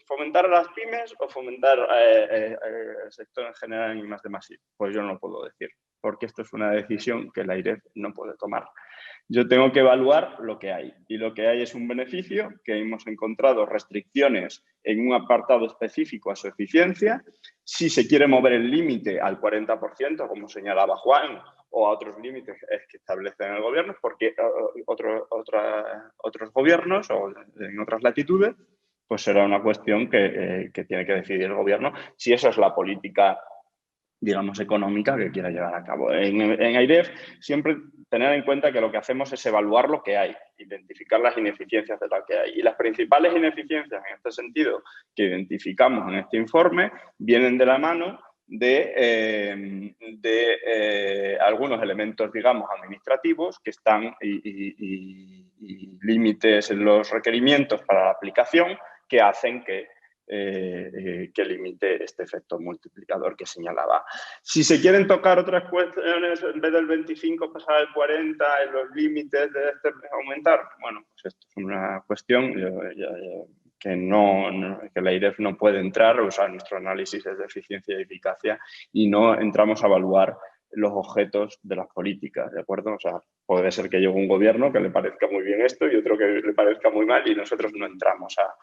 Speaker 3: ¿Fomentar a las pymes o fomentar el sector en general en I+D+I? Pues yo no lo puedo decir, porque esto es una decisión que la AIREF no puede tomar. Yo tengo que evaluar lo que hay y lo que hay es un beneficio que hemos encontrado restricciones en un apartado específico a su eficiencia. Si se quiere mover el límite al 40%, como señalaba Juan, o a otros límites que establecen el gobierno, porque otros gobiernos o en otras latitudes, pues será una cuestión que tiene que decidir el gobierno si esa es la política, digamos, económica que quiera llevar a cabo. En AIREF siempre tener en cuenta que lo que hacemos es evaluar lo que hay, identificar las ineficiencias de lo que hay. Y las principales ineficiencias en este sentido que identificamos en este informe vienen de la mano de algunos elementos, digamos, administrativos que están y límites en los requerimientos para la aplicación que hacen que limite este efecto multiplicador que señalaba. Si se quieren tocar otras cuestiones, en vez del 25 pasar al 40, en los límites de aumentar, bueno, pues esto es una cuestión que la AIREF no puede entrar, o sea, nuestro análisis es de eficiencia y eficacia y no entramos a evaluar los objetos de las políticas, ¿de acuerdo? O sea, puede ser que llegue un gobierno que le parezca muy bien esto y otro que le parezca muy mal y nosotros no entramos a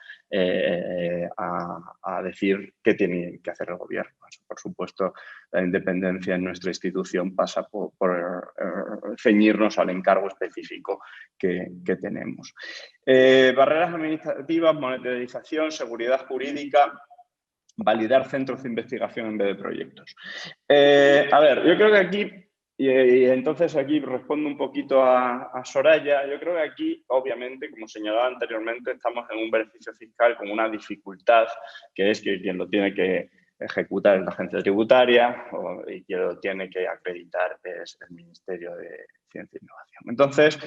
Speaker 3: decir qué tiene que hacer el gobierno. Por supuesto, la independencia en nuestra institución pasa por ceñirnos al encargo específico que tenemos. Barreras administrativas, monetarización, seguridad jurídica, validar centros de investigación en vez de proyectos. A ver, yo creo que aquí, y entonces aquí respondo un poquito a Soraya, yo creo que aquí, obviamente, como señalaba anteriormente, estamos en un beneficio fiscal con una dificultad, que es que quien lo tiene que ejecutar es la agencia tributaria y quien lo tiene que acreditar es el Ministerio de Ciencia e Innovación. Entonces,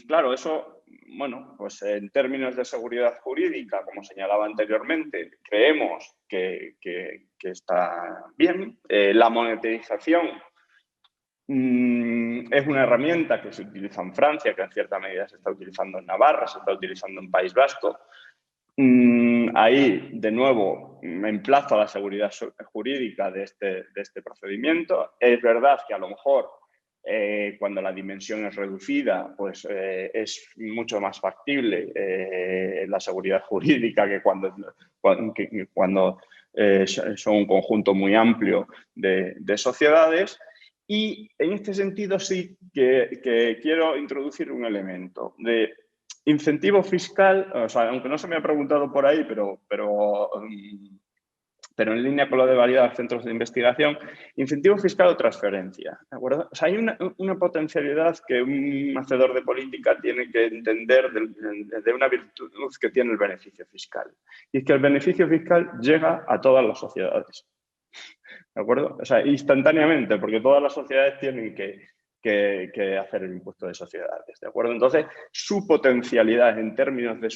Speaker 3: claro, eso, bueno, pues en términos de seguridad jurídica, como señalaba anteriormente, creemos que está bien. La monetarización es una herramienta que se utiliza en Francia, que en cierta medida se está utilizando en Navarra, se está utilizando en País Vasco. Ahí, de nuevo, me emplazo a la seguridad jurídica de este procedimiento. Es verdad que a lo mejor cuando la dimensión es reducida, pues es mucho más factible la seguridad jurídica que cuando son un conjunto muy amplio de sociedades. Y en este sentido sí que quiero introducir un elemento de incentivo fiscal, o sea, aunque no se me ha preguntado por ahí, pero en línea con lo de validar centros de investigación, incentivo fiscal o transferencia, ¿de acuerdo? O sea, hay una potencialidad que un hacedor de política tiene que entender de una virtud que tiene el beneficio fiscal. Y es que el beneficio fiscal llega a todas las sociedades, ¿de acuerdo? O sea, instantáneamente, porque todas las sociedades tienen que hacer el impuesto de sociedades, ¿de acuerdo? Entonces, su potencialidad en términos de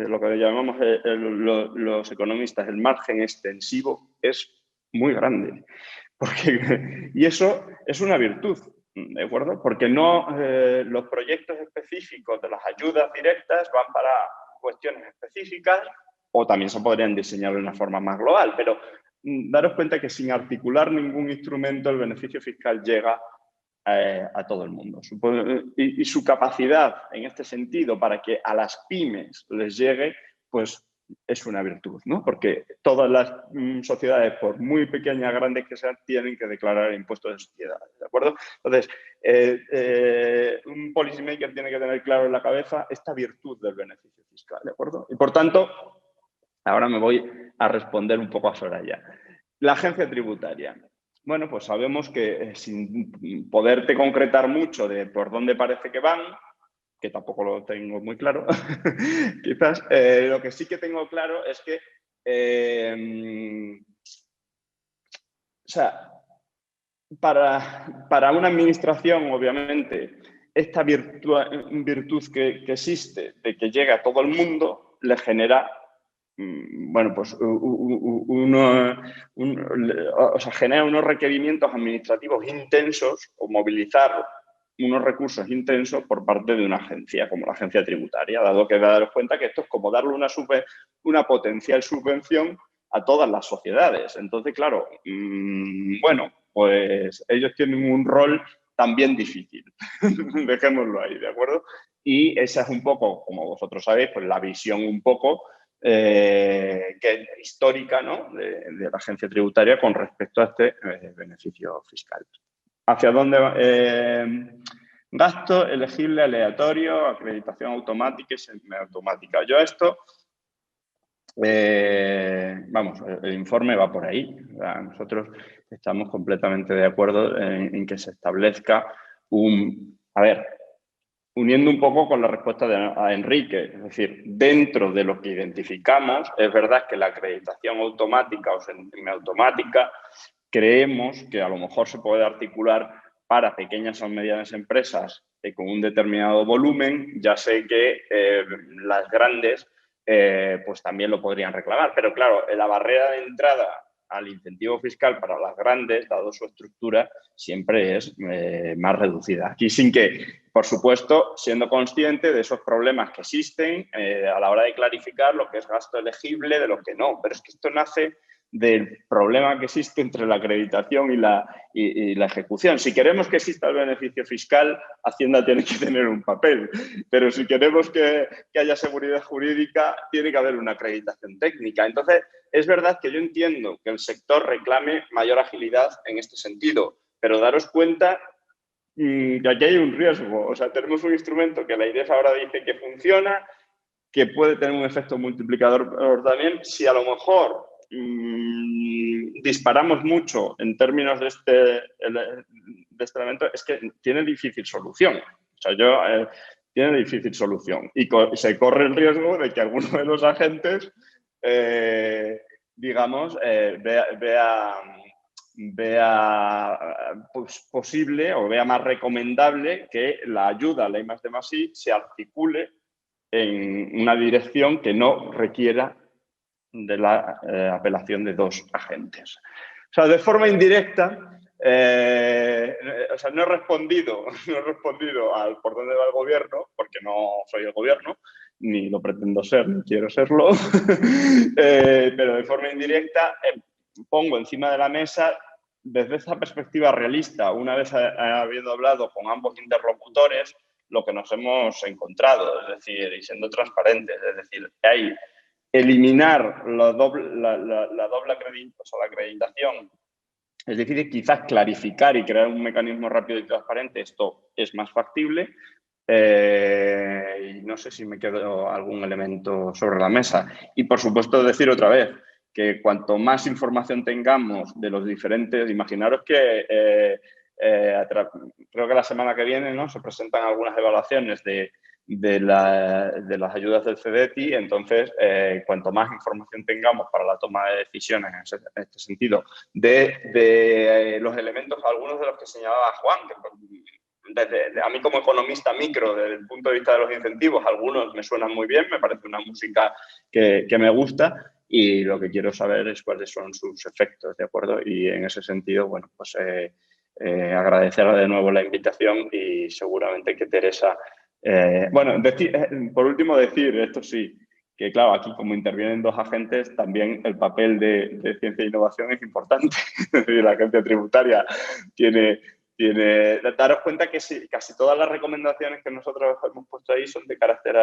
Speaker 3: lo que llamamos los economistas el margen extensivo es muy grande. Y eso es una virtud, ¿de acuerdo? Porque no los proyectos específicos de las ayudas directas van para cuestiones específicas o también se podrían diseñar de una forma más global, pero daros cuenta que sin articular ningún instrumento el beneficio fiscal llega a todo el mundo. Y su capacidad en este sentido para que a las pymes les llegue, pues es una virtud, ¿no? Porque todas las sociedades, por muy pequeñas, grandes que sean, tienen que declarar impuestos de sociedades, ¿de acuerdo? Entonces, un policymaker tiene que tener claro en la cabeza esta virtud del beneficio fiscal, ¿de acuerdo? Y por tanto, ahora me voy a responder un poco a Soraya. La agencia tributaria. Bueno, pues sabemos que sin poderte concretar mucho de por dónde parece que van, que tampoco lo tengo muy claro, quizás, lo que sí que tengo claro es que, o sea, para una administración, obviamente, esta virtud que existe de que llega a todo el mundo, le genera, bueno, pues genera unos requerimientos administrativos intensos o movilizar unos recursos intensos por parte de una agencia como la agencia tributaria, dado que daros cuenta que esto es como darle una potencial subvención a todas las sociedades. Entonces, claro, bueno, pues ellos tienen un rol también difícil, dejémoslo ahí, ¿de acuerdo? Y esa es un poco, como vosotros sabéis, pues la visión un poco que histórica, ¿no?, de la agencia tributaria con respecto a este beneficio fiscal. ¿Hacia dónde va? Gasto elegible aleatorio, acreditación automática y semiautomática. Yo esto, vamos, el informe va por ahí. Nosotros estamos completamente de acuerdo en que se establezca uniendo un poco con la respuesta a Enrique, es decir, dentro de lo que identificamos, es verdad que la acreditación automática o semiautomática creemos que a lo mejor se puede articular para pequeñas o medianas empresas con un determinado volumen. Ya sé que las grandes pues también lo podrían reclamar, pero claro, la barrera de entrada al incentivo fiscal para las grandes, dado su estructura, siempre es más reducida. Aquí sin que, por supuesto, siendo consciente de esos problemas que existen a la hora de clarificar lo que es gasto elegible de lo que no. Pero es que esto nace del problema que existe entre la acreditación y la ejecución. Si queremos que exista el beneficio fiscal, Hacienda tiene que tener un papel, pero si queremos que haya seguridad jurídica, tiene que haber una acreditación técnica. Entonces, es verdad que yo entiendo que el sector reclame mayor agilidad en este sentido, pero daros cuenta que aquí hay un riesgo. O sea, tenemos un instrumento que la IREF ahora dice que funciona, que puede tener un efecto multiplicador también. Si a lo mejor disparamos mucho en términos de este elemento, es que tiene difícil solución. O sea, tiene difícil solución. Y se corre el riesgo de que alguno de los agentes, digamos, vea pues, posible o vea más recomendable que la ayuda a la I+D+I se articule en una dirección que no requiera de la apelación de dos agentes. O sea, de forma indirecta, o sea, no he respondido al por dónde va el gobierno, porque no soy el gobierno, ni lo pretendo ser, ni quiero serlo, pero de forma indirecta pongo encima de la mesa, desde esa perspectiva realista, una vez habiendo hablado con ambos interlocutores, lo que nos hemos encontrado, es decir, y siendo transparentes, es decir, hay eliminar la doble acreditación. Es decir, quizás clarificar y crear un mecanismo rápido y transparente, esto es más factible. Y no sé si me quedo algún elemento sobre la mesa. Y, por supuesto, decir otra vez que cuanto más información tengamos de los diferentes... Imaginaros que creo que la semana que viene, ¿no?, se presentan algunas evaluaciones de las ayudas del CEDETI. Entonces, cuanto más información tengamos para la toma de decisiones en este sentido, de los elementos, algunos de los que señalaba Juan, que a mí como economista micro, desde el punto de vista de los incentivos, algunos me suenan muy bien, me parece una música que me gusta, y lo que quiero saber es cuáles son sus efectos, ¿de acuerdo? Y en ese sentido, bueno, pues agradecer de nuevo la invitación, y seguramente que Teresa... bueno, por último decir, esto sí, que claro, aquí como intervienen dos agentes, también el papel de ciencia e innovación es importante. La agencia tributaria tiene... Daros cuenta que casi todas las recomendaciones que nosotros hemos puesto ahí son de carácter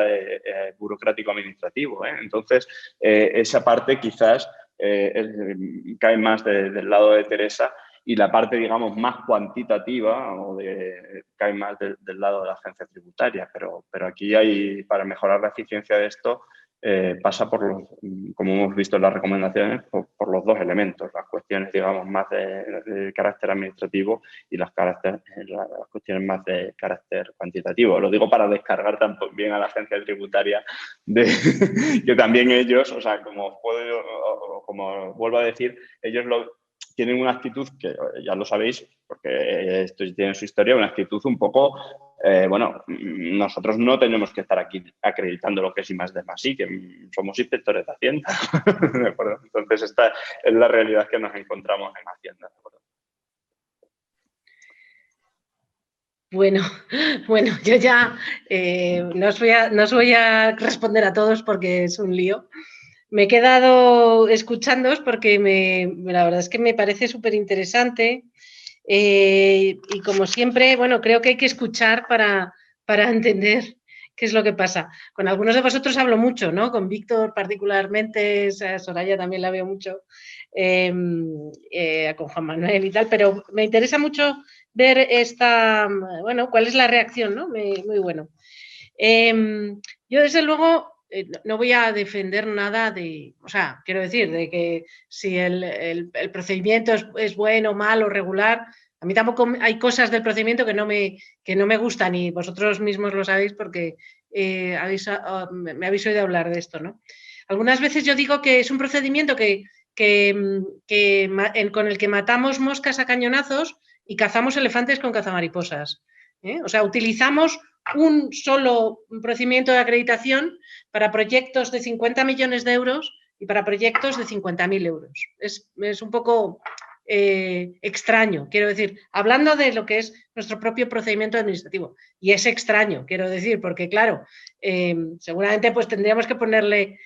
Speaker 3: burocrático-administrativo, ¿eh? Entonces, esa parte quizás cae más del lado de Teresa, y la parte, digamos, más cuantitativa cae más del lado de la agencia tributaria. Pero aquí hay, para mejorar la eficiencia de esto, pasa por como hemos visto en las recomendaciones, por los dos elementos, las cuestiones, digamos, más de carácter administrativo y las cuestiones más de carácter cuantitativo. Lo digo para descargar también a la agencia tributaria que también ellos, o sea, como vuelvo a decir, ellos tienen una actitud que ya lo sabéis, porque esto tiene su historia, una actitud un poco, bueno, nosotros no tenemos que estar aquí acreditando lo que es I+D+I, que somos inspectores de Hacienda. ¿De acuerdo? Entonces, esta es la realidad que nos encontramos en Hacienda. ¿De acuerdo?
Speaker 2: Bueno, yo ya no os voy a responder a todos porque es un lío. Me he quedado escuchándoos porque la verdad es que me parece súper interesante, y como siempre, bueno, creo que hay que escuchar para entender qué es lo que pasa. Con algunos de vosotros hablo mucho, ¿no? Con Víctor particularmente, Soraya también la veo mucho, con Juan Manuel y tal, pero me interesa mucho ver bueno, cuál es la reacción, ¿no? Muy bueno. Yo, desde luego, no voy a defender nada o sea, quiero decir, de que si el procedimiento es bueno, malo, regular. A mí tampoco hay cosas del procedimiento que no me gustan, y vosotros mismos lo sabéis porque me habéis oído hablar de esto, ¿no? Algunas veces yo digo que es un procedimiento con el que matamos moscas a cañonazos y cazamos elefantes con cazamariposas, ¿eh? O sea, utilizamos un solo procedimiento de acreditación para proyectos de 50 millones de euros y para proyectos de 50.000 euros. Es un poco extraño, quiero decir, hablando de lo que es nuestro propio procedimiento administrativo. Y es extraño, quiero decir, porque claro, seguramente pues tendríamos que ponerle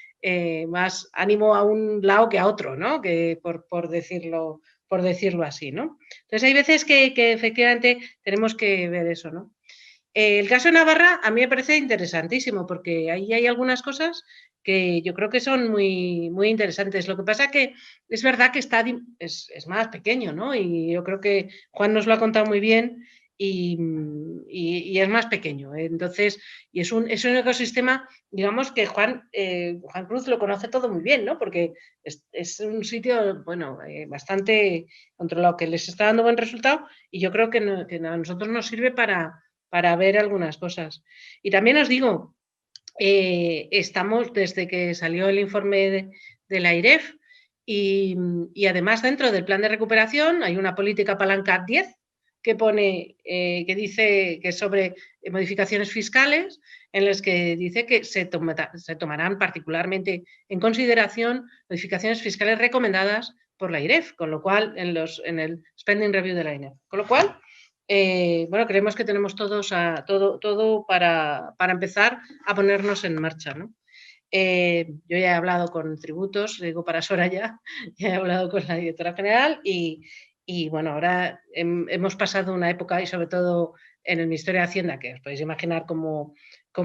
Speaker 2: más ánimo a un lado que a otro, ¿no? Que por decirlo así, ¿no? Entonces hay veces que efectivamente tenemos que ver eso, ¿no? El caso de Navarra a mí me parece interesantísimo porque ahí hay algunas cosas que yo creo que son muy, muy interesantes. Lo que pasa que es verdad que es más pequeño, ¿no? Y yo creo que Juan nos lo ha contado muy bien y es más pequeño. Entonces, y es un ecosistema, digamos que Juan Cruz lo conoce todo muy bien, ¿no? Porque es un sitio, bueno, bastante controlado, que les está dando buen resultado y yo creo que a nosotros nos sirve para ver algunas cosas. Y también os digo, estamos desde que salió el informe de la AIREF y además dentro del plan de recuperación hay una política palanca 10 que pone, que dice que es sobre modificaciones fiscales en las que dice que se tomarán particularmente en consideración modificaciones fiscales recomendadas por la AIREF, con lo cual en el Spending Review de la AIREF. Con lo cual, bueno, creemos que tenemos todo para empezar a ponernos en marcha, ¿no? Yo ya he hablado con tributos, digo para Soraya, ya he hablado con la directora general y bueno, ahora hemos pasado una época y sobre todo en el Ministerio de Hacienda, que os podéis imaginar cómo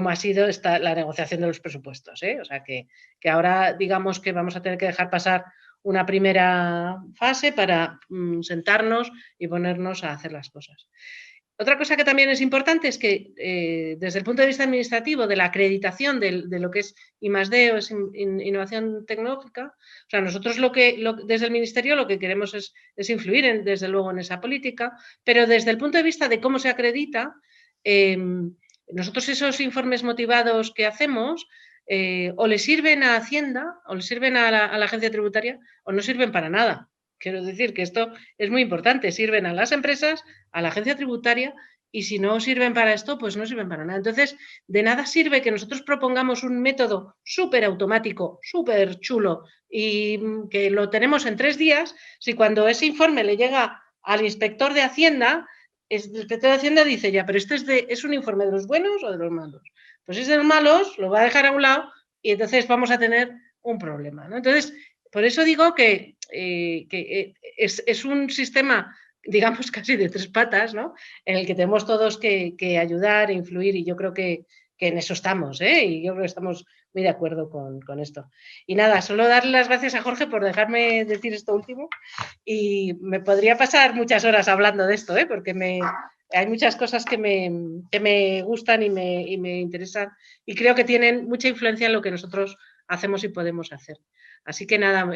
Speaker 2: ha sido la negociación de los presupuestos, ¿eh? O sea que ahora digamos que vamos a tener que dejar pasar una primera fase para sentarnos y ponernos a hacer las cosas. Otra cosa que también es importante es que desde el punto de vista administrativo de la acreditación de lo que es I+D o es innovación tecnológica, o sea, nosotros desde el Ministerio lo que queremos es influir desde luego en esa política, pero desde el punto de vista de cómo se acredita, nosotros esos informes motivados que hacemos o le sirven a Hacienda o le sirven a la agencia tributaria o no sirven para nada. Quiero decir que esto es muy importante, sirven a las empresas, a la agencia tributaria y si no sirven para esto, pues no sirven para nada. Entonces, de nada sirve que nosotros propongamos un método súper automático, súper chulo y que lo tenemos en 3 días, si cuando ese informe le llega al inspector de Hacienda, el inspector de Hacienda dice ya, pero ¿es un informe de los buenos o de los malos? Pues si es de los malos, lo va a dejar a un lado y entonces vamos a tener un problema, ¿no? Entonces, por eso digo que es un sistema, digamos, casi de 3 patas, ¿no? En el que tenemos todos que ayudar e influir y yo creo que en eso estamos, ¿eh? Y yo creo que estamos muy de acuerdo con esto. Y nada, solo darle las gracias a Jorge por dejarme decir esto último y me podría pasar muchas horas hablando de esto, ¿eh? Porque hay muchas cosas que me gustan y me interesan y creo que tienen mucha influencia en lo que nosotros hacemos y podemos hacer. Así que nada,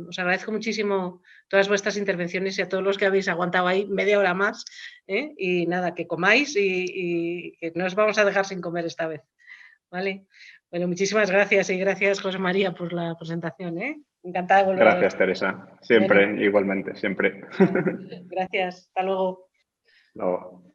Speaker 2: os agradezco muchísimo todas vuestras intervenciones y a todos los que habéis aguantado ahí media hora más. Y nada, que comáis y que no os vamos a dejar sin comer esta vez. ¿Vale? Bueno, muchísimas gracias y gracias, José María, por la presentación. Encantada de volver.
Speaker 3: Gracias, Teresa. Siempre, bueno, igualmente, siempre.
Speaker 2: Gracias. Hasta luego.
Speaker 3: Luego.